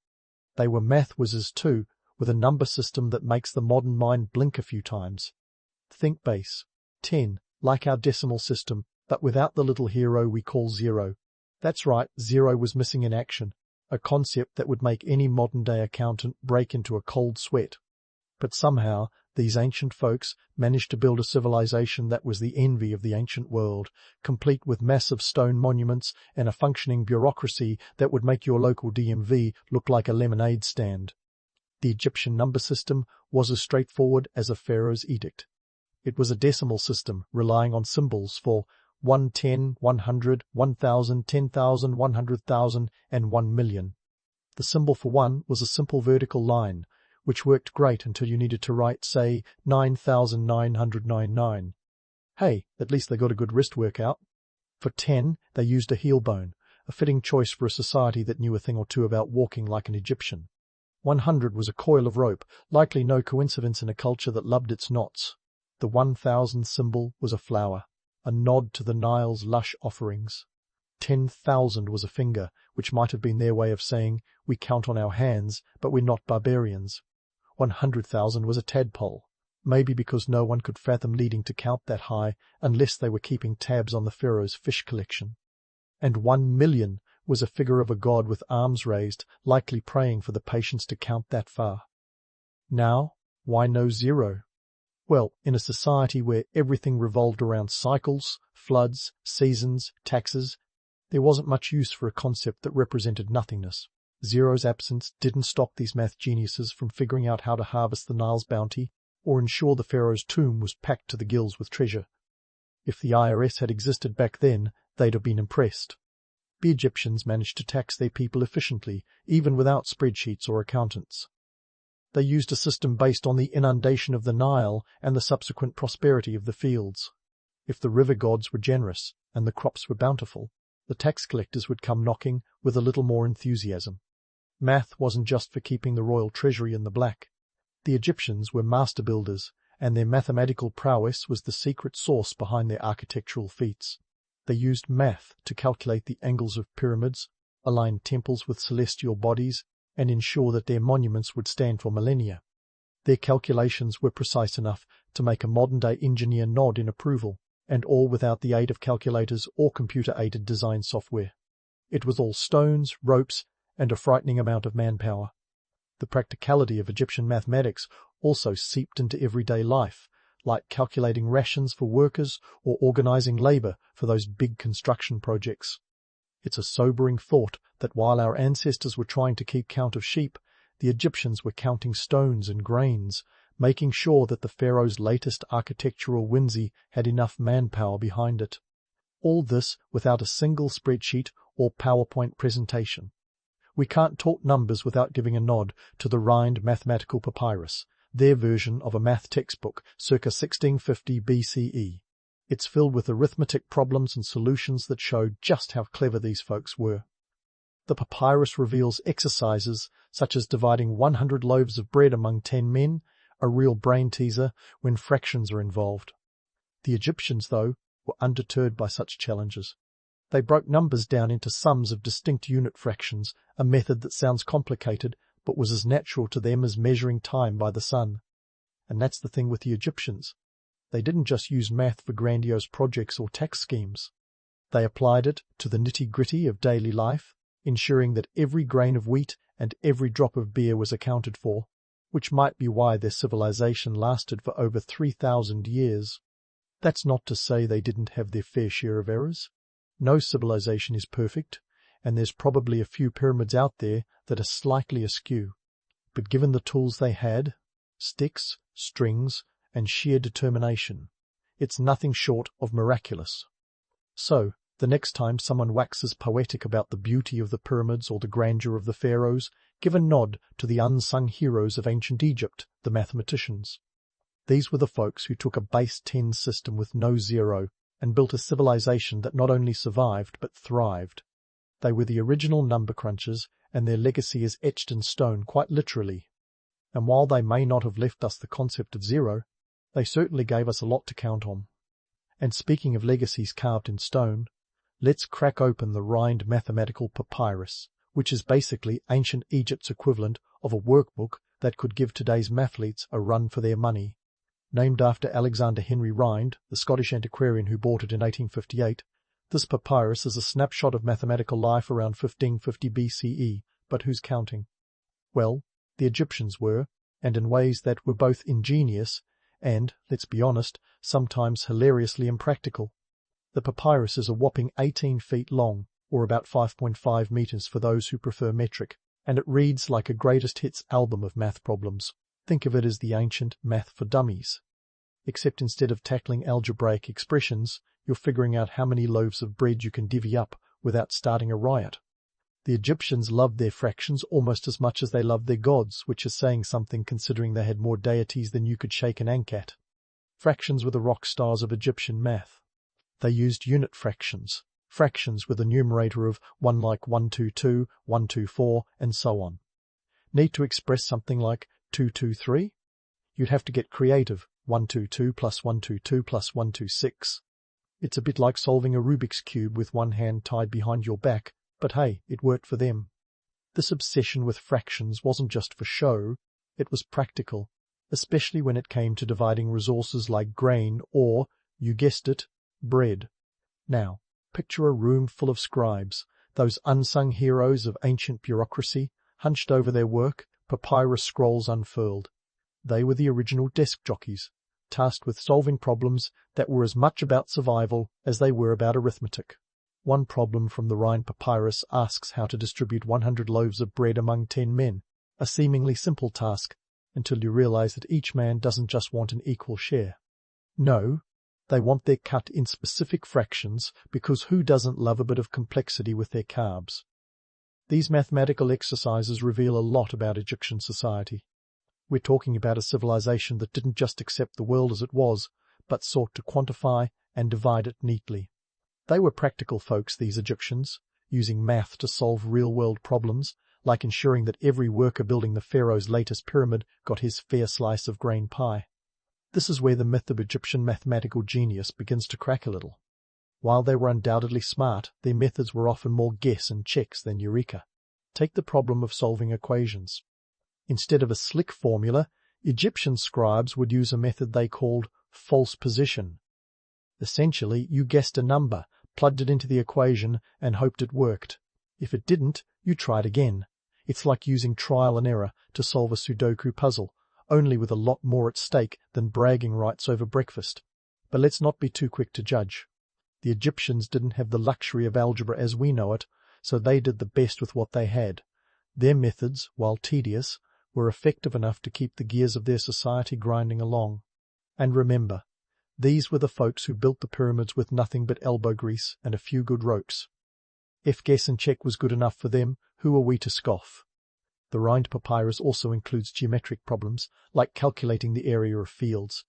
They were math whizzes too, with a number system that makes the modern mind blink a few times. Think base, 10, like our decimal system, but without the little hero we call zero. That's right, zero was missing in action, a concept that would make any modern-day accountant break into a cold sweat. But somehow, these ancient folks managed to build a civilization that was the envy of the ancient world, complete with massive stone monuments and a functioning bureaucracy that would make your local DMV look like a lemonade stand. The Egyptian number system was as straightforward as a pharaoh's edict. It was a decimal system relying on symbols for 1, 10, 100, 1,000, 10,000, 100,000, and 1 million. The symbol for 1 was a simple vertical line, which worked great until you needed to write, say, 9,999. Hey, at least they got a good wrist workout. For 10, they used a heel bone, a fitting choice for a society that knew a thing or two about walking like an Egyptian. 100 was a coil of rope, likely no coincidence in a culture that loved its knots. The 1,000 symbol was a flower, a nod to the Nile's lush offerings. 10,000 was a finger, which might have been their way of saying, we count on our hands, but we're not barbarians. 100,000 was a tadpole, maybe because no one could fathom needing to count that high unless they were keeping tabs on the pharaoh's fish collection. And 1 million was a figure of a god with arms raised, likely praying for the patience to count that far. Now, why no zero? Well, in a society where everything revolved around cycles, floods, seasons, taxes, there wasn't much use for a concept that represented nothingness. Zero's absence didn't stop these math geniuses from figuring out how to harvest the Nile's bounty or ensure the pharaoh's tomb was packed to the gills with treasure. If the IRS had existed back then, they'd have been impressed. The Egyptians managed to tax their people efficiently, even without spreadsheets or accountants. They used a system based on the inundation of the Nile and the subsequent prosperity of the fields. If the river gods were generous and the crops were bountiful, the tax collectors would come knocking with a little more enthusiasm. Math wasn't just for keeping the royal treasury in the black. The Egyptians were master builders, and their mathematical prowess was the secret sauce behind their architectural feats. They used math to calculate the angles of pyramids, align temples with celestial bodies, and ensure that their monuments would stand for millennia. Their calculations were precise enough to make a modern-day engineer nod in approval, and all without the aid of calculators or computer-aided design software. It was all stones, ropes, and a frightening amount of manpower. The practicality of Egyptian mathematics also seeped into everyday life, like calculating rations for workers or organizing labor for those big construction projects. It's a sobering thought that while our ancestors were trying to keep count of sheep, the Egyptians were counting stones and grains, making sure that the pharaoh's latest architectural whimsy had enough manpower behind it. All this without a single spreadsheet or PowerPoint presentation. We can't talk numbers without giving a nod to the Rhind mathematical papyrus, their version of a math textbook circa 1650 BCE. It's filled with arithmetic problems and solutions that show just how clever these folks were. The papyrus reveals exercises such as dividing 100 loaves of bread among 10 men, a real brain teaser when fractions are involved. The Egyptians, though, were undeterred by such challenges. They broke numbers down into sums of distinct unit fractions, a method that sounds complicated but was as natural to them as measuring time by the sun. And that's the thing with the Egyptians. They didn't just use math for grandiose projects or tax schemes. They applied it to the nitty-gritty of daily life, ensuring that every grain of wheat and every drop of beer was accounted for, which might be why their civilization lasted for over 3,000 years. That's not to say they didn't have their fair share of errors. No civilization is perfect, and there's probably a few pyramids out there that are slightly askew. But given the tools they had, sticks, strings, and sheer determination, it's nothing short of miraculous. So, the next time someone waxes poetic about the beauty of the pyramids or the grandeur of the pharaohs, give a nod to the unsung heroes of ancient Egypt, the mathematicians. These were the folks who took a base 10 system with no zero and built a civilization that not only survived but thrived. They were the original number crunchers, and their legacy is etched in stone quite literally. And while they may not have left us the concept of zero, they certainly gave us a lot to count on. And speaking of legacies carved in stone, let's crack open the Rhind mathematical papyrus, which is basically ancient Egypt's equivalent of a workbook that could give today's mathletes a run for their money. Named after Alexander Henry Rhind, the Scottish antiquarian who bought it in 1858, this papyrus is a snapshot of mathematical life around 1550 BCE, but who's counting? Well, the Egyptians were, and in ways that were both ingenious and, let's be honest, sometimes hilariously impractical. The papyrus is a whopping 18 feet long, or about 5.5 meters for those who prefer metric, and it reads like a greatest hits album of math problems. Think of it as the ancient math for dummies. Except instead of tackling algebraic expressions, you're figuring out how many loaves of bread you can divvy up without starting a riot. The Egyptians loved their fractions almost as much as they loved their gods, which is saying something considering they had more deities than you could shake an ank at. Fractions were the rock stars of Egyptian math. They used unit fractions with a numerator of 1 like 122, 124, and so on. Need to express something like 223? You'd have to get creative, 122 plus 122 plus 126. It's a bit like solving a Rubik's Cube with one hand tied behind your back, but hey, it worked for them. This obsession with fractions wasn't just for show, it was practical, especially when it came to dividing resources like grain or, you guessed it, bread. Now, picture a room full of scribes, those unsung heroes of ancient bureaucracy, hunched over their work, papyrus scrolls unfurled. They were the original desk jockeys, tasked with solving problems that were as much about survival as they were about arithmetic. One problem from the Rhine papyrus asks how to distribute 100 loaves of bread among 10 men, a seemingly simple task, until you realize that each man doesn't just want an equal share. No, they want their cut in specific fractions, because who doesn't love a bit of complexity with their carbs? These mathematical exercises reveal a lot about Egyptian society. We're talking about a civilization that didn't just accept the world as it was, but sought to quantify and divide it neatly. They were practical folks, these Egyptians, using math to solve real-world problems, like ensuring that every worker building the pharaoh's latest pyramid got his fair slice of grain pie. This is where the myth of Egyptian mathematical genius begins to crack a little. While they were undoubtedly smart, their methods were often more guess and checks than eureka. Take the problem of solving equations. Instead of a slick formula, Egyptian scribes would use a method they called false position. Essentially, you guessed a number, plugged it into the equation, and hoped it worked. If it didn't, you tried again. It's like using trial and error to solve a Sudoku puzzle, only with a lot more at stake than bragging rights over breakfast. But let's not be too quick to judge. The Egyptians didn't have the luxury of algebra as we know it, so they did the best with what they had. Their methods, while tedious, were effective enough to keep the gears of their society grinding along. And remember, these were the folks who built the pyramids with nothing but elbow grease and a few good ropes. If guess and check was good enough for them, who are we to scoff? The Rhine papyrus also includes geometric problems, like calculating the area of fields.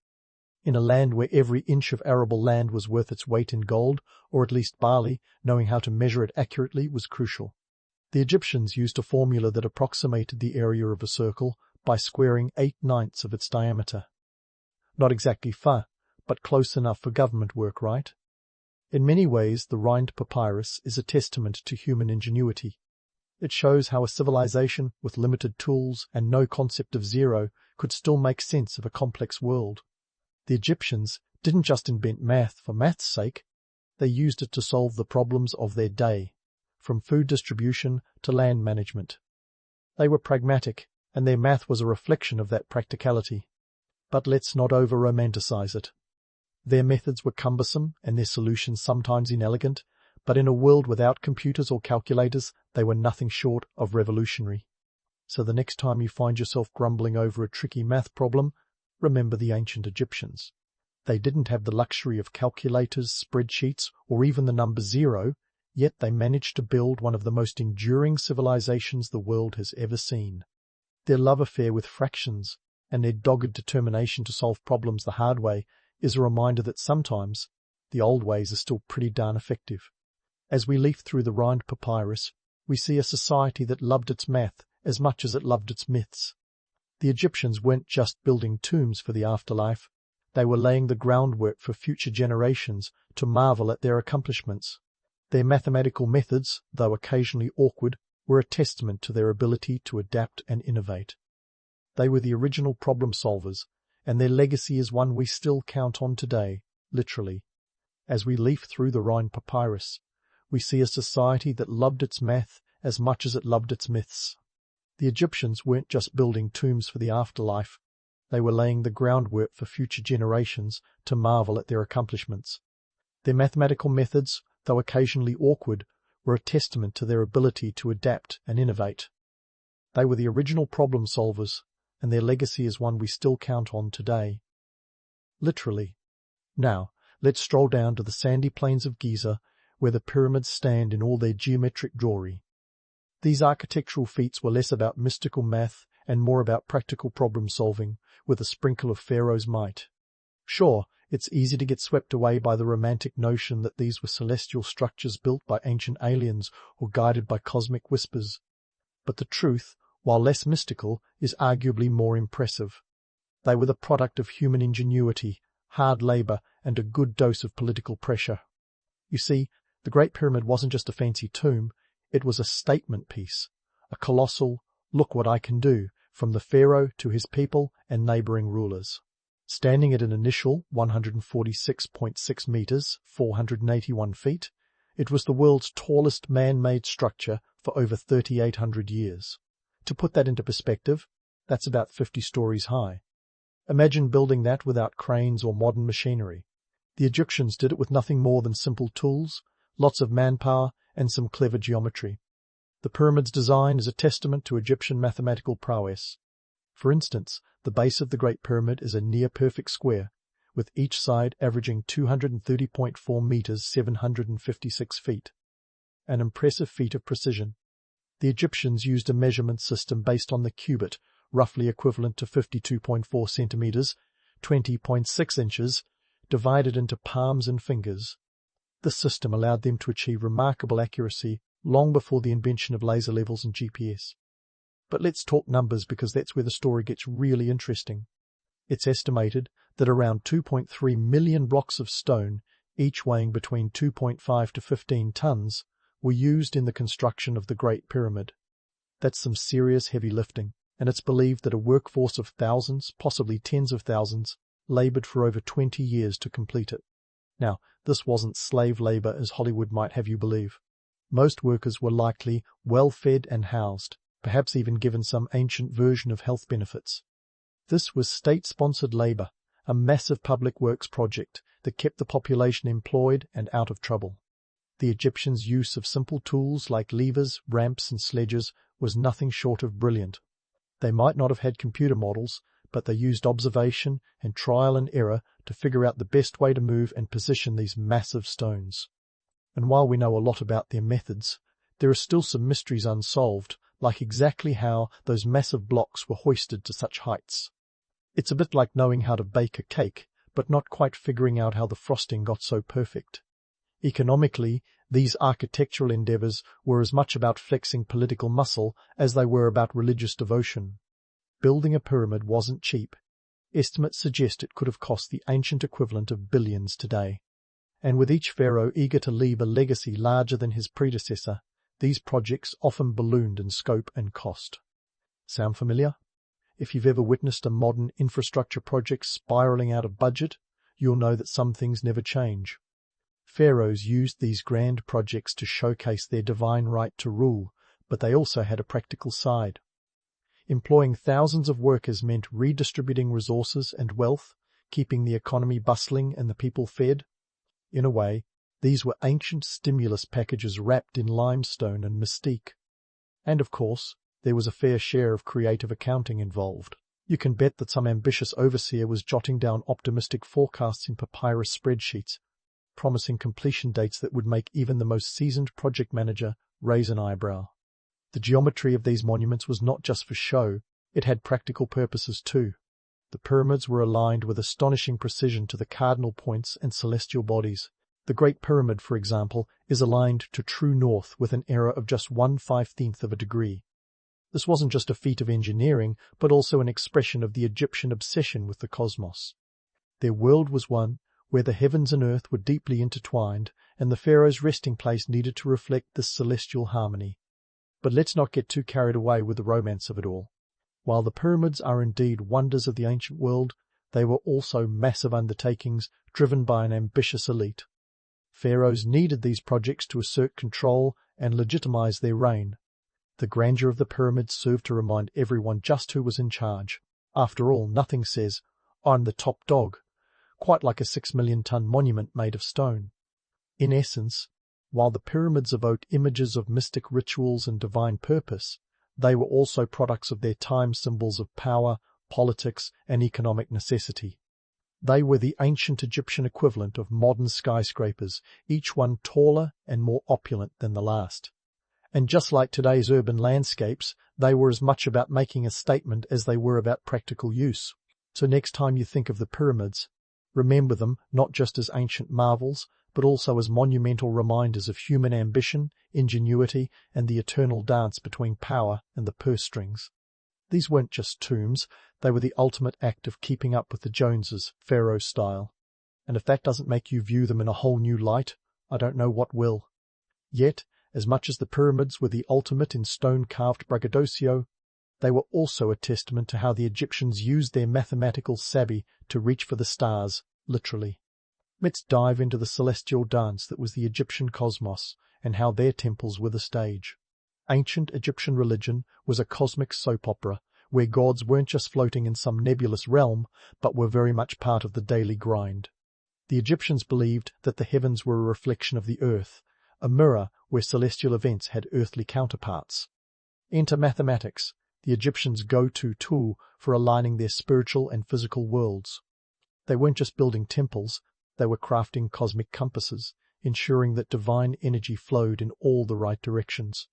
In a land where every inch of arable land was worth its weight in gold, or at least barley, knowing how to measure it accurately was crucial. The Egyptians used a formula that approximated the area of a circle by squaring 8/9 of its diameter. Not exactly far, but close enough for government work, right? In many ways, the Rhine papyrus is a testament to human ingenuity. It shows how a civilization with limited tools and no concept of zero could still make sense of a complex world. The Egyptians didn't just invent math for math's sake, they used it to solve the problems of their day, from food distribution to land management. They were pragmatic, and their math was a reflection of that practicality. But let's not over-romanticize it. Their methods were cumbersome and their solutions sometimes inelegant, but in a world without computers or calculators, they were nothing short of revolutionary. So the next time you find yourself grumbling over a tricky math problem, remember the ancient Egyptians. They didn't have the luxury of calculators, spreadsheets, or even the number 0, yet they managed to build one of the most enduring civilizations the world has ever seen. Their love affair with fractions and their dogged determination to solve problems the hard way is a reminder that sometimes the old ways are still pretty darn effective. As we leaf through the Rhine papyrus, we see a society that loved its math as much as it loved its myths. The Egyptians weren't just building tombs for the afterlife, they were laying the groundwork for future generations to marvel at their accomplishments. Their mathematical methods, though occasionally awkward, were a testament to their ability to adapt and innovate. They were the original problem solvers, and their legacy is one we still count on today, literally. As we leaf through the Rhine papyrus, we see a society that loved its math as much as it loved its myths. The Egyptians weren't just building tombs for the afterlife, they were laying the groundwork for future generations to marvel at their accomplishments. Their mathematical methods, though occasionally awkward, were a testament to their ability to adapt and innovate. They were the original problem solvers, and their legacy is one we still count on today. Literally. Now, let's stroll down to the sandy plains of Giza, where the pyramids stand in all their geometric glory. These architectural feats were less about mystical math and more about practical problem-solving, with a sprinkle of Pharaoh's might. Sure, it's easy to get swept away by the romantic notion that these were celestial structures built by ancient aliens or guided by cosmic whispers. But the truth, while less mystical, is arguably more impressive. They were the product of human ingenuity, hard labor, and a good dose of political pressure. You see, the Great Pyramid wasn't just a fancy tomb, it was a statement piece, a colossal, look what I can do, from the pharaoh to his people and neighboring rulers. Standing at an initial 146.6 meters, 481 feet, it was the world's tallest man-made structure for over 3,800 years. To put that into perspective, that's about 50 stories high. Imagine building that without cranes or modern machinery. The Egyptians did it with nothing more than simple tools, lots of manpower, and some clever geometry. The pyramid's design is a testament to Egyptian mathematical prowess. For instance, the base of the Great Pyramid is a near-perfect square, with each side averaging 230.4 meters, 756 feet. An impressive feat of precision. The Egyptians used a measurement system based on the cubit, roughly equivalent to 52.4 centimeters, 20.6 inches, divided into palms and fingers. This system allowed them to achieve remarkable accuracy long before the invention of laser levels and GPS. But let's talk numbers, because that's where the story gets really interesting. It's estimated that around 2.3 million blocks of stone, each weighing between 2.5 to 15 tons, were used in the construction of the Great Pyramid. That's some serious heavy lifting, and it's believed that a workforce of thousands, possibly tens of thousands, labored for over 20 years to complete it. Now, this wasn't slave labor as Hollywood might have you believe. Most workers were likely well-fed and housed, perhaps even given some ancient version of health benefits. This was state-sponsored labor, a massive public works project that kept the population employed and out of trouble. The Egyptians' use of simple tools like levers, ramps, and sledges was nothing short of brilliant. They might not have had computer models, but they used observation and trial and error to figure out the best way to move and position these massive stones. And while we know a lot about their methods, there are still some mysteries unsolved, like exactly how those massive blocks were hoisted to such heights. It's a bit like knowing how to bake a cake, but not quite figuring out how the frosting got so perfect. Economically, these architectural endeavors were as much about flexing political muscle as they were about religious devotion. Building a pyramid wasn't cheap. Estimates suggest it could have cost the ancient equivalent of billions today. And with each pharaoh eager to leave a legacy larger than his predecessor, these projects often ballooned in scope and cost. Sound familiar? If you've ever witnessed a modern infrastructure project spiraling out of budget, you'll know that some things never change. Pharaohs used these grand projects to showcase their divine right to rule, but they also had a practical side. Employing thousands of workers meant redistributing resources and wealth, keeping the economy bustling and the people fed. In a way, these were ancient stimulus packages wrapped in limestone and mystique. And of course, there was a fair share of creative accounting involved. You can bet that some ambitious overseer was jotting down optimistic forecasts in papyrus spreadsheets, promising completion dates that would make even the most seasoned project manager raise an eyebrow. The geometry of these monuments was not just for show, it had practical purposes too. The pyramids were aligned with astonishing precision to the cardinal points and celestial bodies. The Great Pyramid, for example, is aligned to true north with an error of just 1/15 of a degree. This wasn't just a feat of engineering, but also an expression of the Egyptian obsession with the cosmos. Their world was one where the heavens and earth were deeply intertwined, and the pharaoh's resting place needed to reflect this celestial harmony. But let's not get too carried away with the romance of it all. While the pyramids are indeed wonders of the ancient world, they were also massive undertakings driven by an ambitious elite. Pharaohs needed these projects to assert control and legitimize their reign. The grandeur of the pyramids served to remind everyone just who was in charge. After all, nothing says, "I'm the top dog," quite like a 6 million-ton monument made of stone. In essence, while the pyramids evoked images of mystic rituals and divine purpose, they were also products of their time, symbols of power, politics, and economic necessity. They were the ancient Egyptian equivalent of modern skyscrapers, each one taller and more opulent than the last. And just like today's urban landscapes, they were as much about making a statement as they were about practical use. So next time you think of the pyramids, remember them not just as ancient marvels, but also as monumental reminders of human ambition, ingenuity, and the eternal dance between power and the purse strings. These weren't just tombs, they were the ultimate act of keeping up with the Joneses, Pharaoh style. And if that doesn't make you view them in a whole new light, I don't know what will. Yet, as much as the pyramids were the ultimate in stone-carved braggadocio, they were also a testament to how the Egyptians used their mathematical savvy to reach for the stars, literally. Let's dive into the celestial dance that was the Egyptian cosmos and how their temples were the stage. Ancient Egyptian religion was a cosmic soap opera where gods weren't just floating in some nebulous realm, but were very much part of the daily grind. The Egyptians believed that the heavens were a reflection of the earth, a mirror where celestial events had earthly counterparts. Enter mathematics, the Egyptians' go-to tool for aligning their spiritual and physical worlds. They weren't just building temples, they were crafting cosmic compasses, ensuring that divine energy flowed in all the right directions.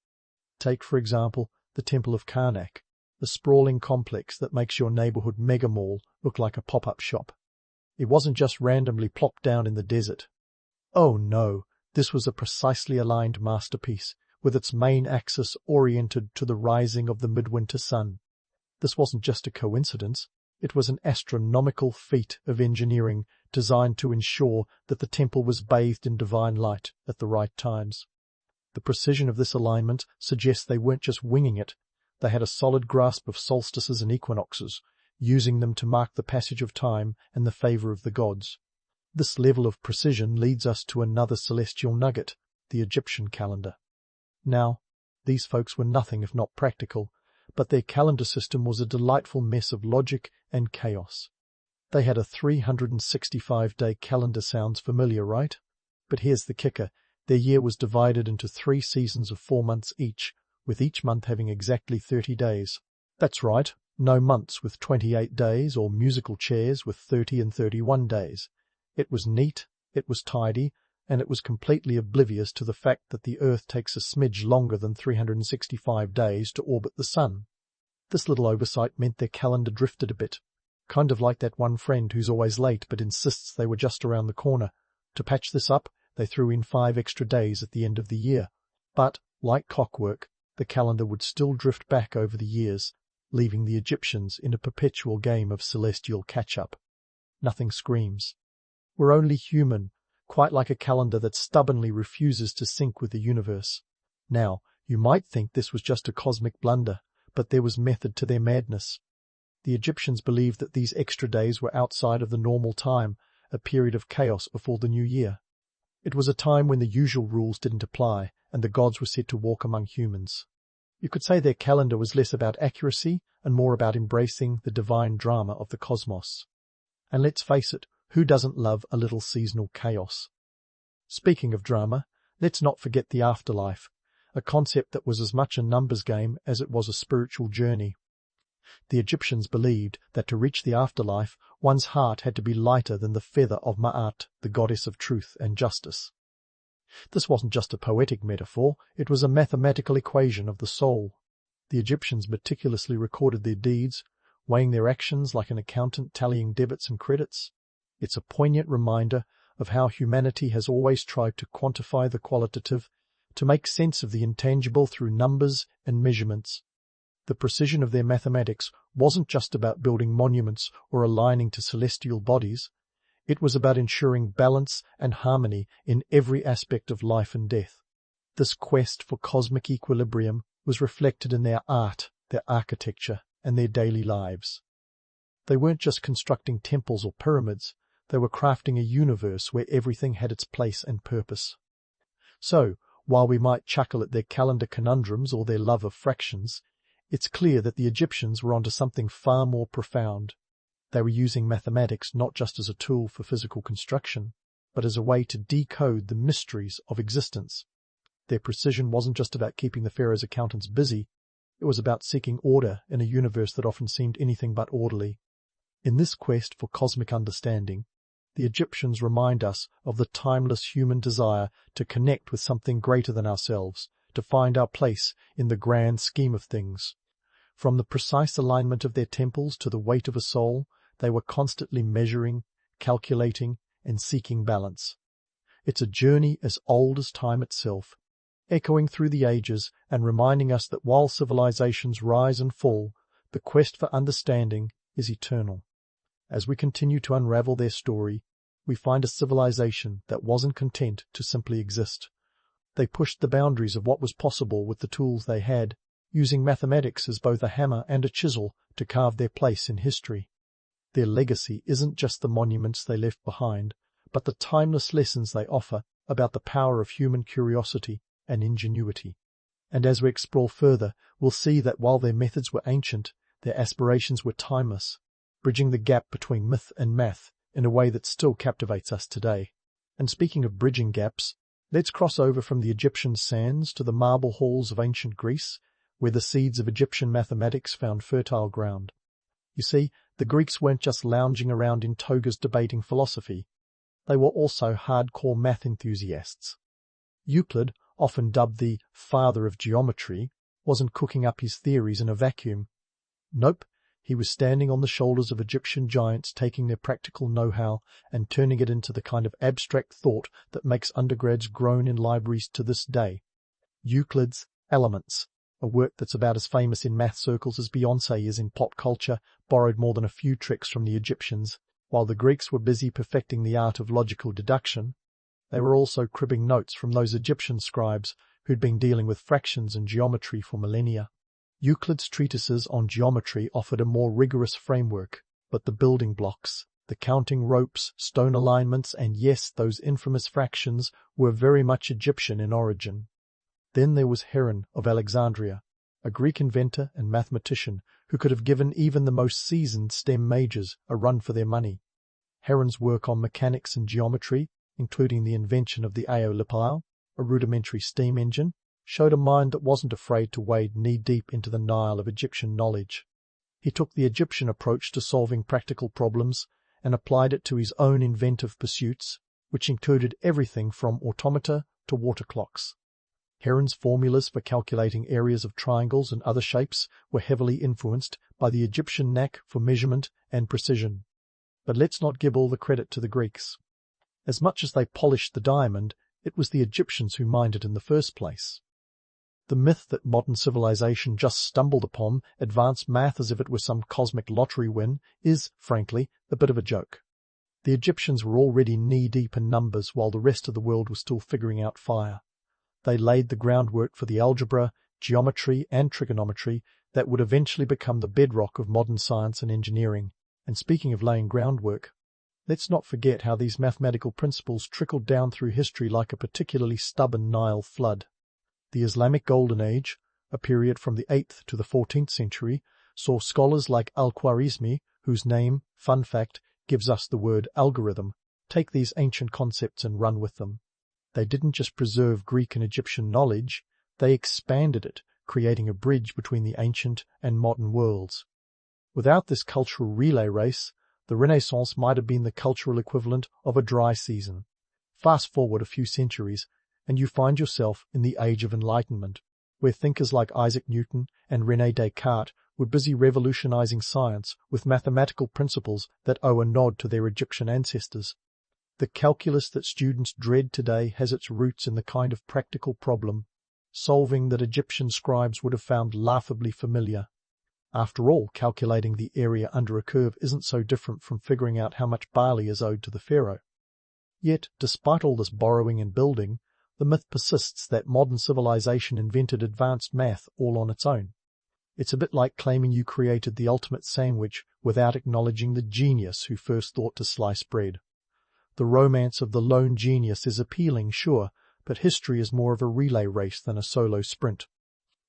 Take, for example, the Temple of Karnak, the sprawling complex that makes your neighborhood mega-mall look like a pop-up shop. It wasn't just randomly plopped down in the desert. Oh no, this was a precisely aligned masterpiece, with its main axis oriented to the rising of the midwinter sun. This wasn't just a coincidence, it was an astronomical feat of engineering designed to ensure that the temple was bathed in divine light at the right times. The precision of this alignment suggests they weren't just winging it, they had a solid grasp of solstices and equinoxes, using them to mark the passage of time and the favor of the gods. This level of precision leads us to another celestial nugget, the Egyptian calendar. Now, these folks were nothing if not practical, but their calendar system was a delightful mess of logic and chaos. They had a 365-day calendar. Sounds familiar, right? But here's the kicker. Their year was divided into 3 seasons of 4 months each, with each month having exactly 30 days. That's right, no months with 28 days or musical chairs with 30 and 31 days. It was neat, it was tidy, and it was completely oblivious to the fact that the Earth takes a smidge longer than 365 days to orbit the Sun. This little oversight meant their calendar drifted a bit, kind of like that one friend who's always late but insists they were just around the corner. To patch this up, they threw in 5 extra days at the end of the year. But, like clockwork, the calendar would still drift back over the years, leaving the Egyptians in a perpetual game of celestial catch-up. Nothing screams. We're only human, quite like a calendar that stubbornly refuses to sync with the universe. Now, you might think this was just a cosmic blunder, but there was method to their madness. The Egyptians believed that these extra days were outside of the normal time, a period of chaos before the new year. It was a time when the usual rules didn't apply, and the gods were said to walk among humans. You could say their calendar was less about accuracy and more about embracing the divine drama of the cosmos. And let's face it, who doesn't love a little seasonal chaos? Speaking of drama, let's not forget the afterlife, a concept that was as much a numbers game as it was a spiritual journey. The Egyptians believed that to reach the afterlife, one's heart had to be lighter than the feather of Ma'at, the goddess of truth and justice. This wasn't just a poetic metaphor, it was a mathematical equation of the soul. The Egyptians meticulously recorded their deeds, weighing their actions like an accountant tallying debits and credits. It's a poignant reminder of how humanity has always tried to quantify the qualitative, to make sense of the intangible through numbers and measurements. The precision of their mathematics wasn't just about building monuments or aligning to celestial bodies. It was about ensuring balance and harmony in every aspect of life and death. This quest for cosmic equilibrium was reflected in their art, their architecture, and their daily lives. They weren't just constructing temples or pyramids, they were crafting a universe where everything had its place and purpose. So, while we might chuckle at their calendar conundrums or their love of fractions, it's clear that the Egyptians were onto something far more profound. They were using mathematics not just as a tool for physical construction, but as a way to decode the mysteries of existence. Their precision wasn't just about keeping the pharaoh's accountants busy, it was about seeking order in a universe that often seemed anything but orderly. In this quest for cosmic understanding, the Egyptians remind us of the timeless human desire to connect with something greater than ourselves, to find our place in the grand scheme of things. From the precise alignment of their temples to the weight of a soul, they were constantly measuring, calculating, and seeking balance. It's a journey as old as time itself, echoing through the ages and reminding us that while civilizations rise and fall, the quest for understanding is eternal. As we continue to unravel their story, we find a civilization that wasn't content to simply exist. They pushed the boundaries of what was possible with the tools they had, using mathematics as both a hammer and a chisel to carve their place in history. Their legacy isn't just the monuments they left behind, but the timeless lessons they offer about the power of human curiosity and ingenuity. And as we explore further, we'll see that while their methods were ancient, Their aspirations were timeless, bridging the gap between myth and math in a way that still captivates us today. And speaking of bridging gaps, let's cross over from the Egyptian sands to the marble halls of ancient Greece, where the seeds of Egyptian mathematics found fertile ground. You see, the Greeks weren't just lounging around in togas debating philosophy. They were also hardcore math enthusiasts. Euclid, often dubbed the father of geometry, wasn't cooking up his theories in a vacuum. Nope, he was standing on the shoulders of Egyptian giants, taking their practical know-how and turning it into the kind of abstract thought that makes undergrads groan in libraries to this day. Euclid's Elements, a work that's about as famous in math circles as Beyoncé is in pop culture, borrowed more than a few tricks from the Egyptians. While the Greeks were busy perfecting the art of logical deduction, they were also cribbing notes from those Egyptian scribes who'd been dealing with fractions and geometry for millennia. Euclid's treatises on geometry offered a more rigorous framework, but the building blocks, the counting ropes, stone alignments, and yes, those infamous fractions were very much Egyptian in origin. Then there was Heroin of Alexandria, a Greek inventor and mathematician who could have given even the most seasoned STEM majors a run for their money. Heron's work on mechanics and geometry, including the invention of the aeolipile, a rudimentary steam engine, showed a mind that wasn't afraid to wade knee-deep into the Nile of Egyptian knowledge. He took the Egyptian approach to solving practical problems and applied it to his own inventive pursuits, which included everything from automata to water clocks. Heron's formulas for calculating areas of triangles and other shapes were heavily influenced by the Egyptian knack for measurement and precision. But let's not give all the credit to the Greeks. As much as they polished the diamond, it was the Egyptians who mined it in the first place. The myth that modern civilization just stumbled upon advanced math as if it were some cosmic lottery win is, frankly, a bit of a joke. The Egyptians were already knee-deep in numbers while the rest of the world was still figuring out fire. They laid the groundwork for the algebra, geometry, and trigonometry that would eventually become the bedrock of modern science and engineering. And speaking of laying groundwork, let's not forget how these mathematical principles trickled down through history like a particularly stubborn Nile flood. The Islamic Golden Age, a period from the 8th to the 14th century, saw scholars like Al-Khwarizmi, whose name, fun fact, gives us the word algorithm, take these ancient concepts and run with them. They didn't just preserve Greek and Egyptian knowledge, they expanded it, creating a bridge between the ancient and modern worlds. Without this cultural relay race, the Renaissance might have been the cultural equivalent of a dry season. Fast forward a few centuries, and you find yourself in the Age of Enlightenment, where thinkers like Isaac Newton and René Descartes were busy revolutionizing science with mathematical principles that owe a nod to their Egyptian ancestors. The calculus that students dread today has its roots in the kind of practical problem solving that Egyptian scribes would have found laughably familiar. After all, calculating the area under a curve isn't so different from figuring out how much barley is owed to the pharaoh. Yet, despite all this borrowing and building, the myth persists that modern civilization invented advanced math all on its own. It's a bit like claiming you created the ultimate sandwich without acknowledging the genius who first thought to slice bread. The romance of the lone genius is appealing, sure, but history is more of a relay race than a solo sprint.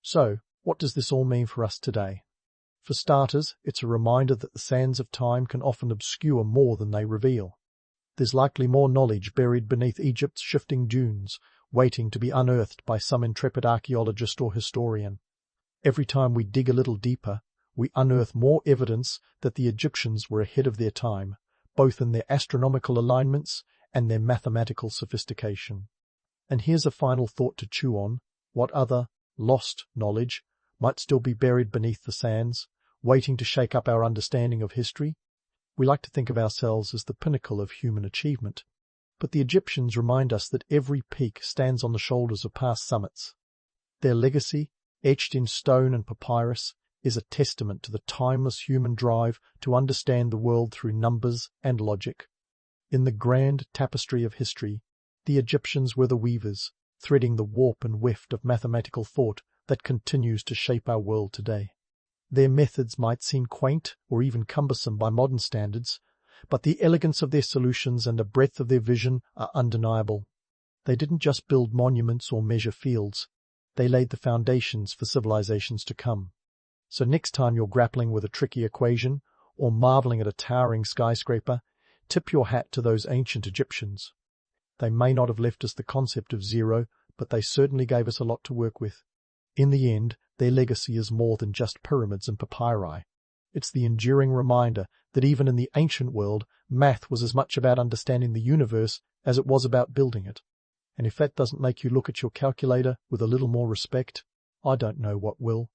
So, what does this all mean for us today? For starters, it's a reminder that the sands of time can often obscure more than they reveal. There's likely more knowledge buried beneath Egypt's shifting dunes, waiting to be unearthed by some intrepid archaeologist or historian. Every time we dig a little deeper, we unearth more evidence that the Egyptians were ahead of their time, both in their astronomical alignments and their mathematical sophistication. And here's a final thought to chew on. What other, lost knowledge might still be buried beneath the sands, waiting to shake up our understanding of history? We like to think of ourselves as the pinnacle of human achievement, but the Egyptians remind us that every peak stands on the shoulders of past summits. Their legacy, etched in stone and papyrus, is a testament to the timeless human drive to understand the world through numbers and logic. In the grand tapestry of history, the Egyptians were the weavers, threading the warp and weft of mathematical thought that continues to shape our world today. Their methods might seem quaint or even cumbersome by modern standards, but the elegance of their solutions and the breadth of their vision are undeniable. They didn't just build monuments or measure fields. They laid the foundations for civilizations to come. So next time you're grappling with a tricky equation or marveling at a towering skyscraper, tip your hat to those ancient Egyptians. They may not have left us the concept of zero, but they certainly gave us a lot to work with. In the end, their legacy is more than just pyramids and papyri. It's the enduring reminder that even in the ancient world, math was as much about understanding the universe as it was about building it. And if that doesn't make you look at your calculator with a little more respect, I don't know what will.